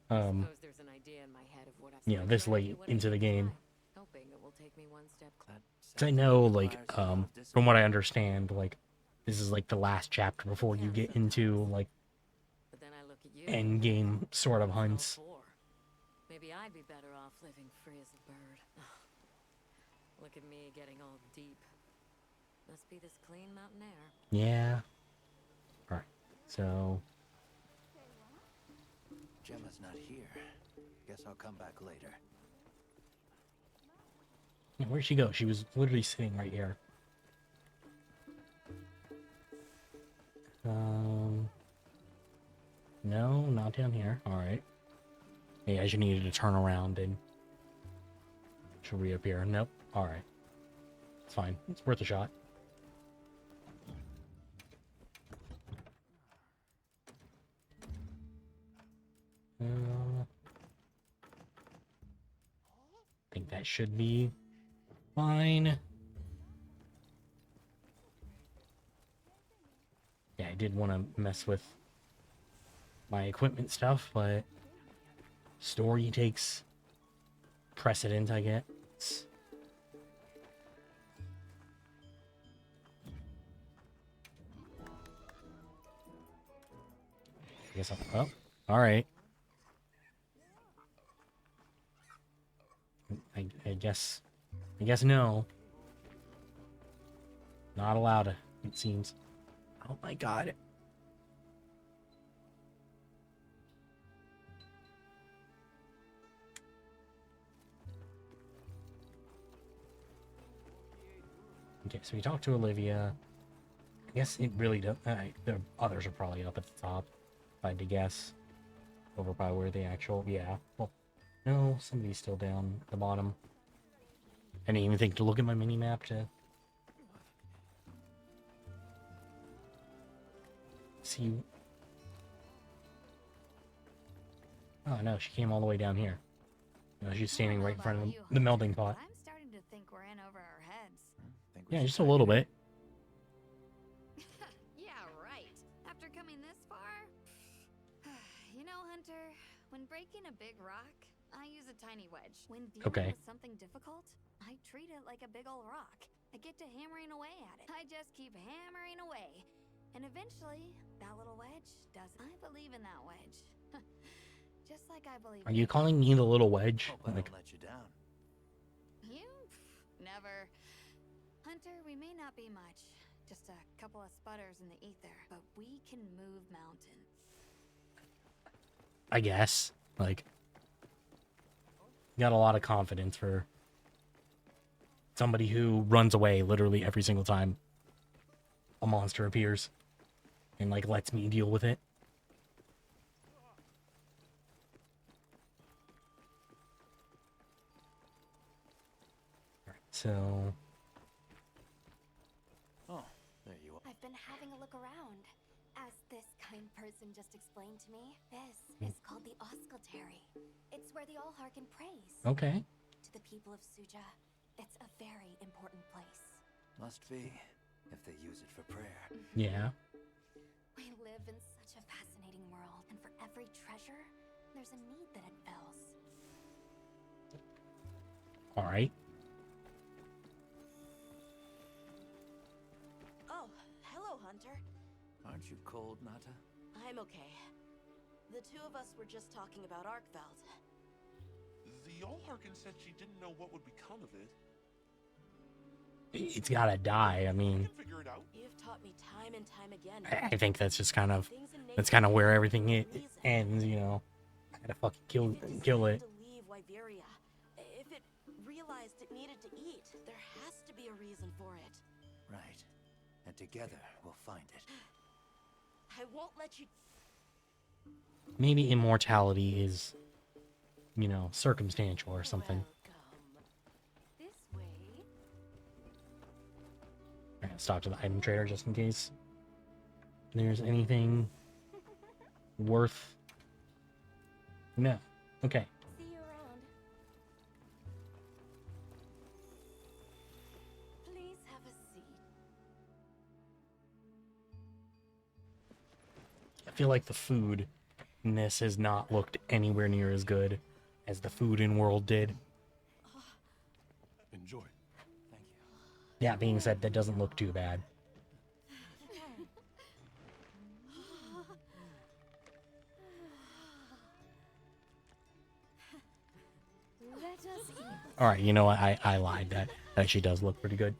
Suppose there's an idea in my head of what I you know, this late into the game. Hoping it will take me one step closer. 'Cause I know, like, from what I understand, like, this is like the last chapter before you get into like But then I look at you. end game sort of It's all hunts. four. Maybe I'd be better off living free as a bird. Look at me getting all deep. Must be this clean mountain air. Yeah. Alright. So Gemma's not here. Guess I'll come back later. where'd she go? She was literally sitting right here. No, not down here. Alright. Yeah, you needed to turn around and she'll reappear. Nope. Alright. It's fine. It's worth a shot. I think that should be fine. Yeah, I did want to mess with my equipment stuff, but story takes precedent, I guess. I guess I'll, oh, alright. I guess no. Not allowed, it seems. Oh my god. Okay, so we talked to Olivia. I guess it really does. The others are probably up at the top, if I had to guess. Over by where the actual. Yeah. Well, no, somebody's still down at the bottom. I didn't even think to look at my mini map to see. Oh no, she came all the way down here. No, she's standing right in front of the melding pot. I'm starting to think we're in over our heads. Yeah, just a little bit. Yeah, right. After coming this far? You know, Hunter, when breaking a big rock, I use a tiny wedge. When dealing with something difficult, I treat it like a big old rock. I get to hammering away at it. I just keep hammering away. And eventually, that little wedge does. I believe in that wedge. Just like I believe Are you calling me the little wedge? Hope I Like, don't let you down. You? Never. Hunter, we may not be much. Just a couple of sputters in the ether. But we can move mountains. I guess. Like, got a lot of confidence for somebody who runs away literally every single time a monster appears and, like, lets me deal with it. Alright, so... Oh, there you are. I've been having a look around. As this kind person just explained to me, this is called the Oscultary. It's where the Allharkin prays. Okay. To the people of Suja, it's a very important place. Must be, if they use it for prayer. Yeah. We live in such a fascinating world, and for every treasure, there's a need that it fills. Alright. Oh, hello, Hunter. Aren't you cold, Nata? I'm okay. The two of us were just talking about Arkveld. The Allharkin said she didn't know what would become of it. It's gotta die, I We mean... can figure it out. You've taught me time and time again. I think that's just kind of... Things in That's nature kind of where everything have a reason. ends, you know. I gotta fucking kill If it it. decided to leave Wyveria, if it realized it needed to eat, there has to be a reason for it. Right. And together, we'll find it. I won't let you. Maybe immortality is, you know, circumstantial or something. Welcome. This way. Alright, stop to the item trader just in case there's anything worth... No. Okay. See you around. Please have a seat. I feel like the food in this has not looked anywhere near as good as the food in World did. Enjoy. Thank you. That being said, that doesn't look too bad. Let us eat. Alright, you know what? I lied. That actually does look pretty good.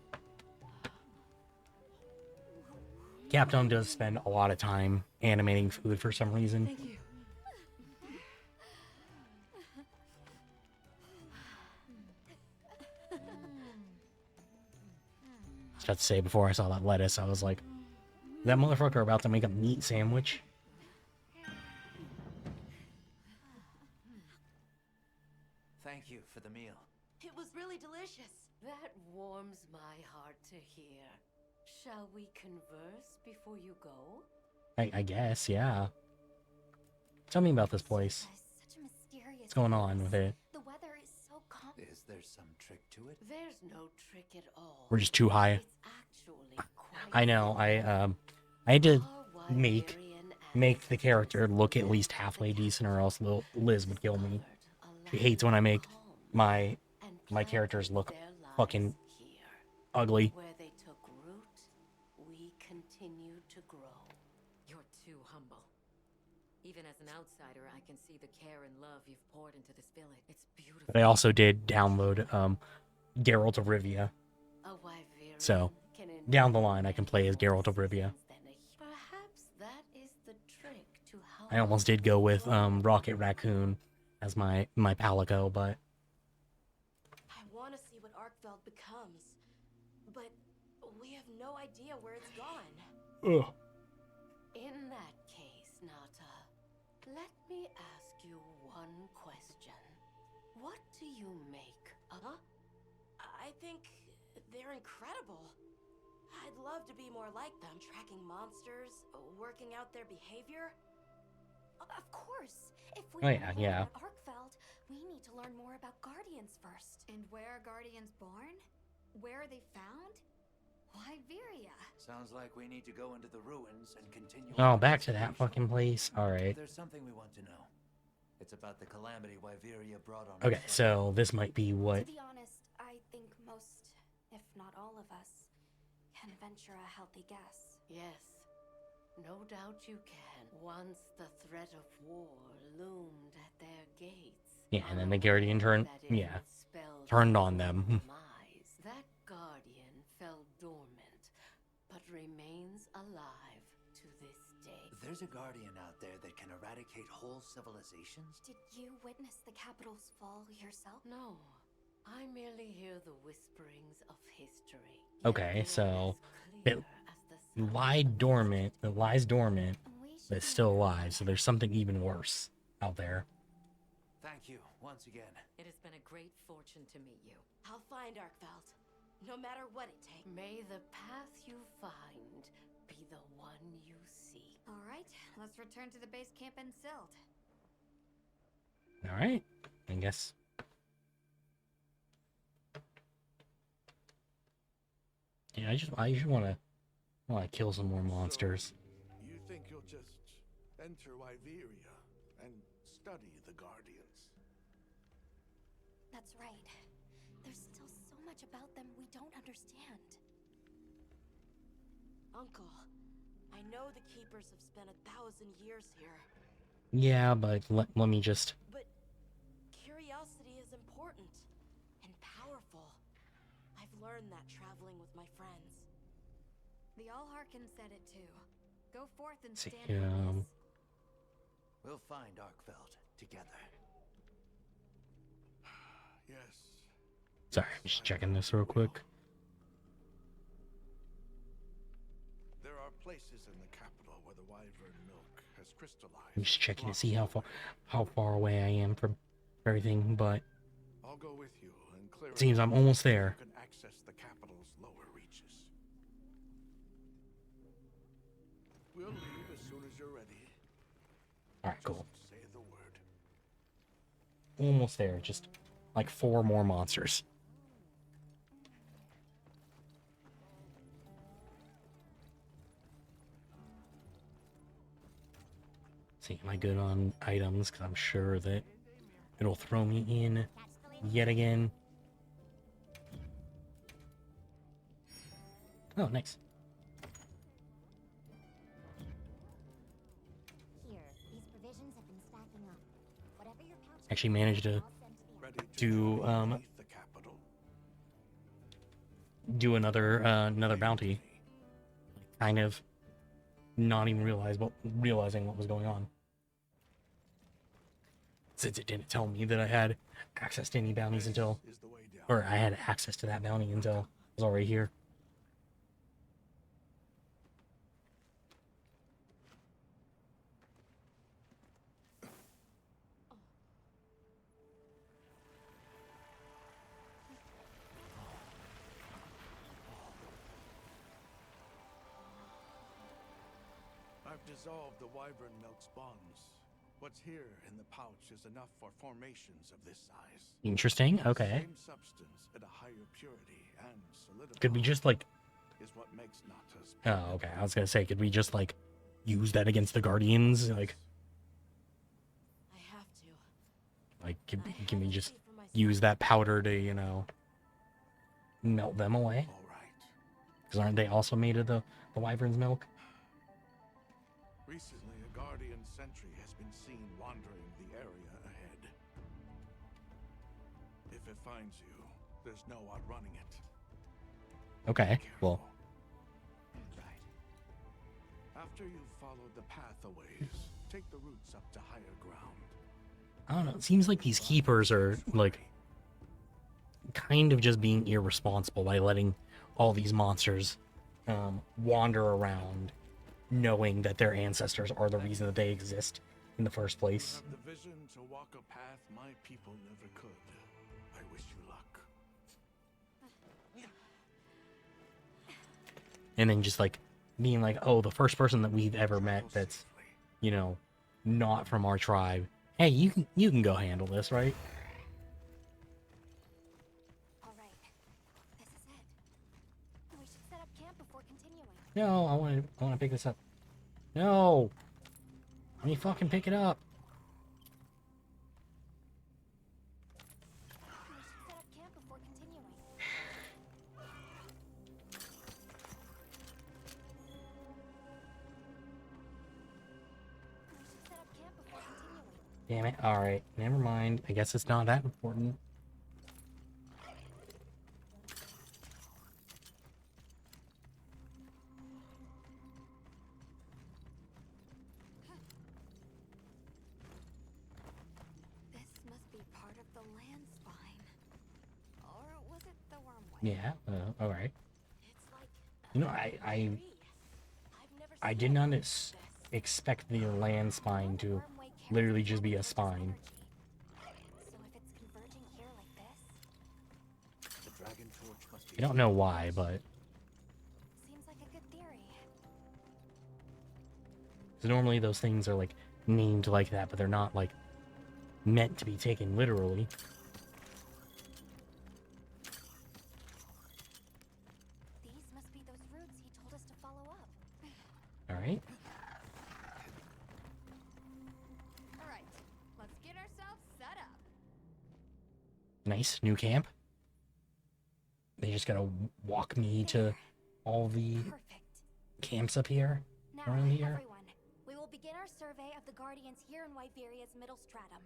Capcom does spend a lot of time animating food for some reason. Thank you. Just have to say, before I saw that lettuce, I was like, is that motherfucker about to make a meat sandwich? Thank you for the meal. It was really delicious. That warms my heart to hear. Shall we converse before you go? I guess, yeah. Tell me about this place. Such a mysterious What's going on with it? The weather is so calm. Is there some trick to it? There's no trick at all. We're just too high. It's actually quite I know. I had to Our make Wyverian the character look at least halfway decent, or else Liz would kill me. She hates when I make my characters look fucking ugly. Where they took root, we continue to grow. You're too humble. Even as an outsider, I can see the care and love you've poured into this village. It's beautiful. But I also did download Geralt of Rivia. A Wyverian So, can down the line I can play as Geralt of Rivia. Perhaps that is the trick to how I almost did go with Rocket Raccoon as my Palico, but I want to see what Arkveld becomes, but we have no idea where it's gone. ugh. In that case, Nata, let me ask you one question. What do you make of... Huh? I think they're incredible. I'd love to be more like them, tracking monsters, working out their behavior. Of course. If we Oh, want yeah, to yeah. learn about Arkveld, we need to learn more about Guardians first. And where are Guardians born? Where are they found? Wyveria. Sounds like we need to go into the ruins and continue. Oh, our back to that investigation. fucking place. Alright. There's something we want to know. It's about the calamity Wyveria brought on. Okay, herself. so this might be what... To be honest, I think most, if not all of us, can venture a healthy guess. Yes, No doubt you can. Once the threat of war loomed at their gates. Yeah, and then the Guardian turned, That it yeah, would spell turned on their them. demise. That guardian fell dormant, but remains alive to this day. There's a guardian out there that can eradicate whole civilizations? Did you witness the capital's fall yourself? No, I merely hear the whisperings of history. Okay, so Clear it as the sun. lies dormant, We but should it's still alive. So there's something even worse out there. Thank you, once again. It has been a great fortune to meet you. I'll find Arkveld, no matter what it takes. May the path you find be the one you seek. All right, let's return to the base camp in Silt. All right, I guess. Yeah, I just want to kill some more monsters. You think you'll just enter Wyveria and study the Guardians? That's right. There's still so much about them we don't understand. Uncle, I know the Keepers have spent 1,000 years here, Yeah, but let me just. but curiosity is important and powerful. I've learned that traveling with my friends. The Allharkin said it too. Go forth and See, stand witness. We'll find Arkveld together. Yes. Sorry, I'm just checking this real quick. There are places in the capital where the Wyvern milk has crystallized. I'm just checking to see how far away I am from everything, but I'll go with you and clear it seems I'm almost there. You can access the capital's lower reaches. We'll leave as soon as you're ready. All right, cool. Just say the word. Almost there. Just like 4 more monsters. See, am I good on items? Because I'm sure that it'll throw me in yet again. Oh, nice. Here, these provisions have been stacking up. Whatever your pouch Actually managed to I'll send to the Ready do beneath the capital. do another bounty. Kind of not even realizing what was going on. Since it didn't tell me that I had access to any bounties until, Is the way down. or I had access to that bounty until I was already here. I've dissolved the Wyvern milk's bonds. What's here in the pouch is enough for formations of this size. Interesting. Okay. Same substance at a higher purity and solidity. Could we just like? Is what makes Natas. Oh, okay. I was gonna say, could we just like use that against the Guardians? Like, I have to. like can, I can we have to just see for myself. use that powder to melt them away? All right. Because aren't they also made of the wyvern's milk? Recently, a Guardian sentry has been seen wandering the area ahead. If it finds you, there's no outrunning it. Okay. Careful. Well, Right. After you've followed the path a ways, take the roots up to higher ground. I don't know. It seems like these keepers are like kind of just being irresponsible by letting all these monsters wander around, knowing that their ancestors are the reason that they exist in the first place. You have the vision to walk a path my people never could. I wish you luck. And then just like being like, oh, the first person that we've ever met Travel that's, safely. not from our tribe. Hey, you can go handle this, right? All right, this is it. We should set up camp before continuing. No, I want to pick this up. No. Let me fucking pick it up. We should set up camp before continuing. Damn it. Alright, never mind. I guess it's not that important. This must be part of the land spine. Or was it the wormway? Yeah, alright. It's like You know, I did not expect the land spine to literally just be a spine. So if it's converging here like this, The dragon torch must be. I don't know why, but seems like a good theory. 'cause normally those things are like named like that, but they're not like meant to be taken literally. These must be those routes he told us to follow up. Alright. Alright, let's get ourselves set up. Nice, new camp. They just gotta walk me to all the Perfect. camps up here, Now, around here. everyone, we will begin our survey of the Guardians here in Wyveria's middle stratum.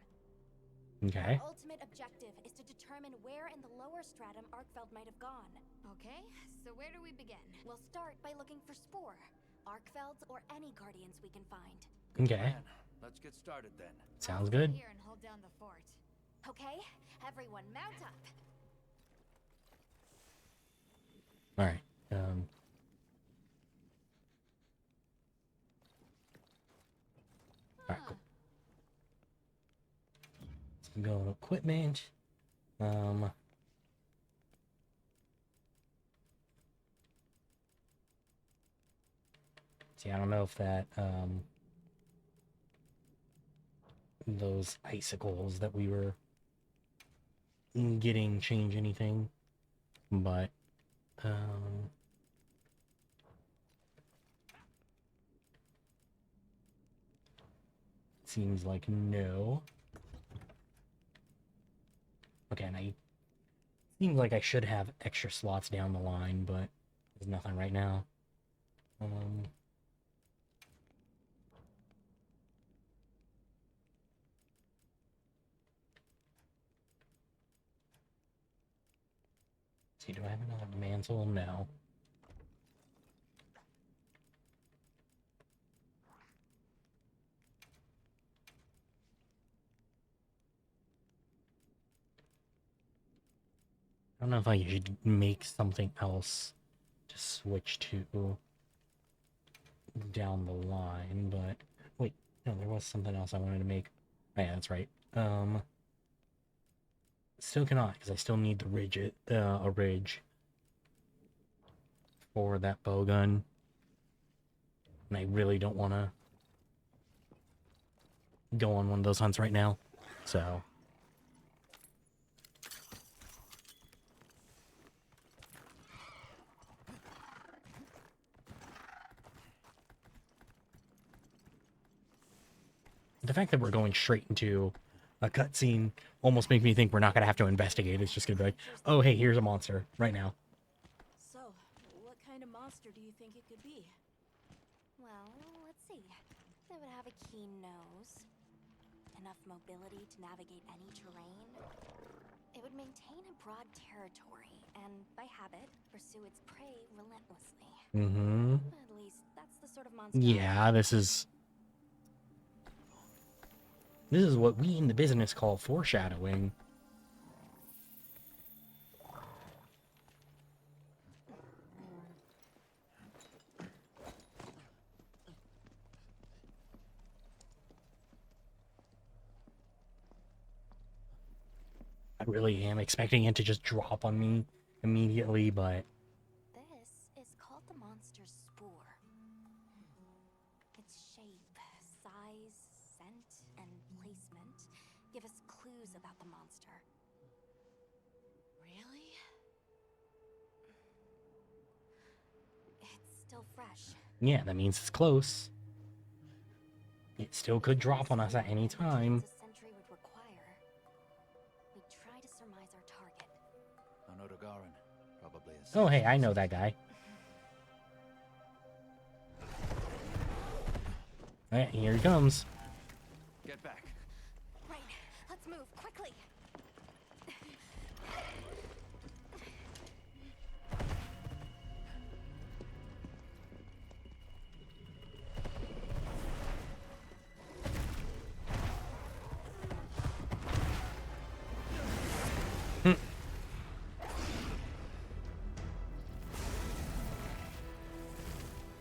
Okay. Our ultimate objective is to determine where in the lower stratum Arkfeld might have gone. Okay, so where do we begin? We'll start by looking for Spore, Arkfelds, or any Guardians we can find. Okay. Man, let's get started then. Sounds good. Here and hold down the fort. Okay, everyone mount up. Alright. Alright, cool. So go to equipment. See, I don't know if that, those icicles that we were getting change anything, but, seems like no. Okay, and seems like I should have extra slots down the line, but there's nothing right now. See, do I have another mantle? No. I don't know if I should make something else to switch to down the line, but wait, no, there was something else I wanted to make. Oh, yeah, that's right. Still cannot, because I still need the a ridge for that bow gun, and I really don't want to go on one of those hunts right now, so. The fact that we're going straight into a cutscene almost makes me think we're not going to have to investigate. It's just going to be like, oh, hey, here's a monster right now. So, what kind of monster do you think it could be? Well, let's see. They would have a keen nose, enough mobility to navigate any terrain. It would maintain a broad territory, and by habit, pursue its prey relentlessly. Mm-hmm. At least, that's the sort of monster. Yeah, this is what we in the business call foreshadowing. I really am expecting it to just drop on me immediately, but This is called the monster's spore. Its shape, size, scent, and placement give us clues about the monster. Really? It's still fresh. yeah, that means it's close. It still could drop on us at any time. A sentry would require. We try to surmise our target. Onotogaron, probably a. Oh, hey, I know that guy. Alright, here he comes. Get back. move, quickly!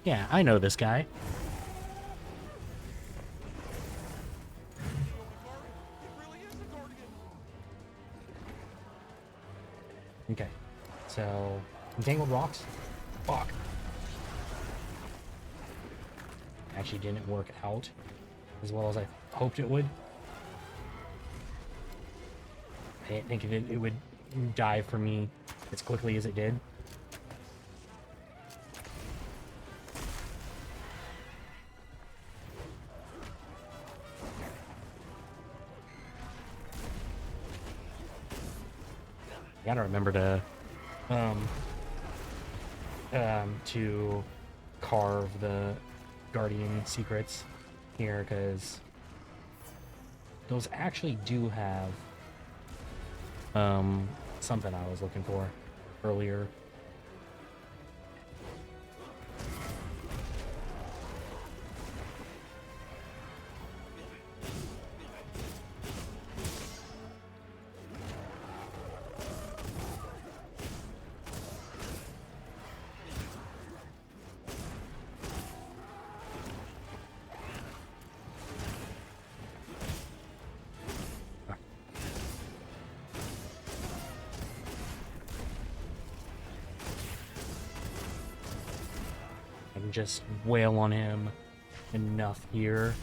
Yeah, I know this guy. Okay, so entangled rocks. Fuck. Actually, didn't work out as well as I hoped it would. I didn't think it would die for me as quickly as it did. Gotta remember to carve the guardian secrets here, because those actually do have something I was looking for earlier. Just wail on him enough here.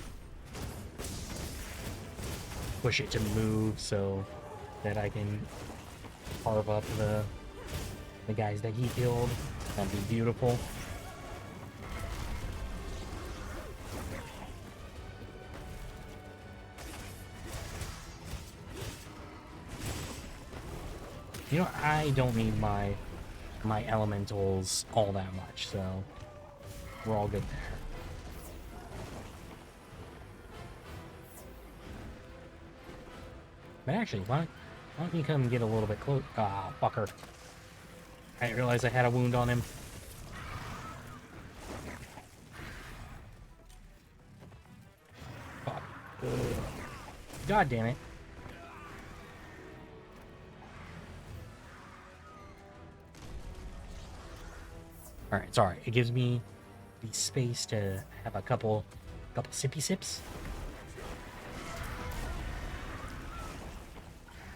Push it to move so that I can carve up the guys that he killed. That'd be beautiful. You know, I don't need my elementals all that much, so we're all good there. But actually, why don't you come get a little bit close? Ah, fucker. I didn't realize I had a wound on him. Fuck. God damn it. Alright, sorry. It gives me the space to have a couple sippy sips.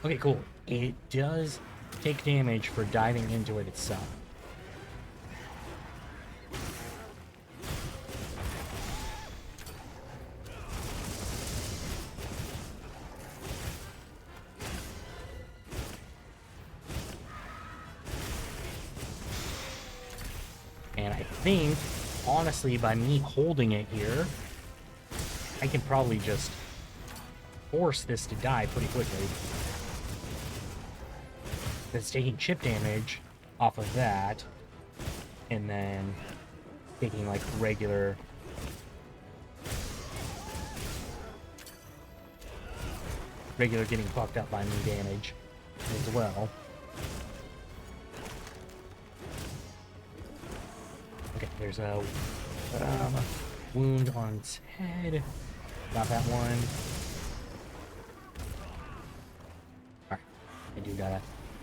Okay, cool. It does take damage for diving into it itself. And I think, honestly, by me holding it here, I can probably just force this to die pretty quickly. It's taking chip damage off of that, and then taking like regular getting fucked up by me damage as well. Okay, there's a wound on its head. Got that one. Alright,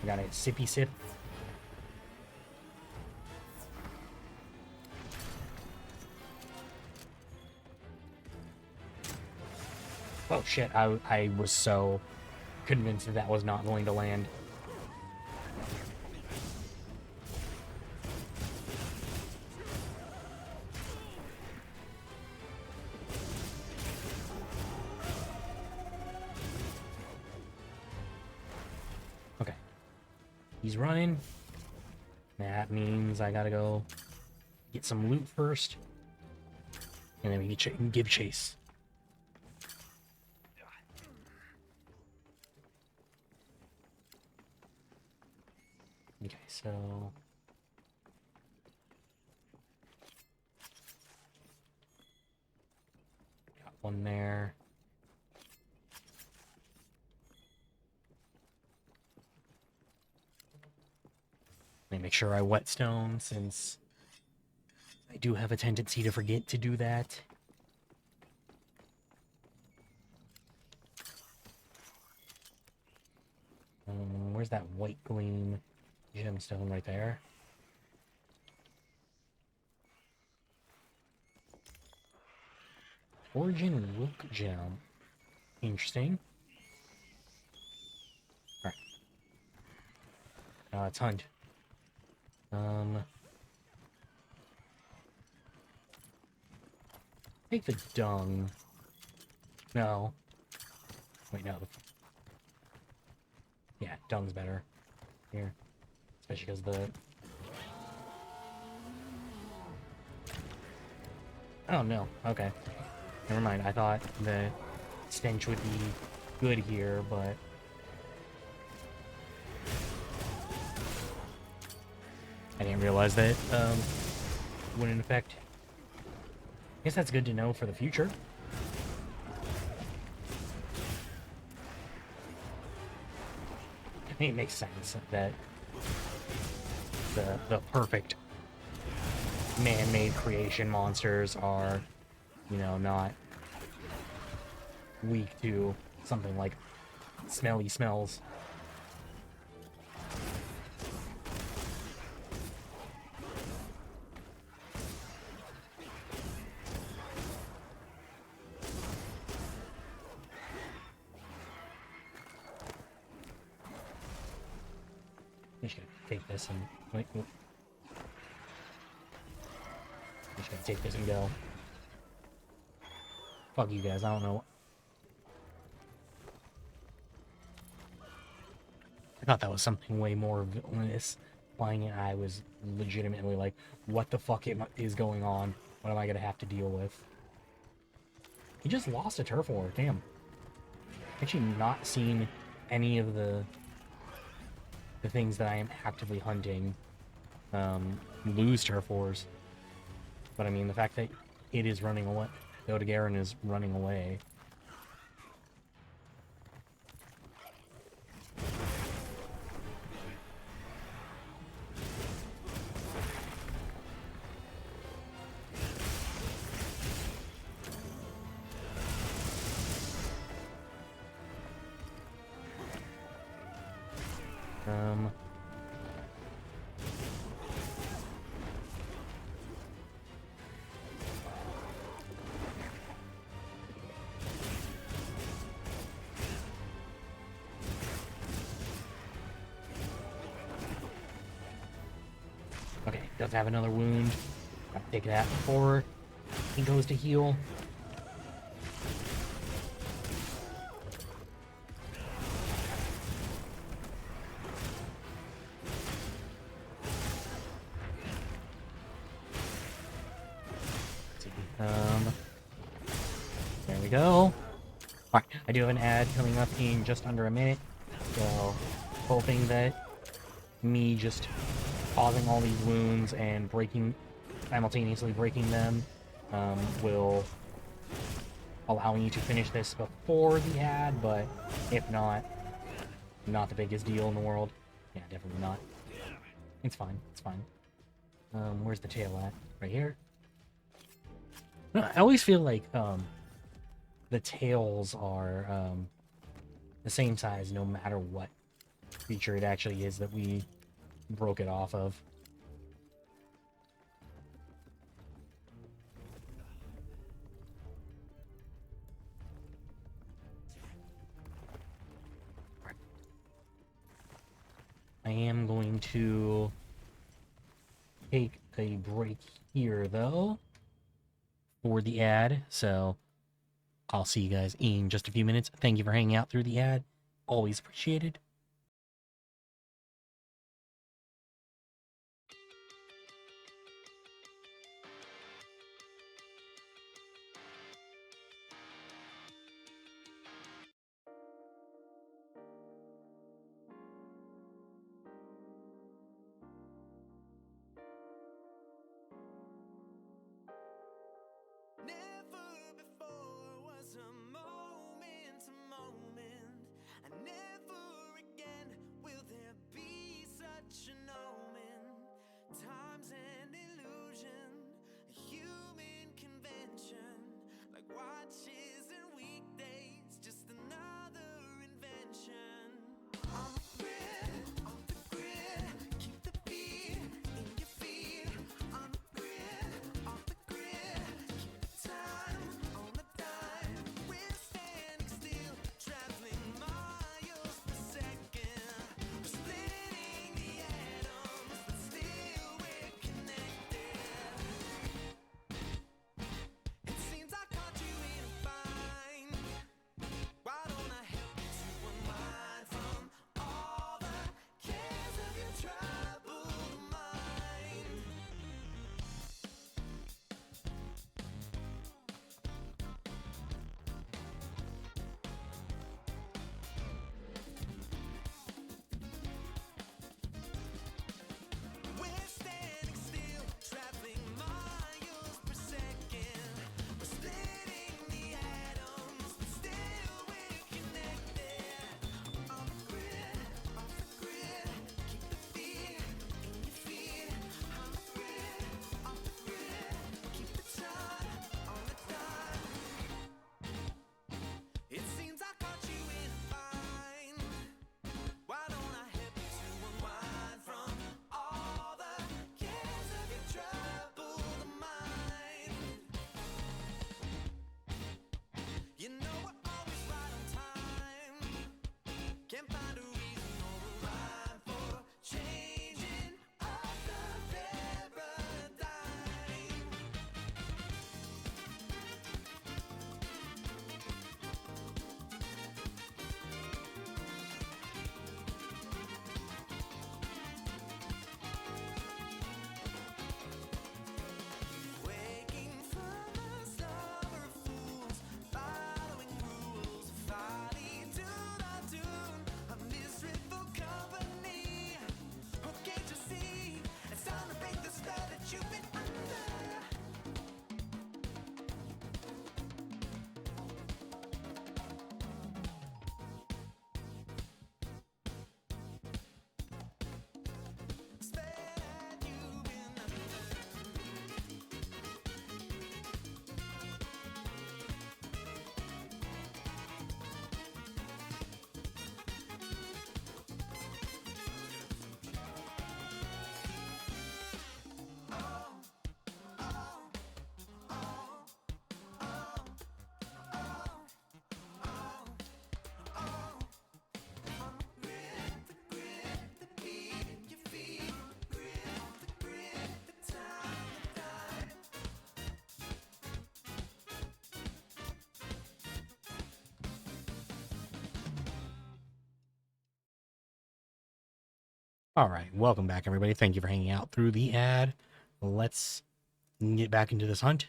I got a sippy sip. Oh shit, I was so convinced that was not going to land. Okay. He's running. That means I gotta go get some loot first. And then we can give chase. Okay, so got one there. Let me make sure I whetstone, since I do have a tendency to forget to do that. Where's that white gleam gemstone right there? Origin Rook Gem. Interesting. Alright. Let's hunt. Take the dung. No. Wait, no. Yeah, dung's better. Here. Especially because the... Oh, no. Okay. Never mind. I thought the stench would be good here, but... I didn't realize that wouldn't affect. I guess that's good to know for the future. I think it makes sense that the perfect man-made creation monsters are, you know, not weak to something like smelly smells. I'm just gonna take this and wait. I'm just gonna take this and go. Fuck you guys, I don't know. I thought that was something way more villainous. Playing it, I was legitimately like, what the fuck is going on? What am I gonna have to deal with? He just lost a turf war, damn. Actually not seen any of the things that I am actively hunting lose turf wars. But I mean, the fact that it is running away, the Odogaron is running away. Okay, does have another wound. Gotta take that before he goes to heal. There we go. Alright, I do have an ad coming up in just under a minute, so hoping that me just causing all these wounds and simultaneously breaking them will allow me to finish this before the ad, but if not, not the biggest deal in the world. Yeah, definitely not. It's fine, it's fine. Where's the tail at? Right here? No, I always feel like the tails are the same size no matter what creature it actually is that we broke it off of. I am going to take a break here though for the ad, so I'll see you guys in just a few minutes. Thank you for hanging out through the ad. Always appreciated. Never before was a moment to moment. I never All right, welcome back, everybody. Thank you for hanging out through the ad. Let's get back into this hunt.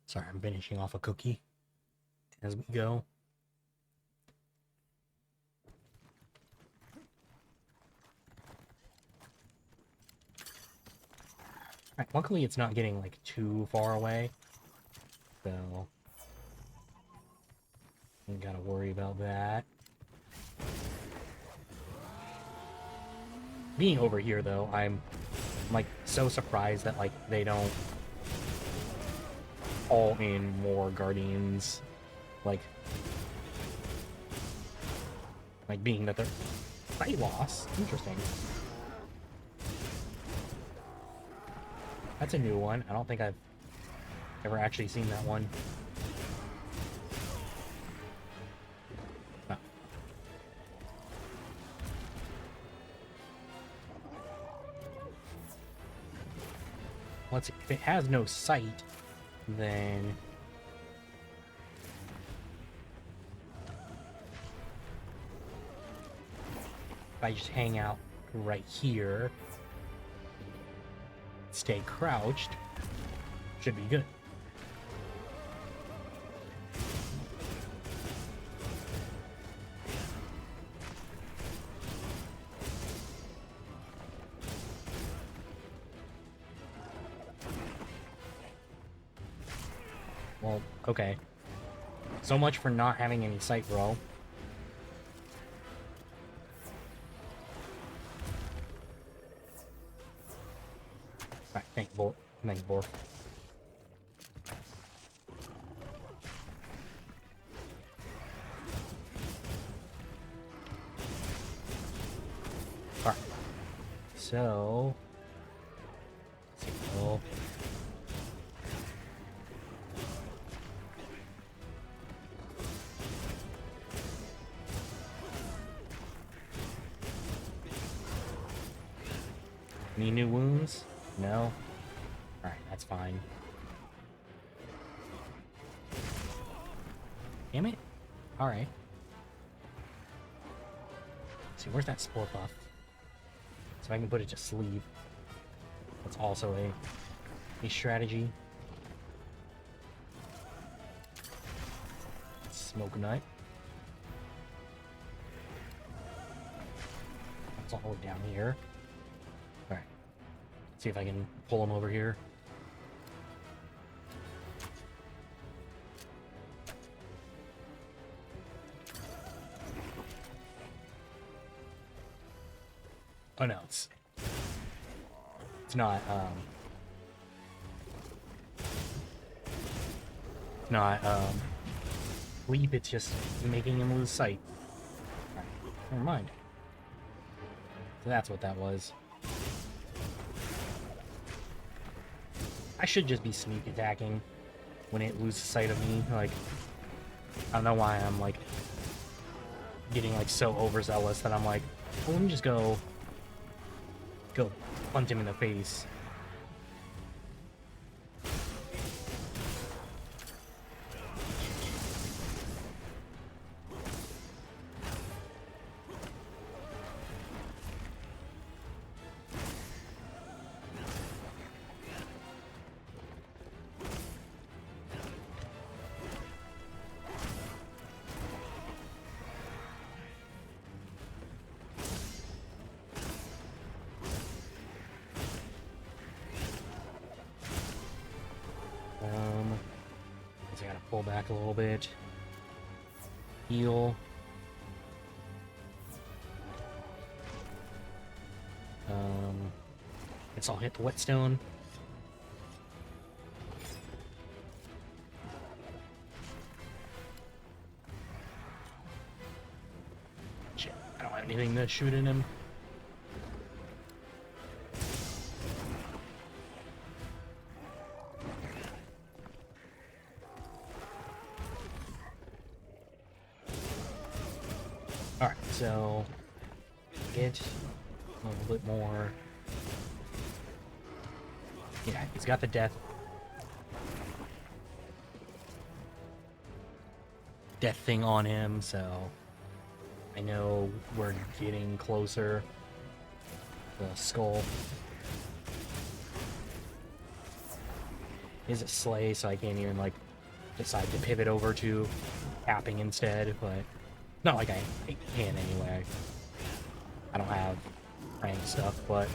Sorry, I'm finishing off a cookie as we go. All right, luckily it's not getting like too far away, so ain't gotta worry about that. Being over here, though, I'm like so surprised that like they don't all in more Guardians, like being that they're sight loss. Interesting. That's a new one. I don't think I've ever actually seen that one. Oh. Let's see. If it has no sight, then if I just hang out right here, stay crouched, should be good. Well, okay. So much for not having any sight, bro. Alright, thanks, Bor. Thanks, Bor. Alright. So... let's see. Oh. Any new wounds? No? Alright, that's fine. Damn it. Alright. See, where's that spore buff? So I can put it to sleep. That's also a strategy. Smoke nut. That's all down here. Alright. See if I can pull him over here. Oh no, it's not leap, it's just making him lose sight. Alright, never mind. So that's what that was. I should just be sneak attacking when it loses sight of me. Like, I don't know why I'm like getting like so overzealous that I'm like, well, let me just go punch him in the face. I gotta pull back a little bit. Heal. Guess I'll hit the whetstone. Shit, I don't have anything to shoot at him. Alright, so get a little bit more. Yeah, he's got the death thing on him, so I know we're getting closer. The skull is a slay, so I can't even like decide to pivot over to tapping instead. But not like I can anyway. I don't have rank stuff, but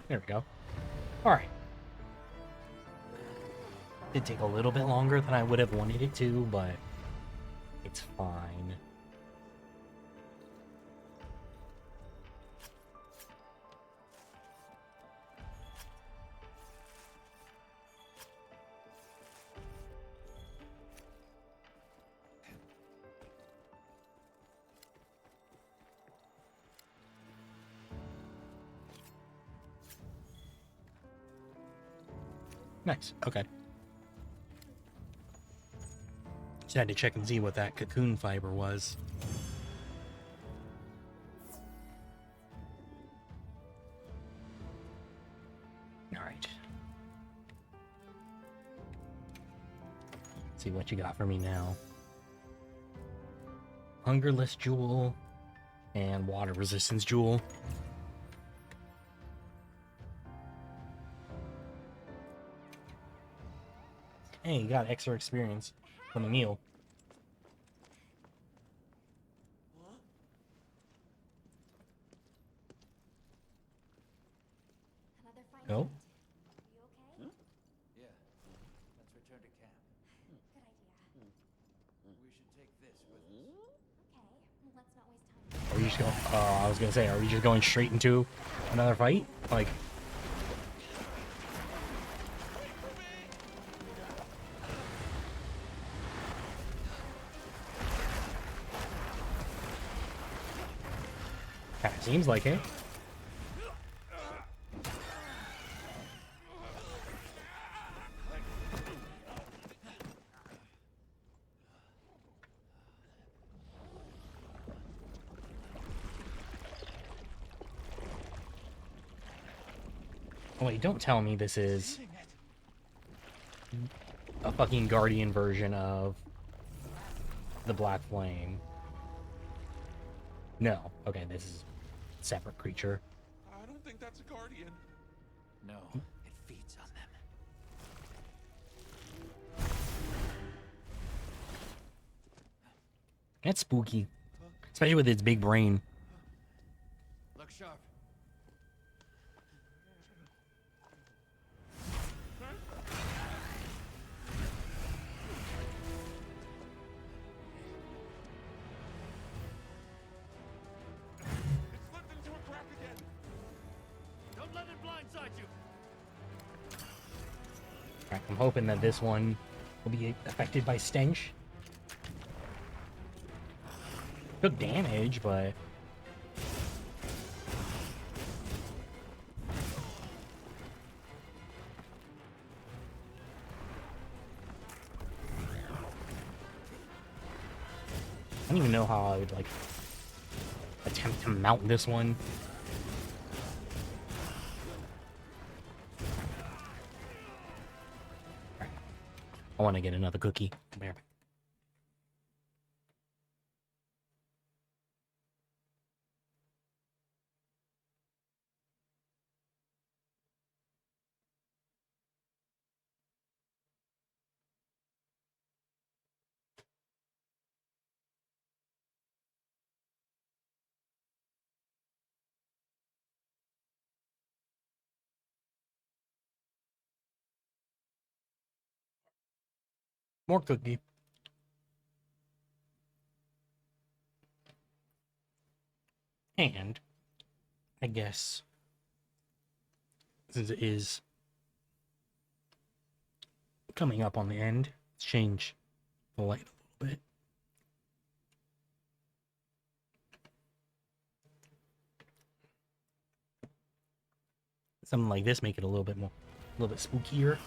there we go. Alright. Did take a little bit longer than I would have wanted it to, but it's fine. Nice. Okay. Just had to check and see what that cocoon fiber was. All right. Let's see what you got for me now. Hungerless jewel and water resistance jewel. Hey, you got extra experience from a meal. Another fine Oh? night. You okay? Yeah. Let's return to camp. Good idea. We should take this with us. Okay, let's not waste time. Are we just going? I was gonna say, are we just going straight into another fight? Like, kind of seems like it. Oh, wait, don't tell me this is a fucking Guardian version of the Black Flame. No. Okay, this is a separate creature. I don't think that's a guardian. No, it feeds on them. That's spooky. Especially with its big brain. Look sharp. It slipped into a crack again. Don't let it blindside you. Alright, I'm hoping that this one will be affected by stench. Took damage, but I don't even know how I would like attempt to mount this one. Alright. I want to get another cookie. Come here. More cookie. And I guess since it is coming up on the end, let's change the light a little bit. Something like this make it a little bit more, a little bit spookier.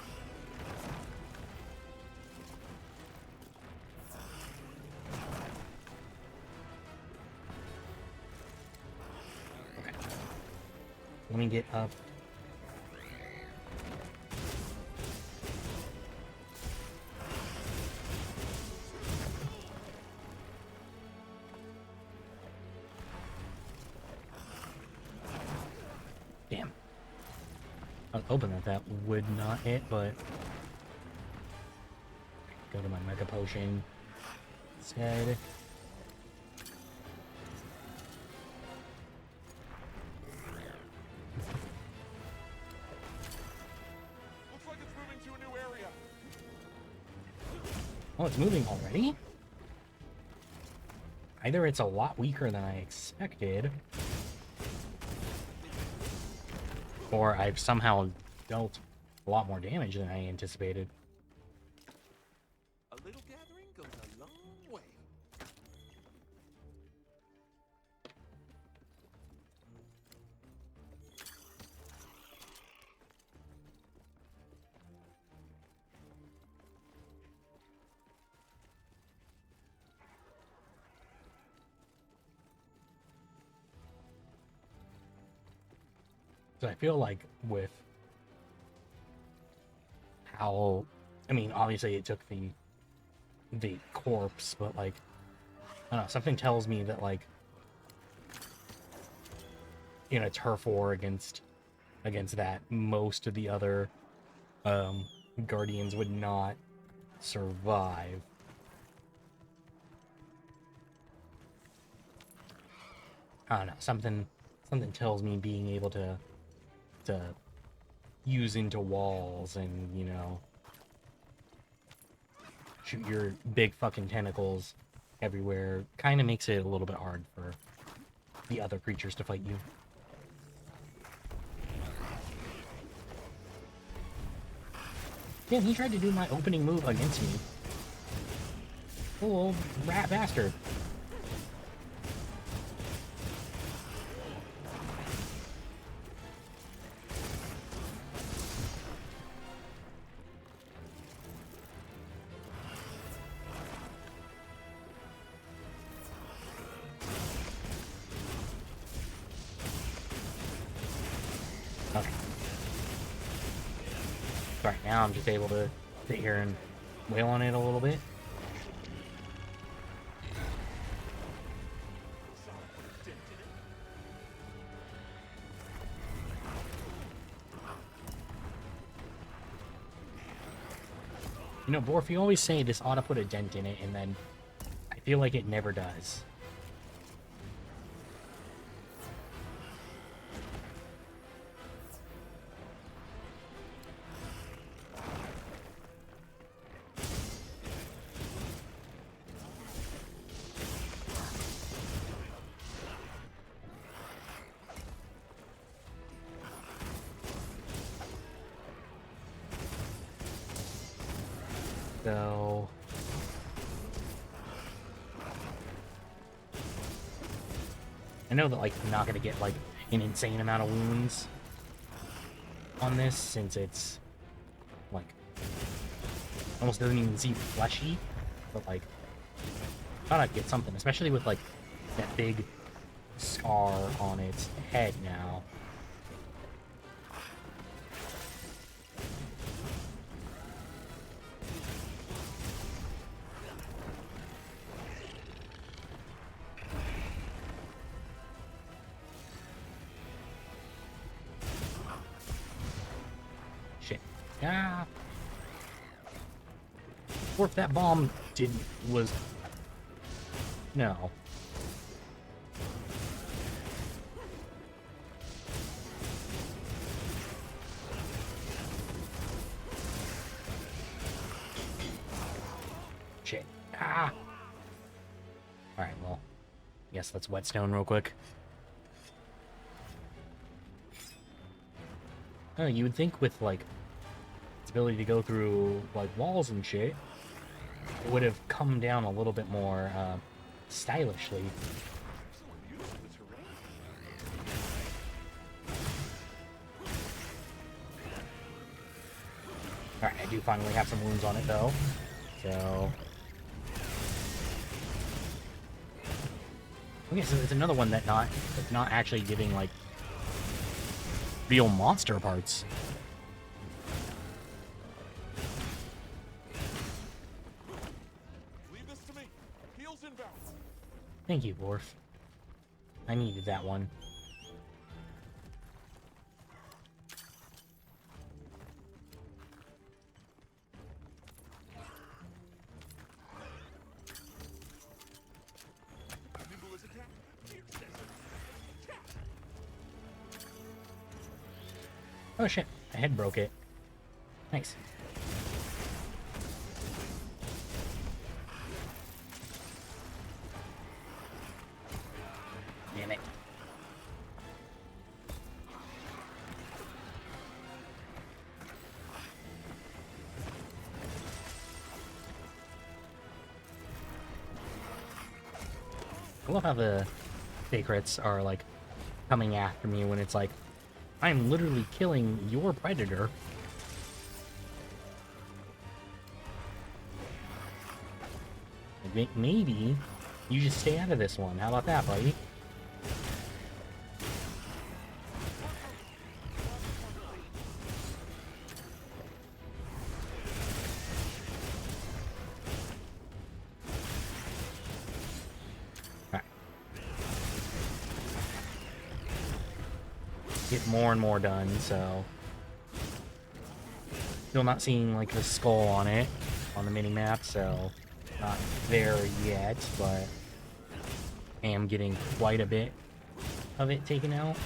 me get up. Damn. I was hoping that that would not hit, but go to my Mega Potion instead. Looks like it's moving to a new area. Oh, it's moving already? Either it's a lot weaker than I expected, or I've somehow dealt a lot more damage than I anticipated. A little gathering goes a long way. So I feel like with how, I mean, obviously it took the corpse, but like, I don't know, something tells me that like in a turf war against that, most of the other guardians would not survive. I don't know, something tells me being able to use into walls and, you know, shoot your big fucking tentacles everywhere kind of makes it a little bit hard for the other creatures to fight you. Damn, he tried to do my opening move against me. Little rat bastard. Okay. Right now I'm just able to sit here and wail on it a little bit. You know, Borf, you always say this ought to put a dent in it, and then I feel like it never does. So I know that like I'm not gonna get like an insane amount of wounds on this since it's like almost doesn't even seem fleshy, but like I thought I'd get something, especially with like that big scar on its head now. Ah. Or if that bomb was... No. Shit. Ah. Alright, well. Yes, let's whetstone real quick. Oh, you would think with, like, ability to go through like walls and shit, it would have come down a little bit more stylishly. Alright, I do finally have some wounds on it though, so okay, so it's another one that's not actually giving like real monster parts. Leave this to me. Heels inbound. Thank you, Worf. I needed that one. Nimble as a cat. Fierce as a cat. Oh shit, my head broke it. Nice. Damn it. I love how the secrets are like coming after me when it's like, I'm literally killing your predator. Maybe you just stay out of this one. How about that, buddy? Alright. Get more and more done, so still not seeing like the skull on it on the mini map, so not there yet, but I am getting quite a bit of it taken out.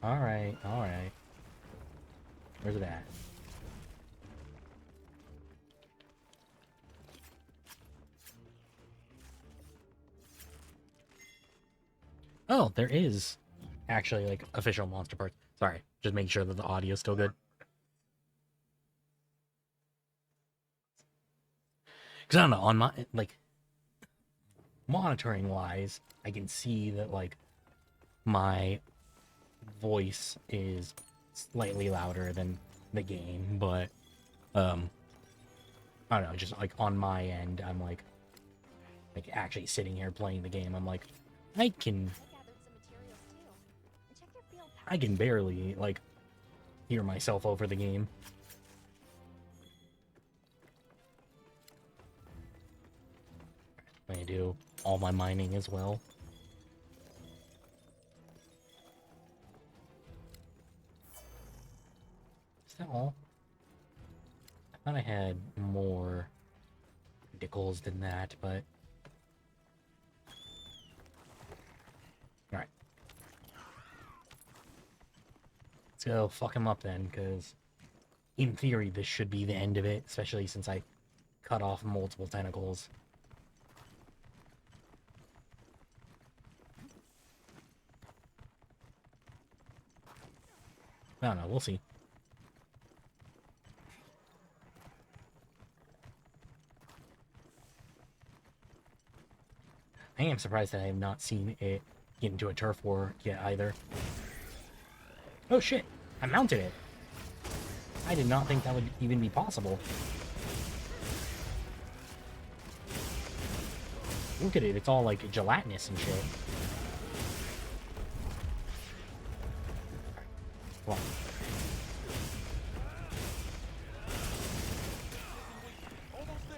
Alright, alright. Where's it at? Oh, there is actually like official monster parts. Sorry, just making sure that the audio is still good. Because I don't know, on my, like, monitoring wise, I can see that, like, my voice is slightly louder than the game, but, I don't know, just, like, on my end, I'm, like, actually sitting here playing the game, I'm like, I can barely, like, hear myself over the game. I do all my mining as well. Is that all? I thought I had more nickels than that, but... Alright. Let's go fuck him up then, because in theory this should be the end of it, especially since I cut off multiple tentacles. I don't know, we'll see. I am surprised that I have not seen it get into a turf war yet either. Oh shit! I mounted it! I did not think that would even be possible. Look at it, it's all like gelatinous and shit. Come on. Almost there.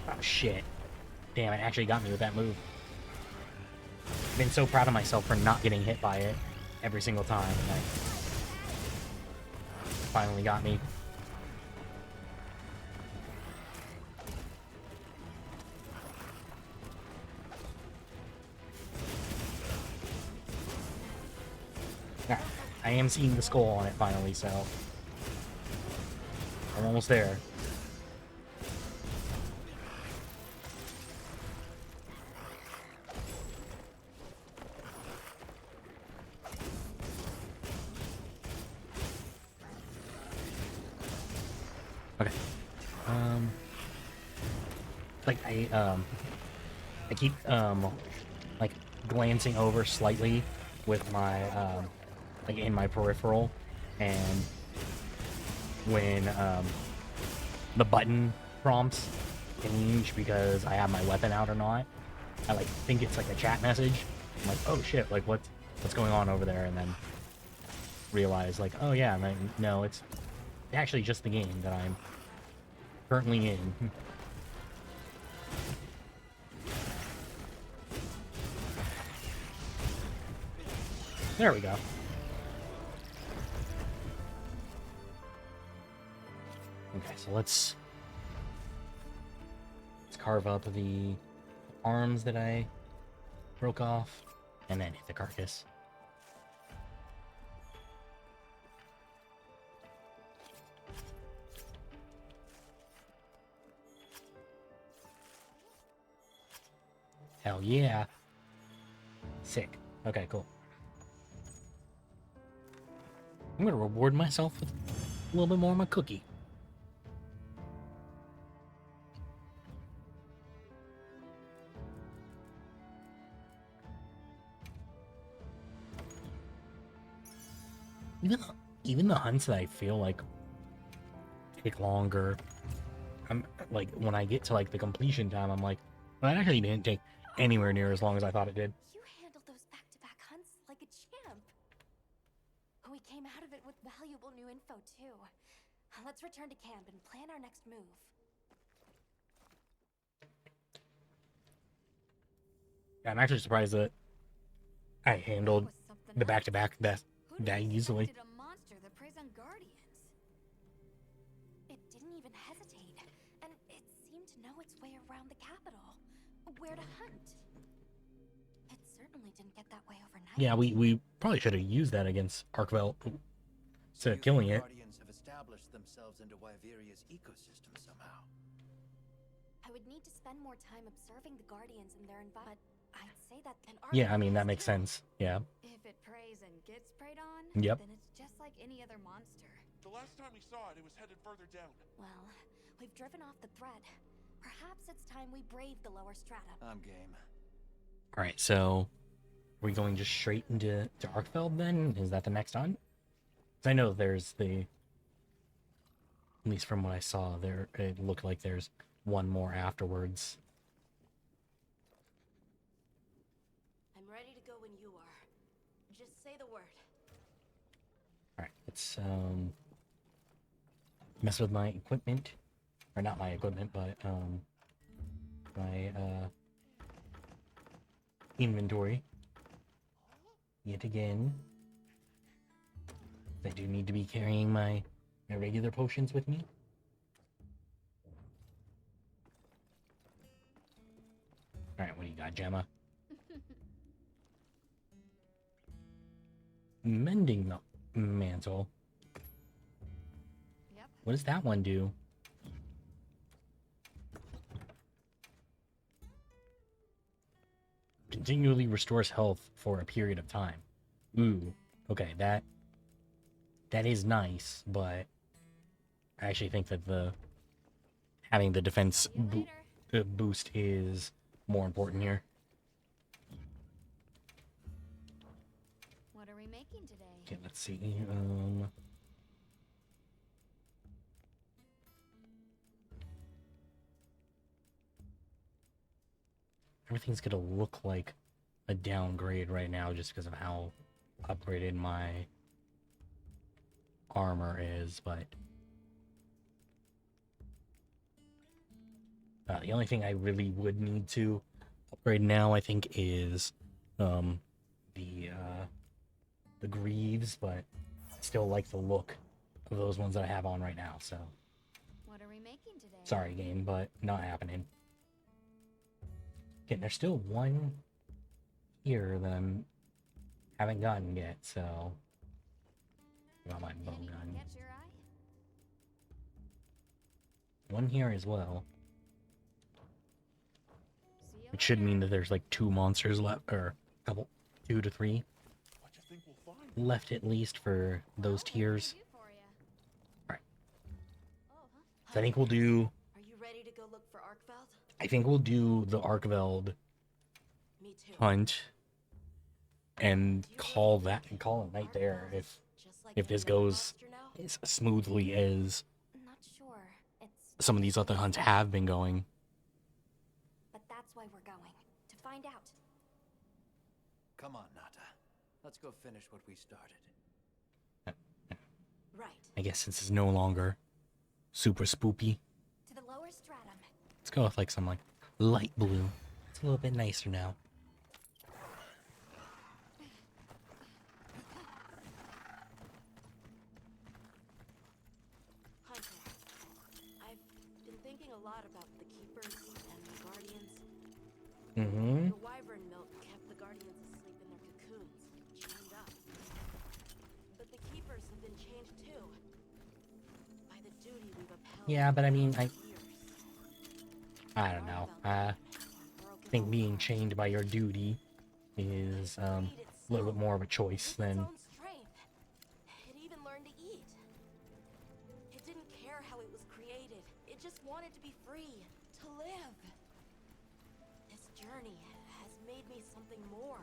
Oh shit. Damn, it actually got me with that move. I've been so proud of myself for not getting hit by it every single time, and I finally got me. Alright, I am seeing the skull on it finally, so I'm almost there. like I keep like glancing over slightly with my like in my peripheral, and when the button prompts change because I have my weapon out or not, I like think it's like a chat message. I'm like, oh shit, like what's going on over there, and then realize like, oh yeah, no, it's actually just the game that I'm currently in. There we go. Okay, so let's carve up the arms that I broke off, and then hit the carcass. Hell yeah. Sick. Okay, cool. I'm gonna reward myself with a little bit more of my cookie. Even the hunts that I feel like take longer, I'm like when I get to like the completion time, I'm like, well, that actually didn't take anywhere near as long as I thought it did. You handled those back-to-back hunts like a champ. We came out of it with valuable new info, too. Let's return to camp and plan our next move. Yeah, I'm actually surprised that I handled the back-to-back that easily. A monster that preys on guardians. It didn't even hesitate, and it seemed to know its way around the capital, where to hunt. It certainly didn't get that way overnight. Yeah, we probably should have used that against Arkveld instead of killing it. Guardians have established themselves into Wyveria's ecosystem somehow. I would need to spend more time observing the guardians and their environment. I'd say that an Yeah, I mean that makes sense. Yeah. If it preys and gets preyed on, Yep. then it's just like any other monster. The last time we saw it, it was headed further down. Well, we've driven off the thread. Perhaps it's time we brave the lower strata. I'm game. All right, so are we going just straight into Arkveld then? Is that the next hunt? 'Cause I know there's at least from what I saw, it looked like there's one more afterwards. I'm ready to go when you are. Just say the word. All right, let's mess with my equipment, or not my equipment, but my inventory yet again. I do need to be carrying my regular potions with me. All right, what do you got, Gemma? Mending mantle. Yep. What does that one do? Continually restores health for a period of time. Ooh, okay, that is nice, but I actually think that having the defense boost is more important here. What are we making today? Okay, let's see. Everything's gonna look like a downgrade right now just because of how upgraded my armor is, but the only thing I really would need to upgrade now, I think, is the greaves, but I still like the look of those ones that I have on right now, so What are we making today? sorry game, but not happening. Again, there's still one here that I haven't gotten yet, so got my bow Anything gun. catch your eye? One here as well. See you It should later. mean that there's like 2 monsters left, or a couple, 2 to 3 What you think we'll find? left at least for those What can I tiers. do for ya? Alright. Oh, huh? So I think we'll do, Are you ready to go look for Arkveld? I think we'll do the Arkveld Me too. hunt and call it night there if Just like this any goes monster now? as smoothly as Not sure. It's some of these other hunts have been going. but that's why we're going. To find out. Come on, Nata. Let's go finish what we started. Right. I guess since it's no longer super spoopy, To the lower stratum. let's go with like some like light blue. It's a little bit nicer now. Hunter, I've been thinking a lot about the Keepers and the Guardians. Mm-hmm. The wyvern milk kept the Guardians asleep in their cocoons, chained up. But the Keepers have been changed too. By the duty we've upheld. Yeah, but I mean, for years. I don't know. I think being chained by your duty is a little bit more of a choice than. Its own strength. It even learned to eat. It didn't care how it was created. It just wanted to be free, to live. This journey has made me something more.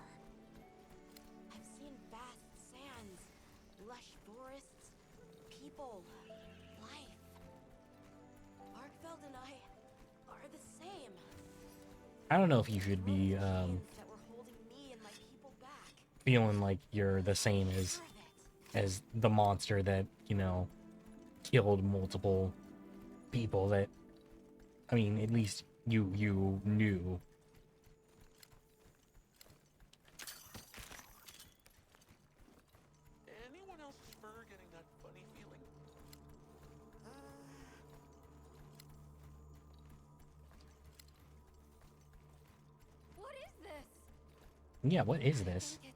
I've seen vast sands, lush forests, people, life. Arkveld and I are the same. I don't know if you should be Chains that were holding me and my people back. feeling like you're the same Sure of it. as the monster that, you know, killed multiple people that, I mean, at least you knew. Anyone else's fur getting that funny feeling? What is this? Yeah, what is this? I think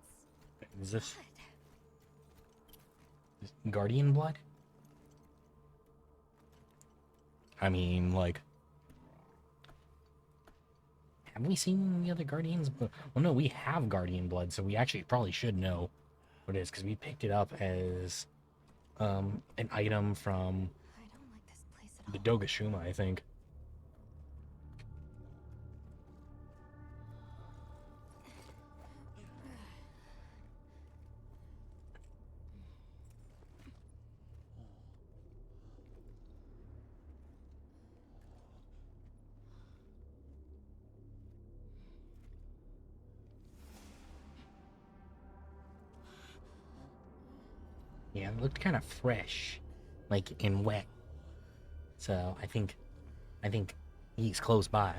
Is this blood. Guardian blood? I mean, like, have we seen the other Guardians? Well, no, we have Guardian blood, so we actually probably should know what it is, because we picked it up as an item from I don't like this place at the all. Dogashuma, I think. Yeah, it looked kind of fresh, like and wet. So I think he's close by.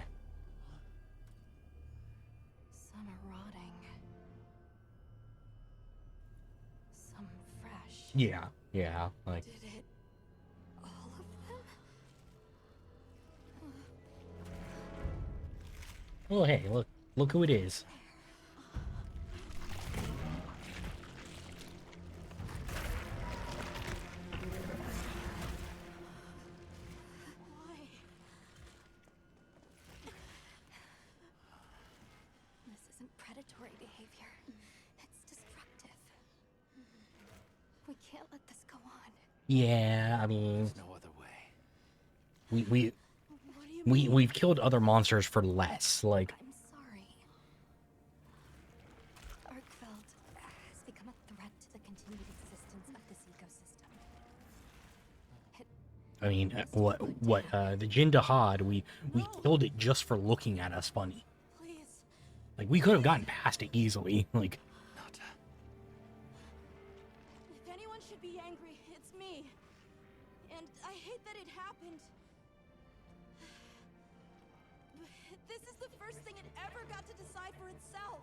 Some are rotting. Some fresh. Yeah, like Did it? All of them? oh hey, look who it is. Why? This isn't predatory behavior. It's destructive. We can't let this go on. Yeah, I mean, There's no other way. What do you mean? we've killed other monsters for less. Like, I'm sorry. Arkveld has become a threat to the continued existence of this ecosystem. I mean, the Jindahad, we killed it just for looking at us funny. Please. Like, we could have gotten past it easily. Like, Nata. If anyone should be angry, it's me. And I hate that it happened. This is the first thing it ever got to decide for itself.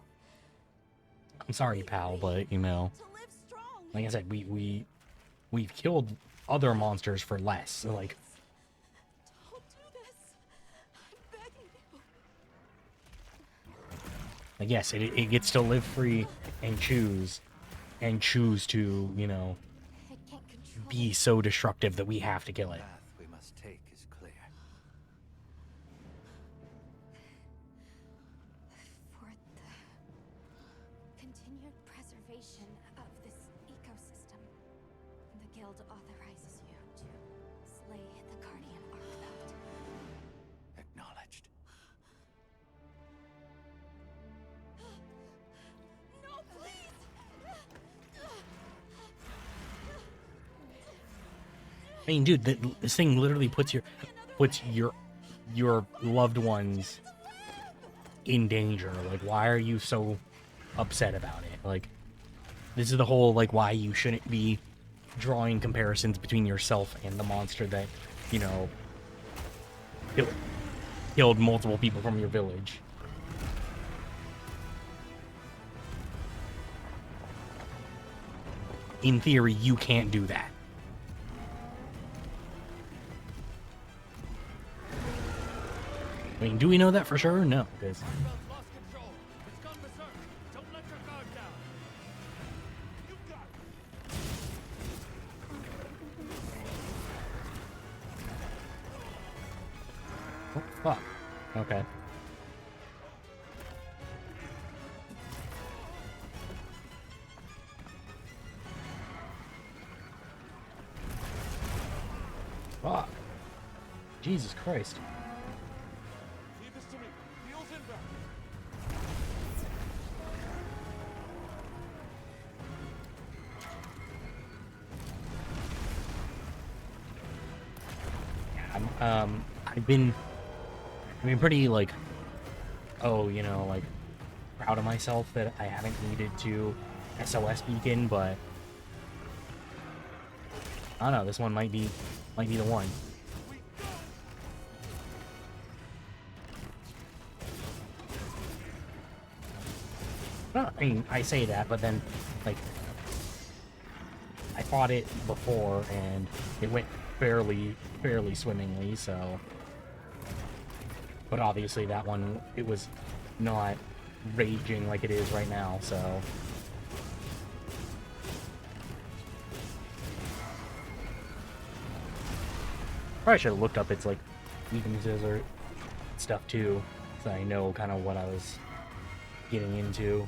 I'm sorry, pal, but, you know, To live strong. like I said, we've killed other monsters for less. So, like, Don't do this. I'm begging you. yes, it gets to live free and choose to, you know, It can't control be so destructive that we have to kill The it. path we must take is clear. for the continued preservation of this ecosystem. The guild authorizes you to slay the Guardian Arkveld. Acknowledged. mean, dude, this thing literally puts your loved ones in danger. Like, why are you so upset about it? Like, this is the whole, like, why you shouldn't be drawing comparisons between yourself and the monster that, you know, killed multiple people from your village. In theory, you can't do that. I mean, do we know that for sure? No, because... Oh, fuck. Okay. Fuck. Jesus Christ. Leave this to me. Heels inbound. Yeah, I've been pretty, like, oh, you know, like, proud of myself that I haven't needed to SOS beacon, but I don't know, this one might be the one. Well, I mean, I say that, but then, like, I fought it before, and it went fairly swimmingly, so... But obviously that one, it was not raging like it is right now, so... Probably should have looked up its, like, weaknesses or stuff, too, so I know kind of what I was getting into.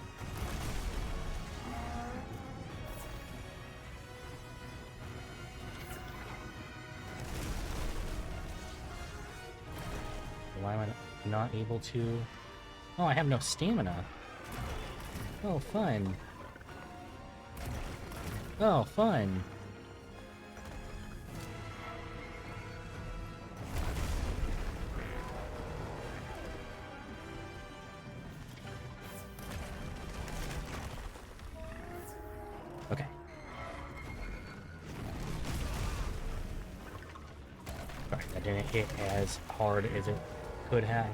Why am I not able to... Oh, I have no stamina. Oh, fun. Oh, fun. Okay. Alright, that didn't hit as hard as it could have.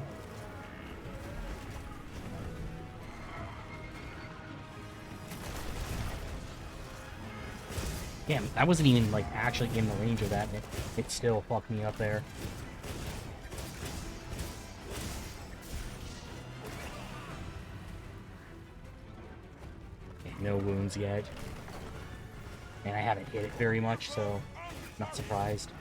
Damn, I wasn't even, like, actually in the range of that, and it still fucked me up there. Okay, no wounds yet. And I haven't hit it very much, so not surprised.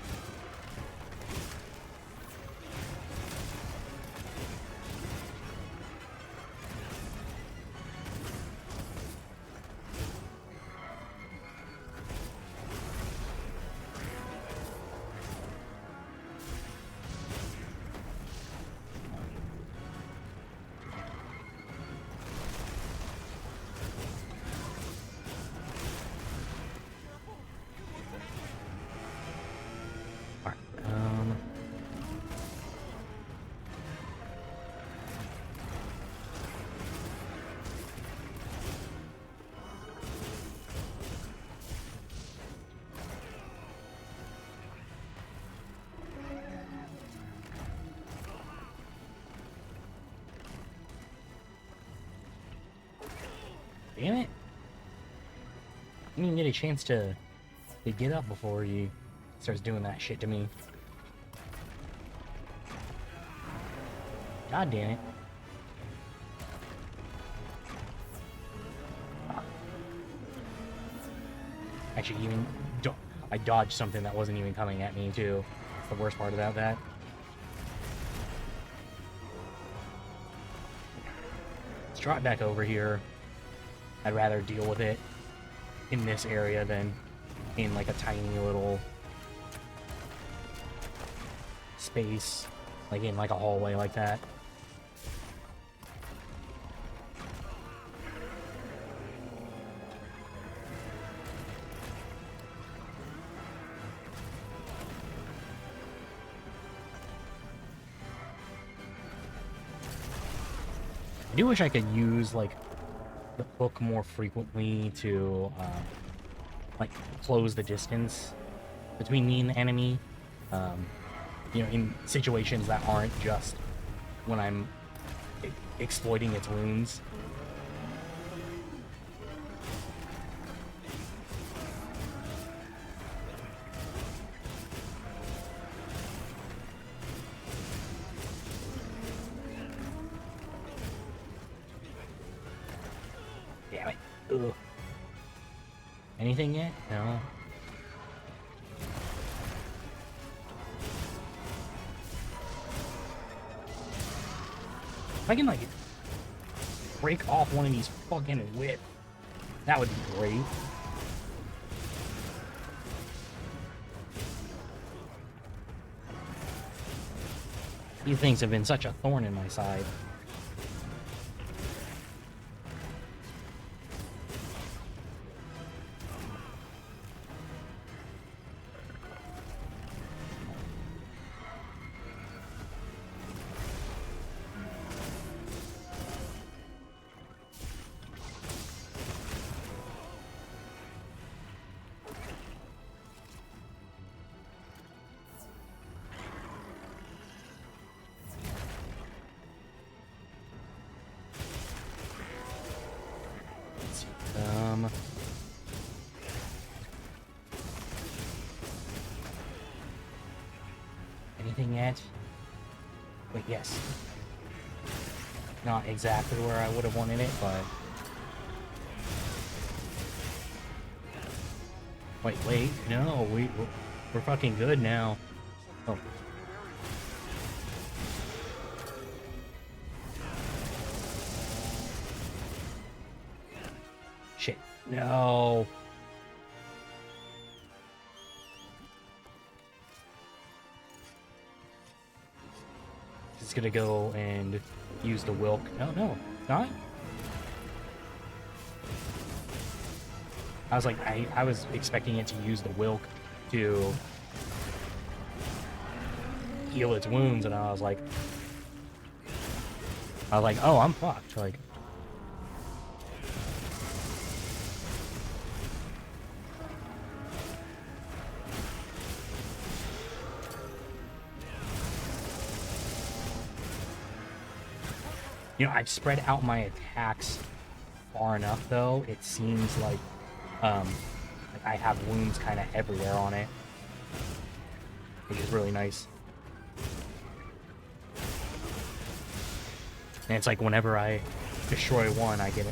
Damn it. I didn't even get a chance to get up before he starts doing that shit to me. God damn it. Actually, even I dodged something that wasn't even coming at me, too. That's the worst part about that. Let's drop back over here. I'd rather deal with it in this area than in, like, a tiny little space, like in, like, a hallway like that. I do wish I could use like the hook more frequently to like close the distance between me and the enemy. You know, in situations that aren't just when I'm exploiting its wounds. Damn it. Ugh. Anything yet? No. If I can, like, break off one of these fucking whip, that would be great. These things have been such a thorn in my side. Anything yet? Wait, yes. Not exactly where I would have wanted it, but... Wait, no, we're fucking good now. Oh. Shit, no. It's gonna go and use the Wilk. No, not. I was like, I was expecting it to use the Wilk to heal its wounds, and I was like, oh, I'm fucked. Like, you know, I've spread out my attacks far enough, though. It seems like I have wounds kind of everywhere on it, which is really nice. And it's like whenever I destroy one, I get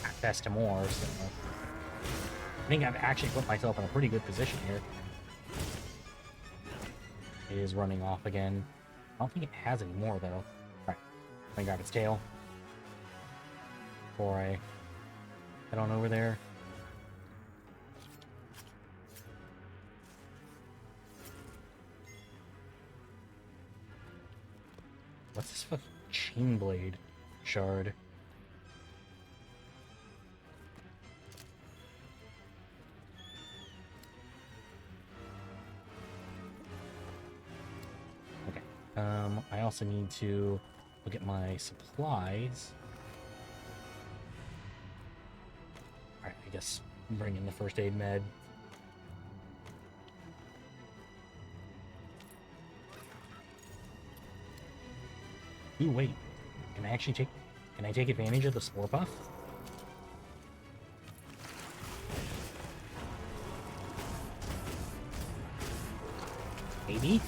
access to more. So I think I've actually put myself in a pretty good position here. It is running off again. I don't think it has any more, though. Alright, I grab its tail before I head on over there. What's this fucking chain blade shard? Okay. I also need to look at my supplies. Alright, I guess bring in the first aid med. Ooh, wait. Can I take advantage of the spore buff? Maybe?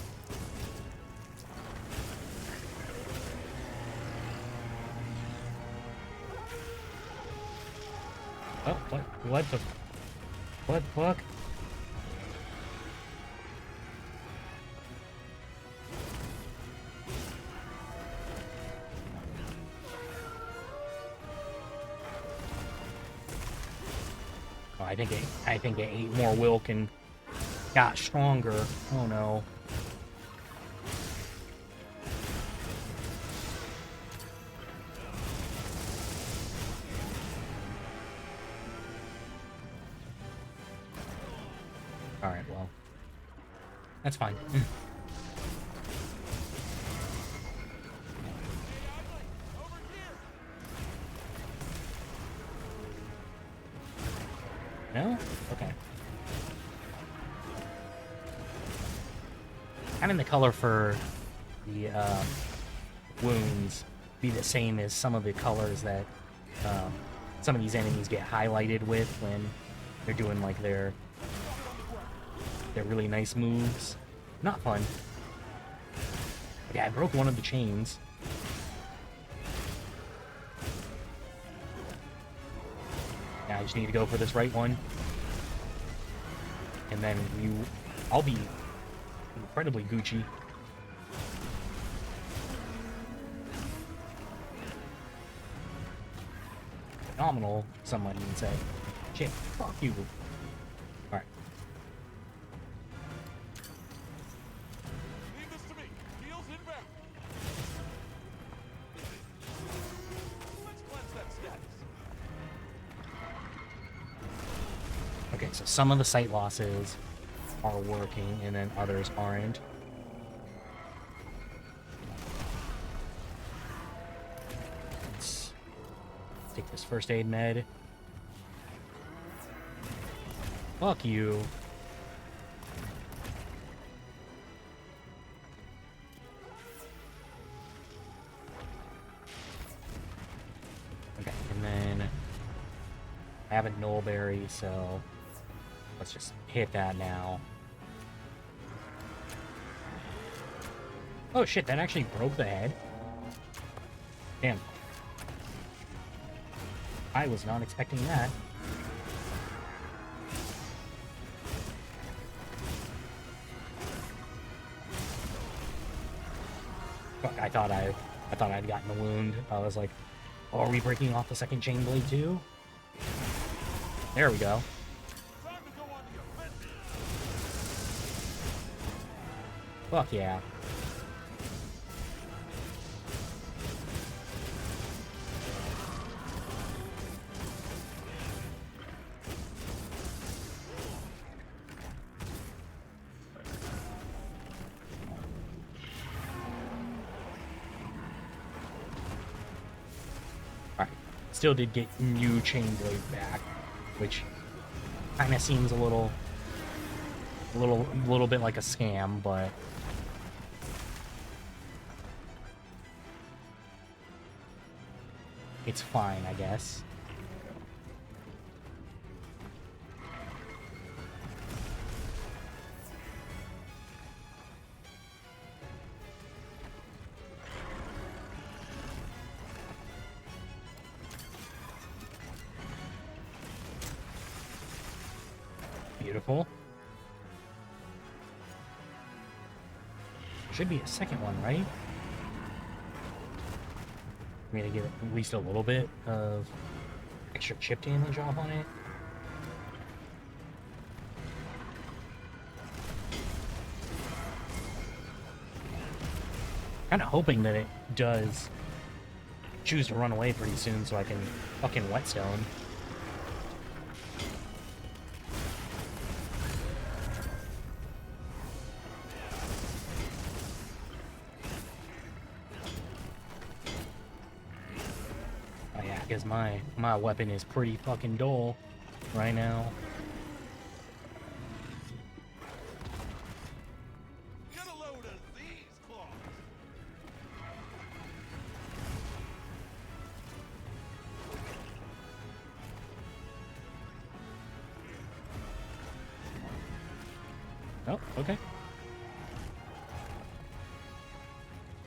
Oh, what the fuck? Oh, I think it ate more Wilk and got stronger. Oh no. Alright, well. That's fine. No? Okay. Having the color for the wounds be the same as some of the colors that some of these enemies get highlighted with when they're doing like their really nice moves. Not fun. Yeah, I broke one of the chains. Now I just need to go for this right one. And then I'll be incredibly Gucci. Phenomenal, someone would say. Shit, fuck you. Alright. Leave this to me. Heels inbound. Let's cleanse that status. Okay, so some of the sight losses are working, and then others aren't. Let's take this first aid med. Fuck you. Okay, and then I have a Nullberry, so let's just hit that now. Oh shit, that actually broke the head. Damn. I was not expecting that. Fuck, I thought I'd gotten a wound. I was like, oh, are we breaking off the second chain blade too? There we go. Fuck yeah. Alright. Still did get new chain blade back, which kinda seems a little bit like a scam, but it's fine, I guess. Beautiful. Should be a second one, right? I'm gonna get at least a little bit of extra chip damage off on it. Kinda hoping that it does choose to run away pretty soon so I can fucking whetstone. Because my weapon is pretty fucking dull right now. Get a load of these claws. Oh, okay.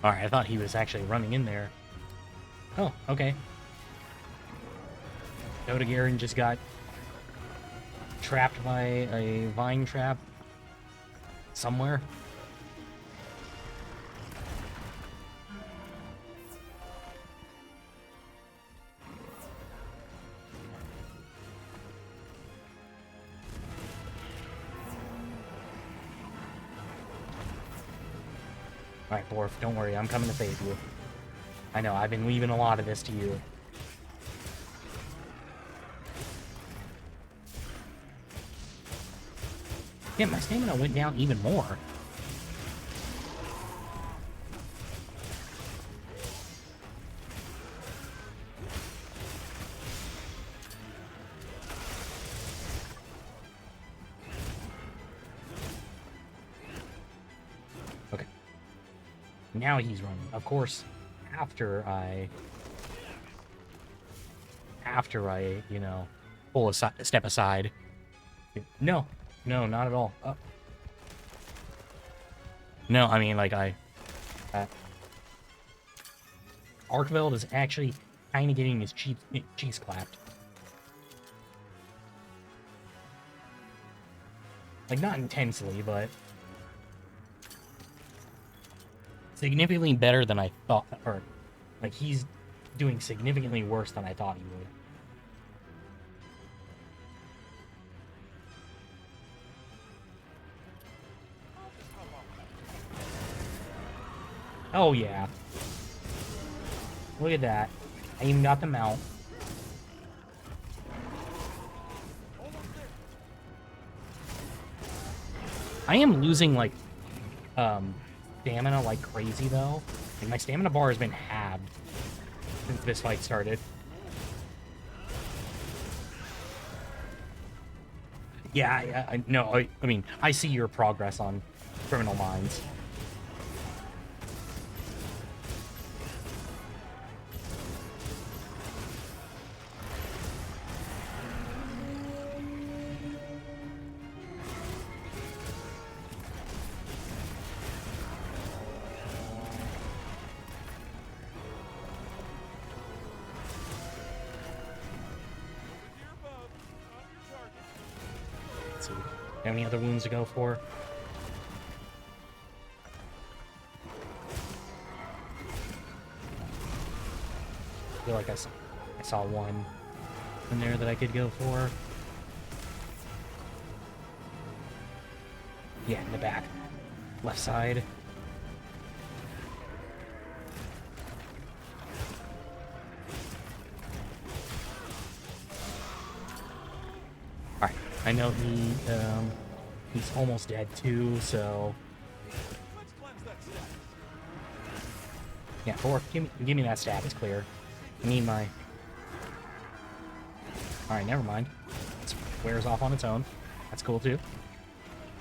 Alright, I thought he was actually running in there. Oh, okay. Dodagaren just got trapped by a vine trap somewhere. Alright, Borf, don't worry, I'm coming to save you. I know, I've been leaving a lot of this to you. Yeah, my stamina went down even more. Now he's running. Of course, after I, you know, pull a step aside. No, no, not at all. No, I mean, like, Arkveld is actually kind of getting his cheeks clapped. Like, not intensely, but significantly better than I thought, or, like, he's doing significantly worse than I thought he would. Oh, yeah. Look at that. I even got the mount. I am losing, like, stamina like crazy, though. Like, my stamina bar has been halved since this fight started. Yeah, I mean, I see your progress on Criminal Minds. Let's see. Have any other wounds to go for? I feel like I saw one in there that I could go for. Yeah, in the back. Left side. Alright, I know he's almost dead too, so... Yeah, give me that stab, it's clear. I need my... Alright, never mind. It wears off on its own. That's cool too.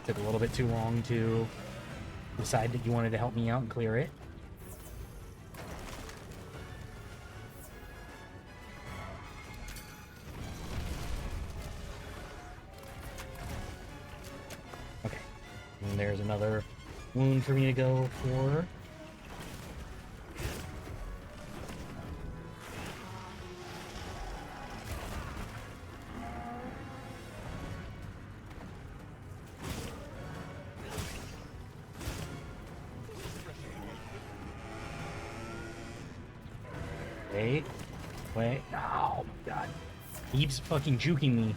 Took a little bit too long to decide that you wanted to help me out and clear it. Okay. And there's another wound for me to go for. Wait. Oh my god. He keeps fucking juking me.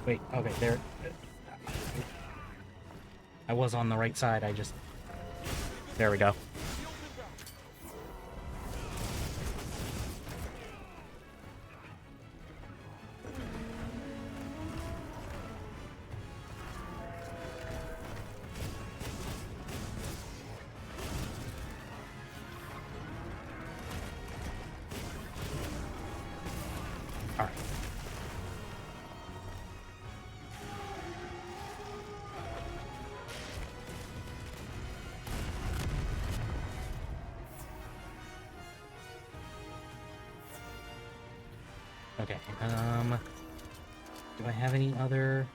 Wait, okay, there. I was on the right side, there we go. Alright. Okay, do I have any other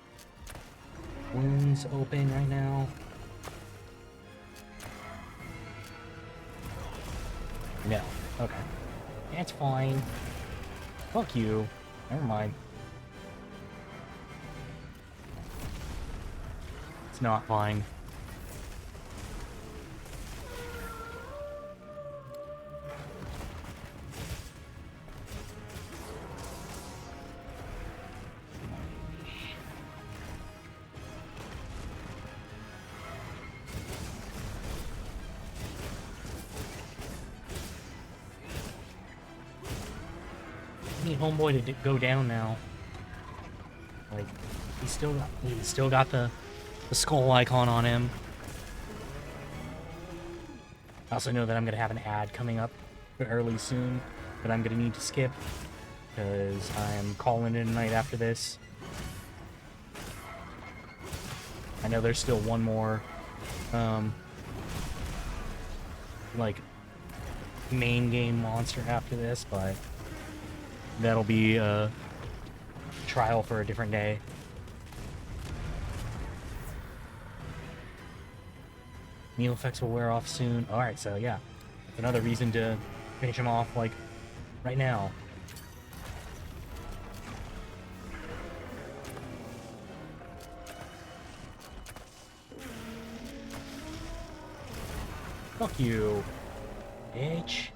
wounds open right now? No. Okay. That's fine. Fuck you. Never mind. It's not fine. I need homeboy to go down now. Like, he's still got the skull icon on him. I also know that I'm going to have an ad coming up fairly soon that I'm going to need to skip because I'm calling it a night after this. I know there's still one more, like, main game monster after this, but that'll be a trial for a different day. Meal effects will wear off soon. Alright, so yeah. That's another reason to finish him off, like, right now. Fuck you, bitch.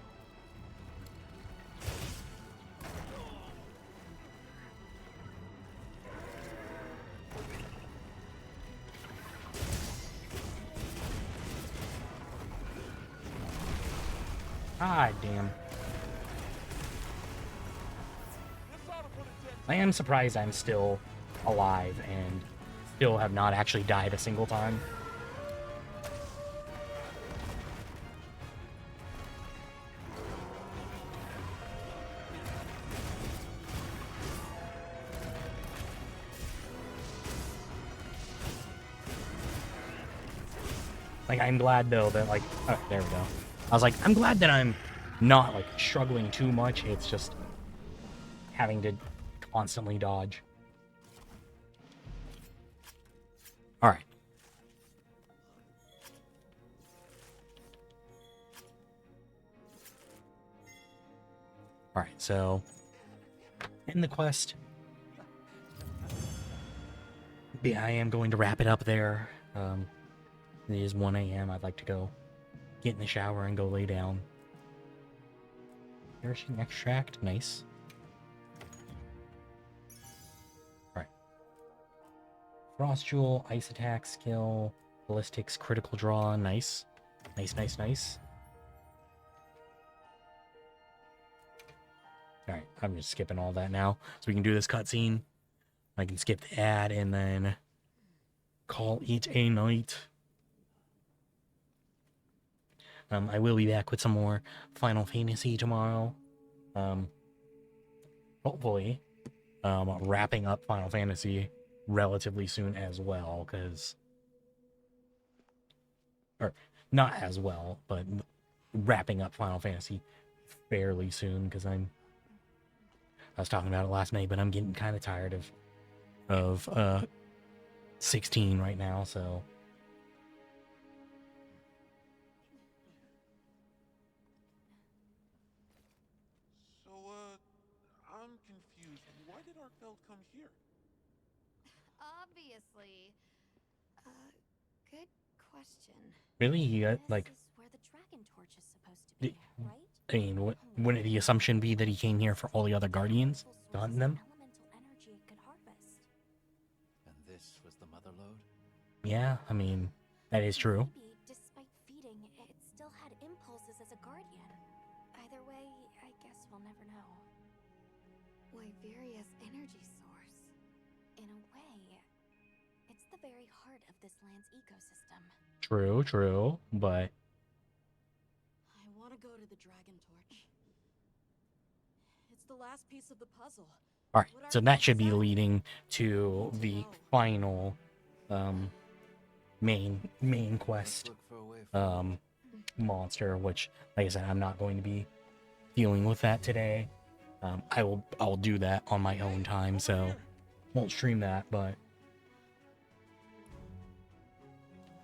God damn. I am surprised I'm still alive and still have not actually died a single time. Like, I'm glad though that, like, oh, there we go. I was like, I'm glad that I'm not, like, struggling too much. It's just having to constantly dodge. Alright. Alright, so in the quest. Yeah, I am going to wrap it up there. It is 1 a.m. I'd like to go get in the shower and go lay down. Nourishing extract, nice. Alright. Frost Jewel, Ice Attack skill, Ballistics, Critical Draw, nice. Nice, nice, nice. Alright, I'm just skipping all that now. So we can do this cutscene. I can skip the ad and then call it a night. I will be back with some more Final Fantasy tomorrow. Hopefully, wrapping up Final Fantasy relatively soon as well, because... Or, not as well, but wrapping up Final Fantasy fairly soon, because I was talking about it last night, but I'm getting kind of tired of 16 right now, so... I'm confused. Why did Arkfeld come here? Obviously. Good question. Really? He got, like... This is where the Dragon Torch is supposed to be, right? I mean, wouldn't the assumption be that he came here for all the other Guardians? To hunt them? Elemental energy it could harvest. And this was the mother lode? Yeah, I mean, that is true. Maybe, despite feeding, it still had impulses as a guardian. Either way, I guess we'll never know. Wyveria's energy source. In a way, it's the very heart of this land's ecosystem. True, true, but... I want to go to the Dragon Torch. It's the last piece of the puzzle. Alright, so that should be leading to the final, main quest, monster, which, like I said, I'm not going to be dealing with that today. I'll do that on my own time, so won't stream that, but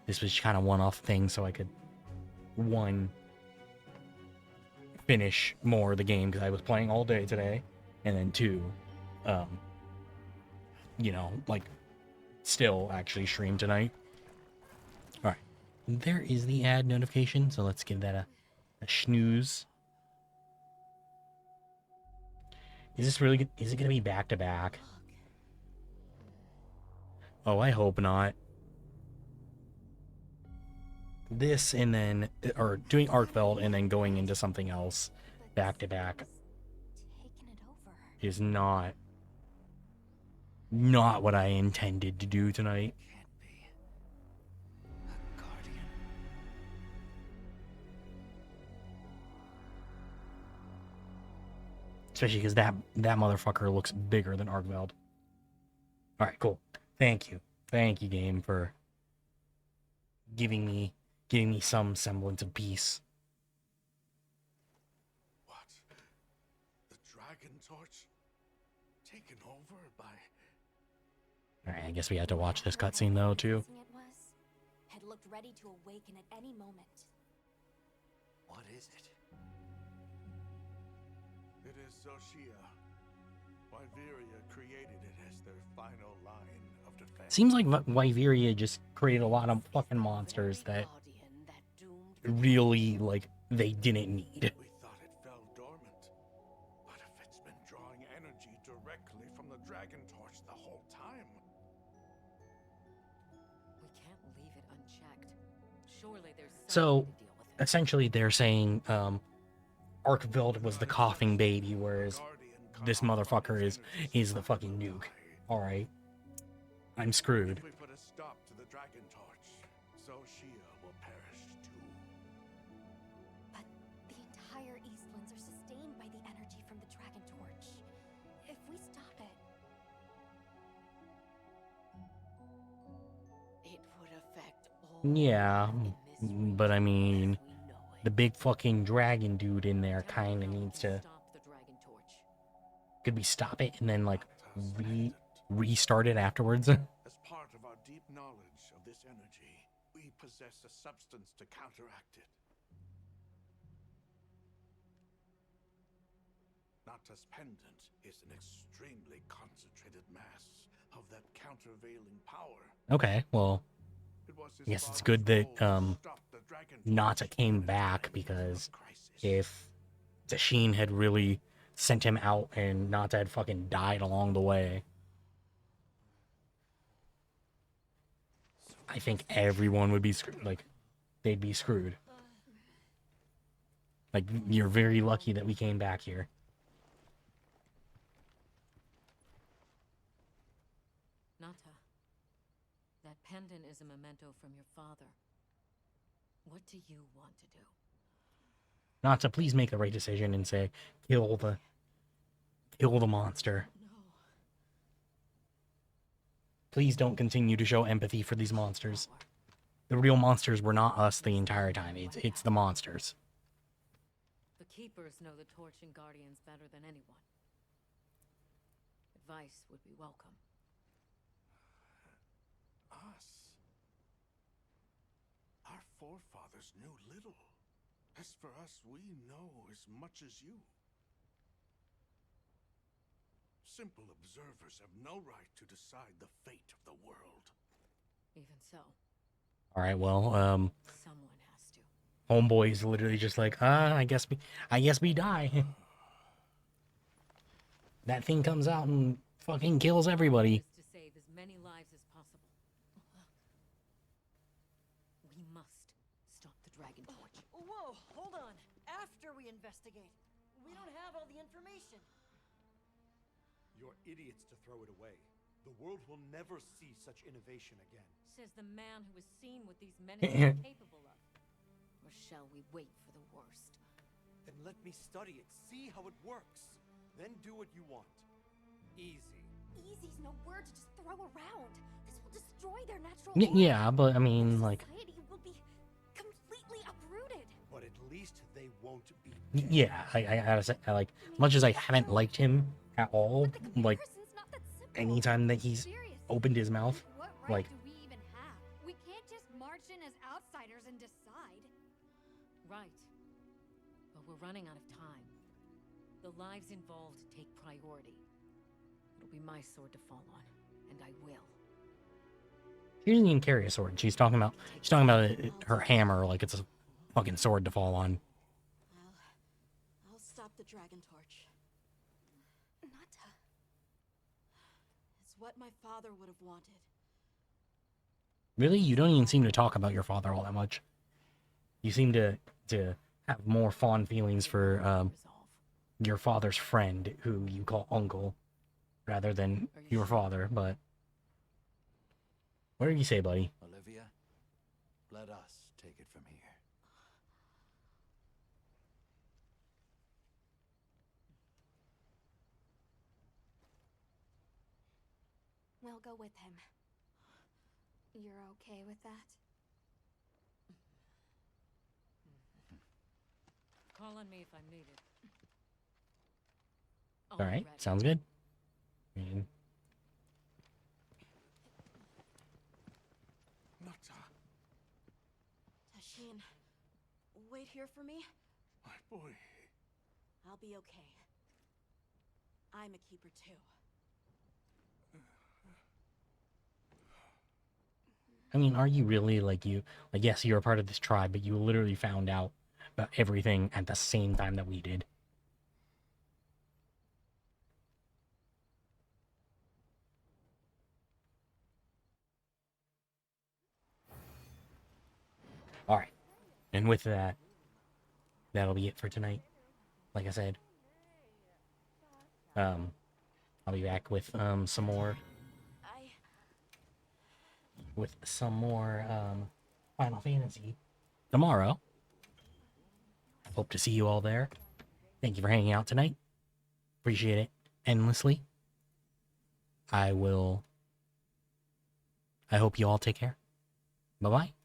this was kind of one-off thing, so I could, one, finish more of the game, because I was playing all day today, and then two, you know, like, still actually stream tonight. Alright, there is the ad notification, so let's give that a snooze. Is this really good? Is it gonna be back to back? Oh, I hope not. This and then, or doing Arkfeld and then going into something else back to back is not what I intended to do tonight. Can't be. A guardian. Especially because that motherfucker looks bigger than Argveld. All right, cool. Thank you, game, for giving me some semblance of peace. What? The Dragon Torch? Taken over by... All right, I guess we had to watch this cutscene though too. It was, had looked ready to awaken at any moment. What is it? It is Xochitl. Wyveria created it as their final line of defense. Seems like Wyveria just created a lot of fucking monsters that really, like, they didn't need. We thought it fell dormant. But if it's been drawing energy directly from the Dragon Torch the whole time... We can't leave it unchecked. Surely there's So, something to deal with it. essentially they're saying, Archveld was the coughing baby, whereas this motherfucker is the fucking nuke. Alright. I'm screwed. If we put a stop to the Dragon Torch, Xochitl will perish too. But the entire Eastlands are sustained by the energy from the Dragon Torch. If we stop it, It would affect all Yeah, in this but I region mean, as we know it. the big fucking dragon dude in there Tell me kind of how we needs can to... stop the Dragon Torch. Could we stop it and then, like, restart it afterwards? As part of our deep knowledge of this energy, we possess a substance to counteract it. Nata's pendant is an extremely concentrated mass of that countervailing power. Okay, well, It was his I guess it's father's good that, goal to stop the Dragon Nata Torch came in a back, time because of crisis. if Tashin had really sent him out and Nata had fucking died along the way, I think everyone would be screwed. Like, they'd be screwed. Like, you're very lucky that we came back here. Nata, that pendant is a memento from your father. What do you want to do? Nata, please make the right decision and say, kill the monster. No. Please don't continue to show empathy for these monsters. The real monsters were not us the entire time. It's the monsters. The Keepers know the Torch and Guardians better than anyone. Advice would be welcome. Us? Our forefathers knew little. As for us, we know as much as you. Simple observers have no right to decide the fate of the world. Even so, All right, well, someone has to. homeboy's literally just like, I guess we die. That thing comes out and fucking kills everybody. Is to save as many lives as possible. We must stop the Dragon Torch. Whoa, hold on. After we investigate. We don't have all the information. You're idiots to throw it away. The world will never see such innovation again. Says the man who has seen what these menaces are capable of. Or shall we wait for the worst? Then let me study it, see how it works. Then do what you want. Easy. easy's no word to just throw around. This will destroy their natural Yeah, but I mean, like, society will be completely uprooted. But at least they won't be. yeah, I gotta say, like, much as I haven't liked him at all, like, Comparison's not that simple. anytime that he's Seriously, opened his mouth, what right like, do we even have? We can't just march in as outsiders and decide. Right. But we're running out of time. The lives involved take priority. It'll be my sword to fall on, and I will. she doesn't even carry a sword. She's talking about her hammer like it's a fucking sword to fall on. I'll stop the Dragon Torch. Nata. It's what my father would have wanted. Really, you don't even seem to talk about your father all that much. You seem to have more fond feelings for your father's friend, who you call uncle, rather than your father. But what do you say, buddy? Olivia, let us take it from here. we'll go with him. You're okay with that? Call on me if I'm needed. All right, Alrighty. sounds good. I mean, Nata, Tashin, wait here for me. my boy. I'll be okay. I'm a keeper too. I mean, are you really like yes, you're a part of this tribe, but you literally found out about everything at the same time that we did. All right, and with that, that'll be it for tonight. Like I said, I'll be back with some more Final Fantasy tomorrow. Hope to see you all there. Thank you for hanging out tonight. Appreciate it endlessly. I hope you all take care. Bye-bye.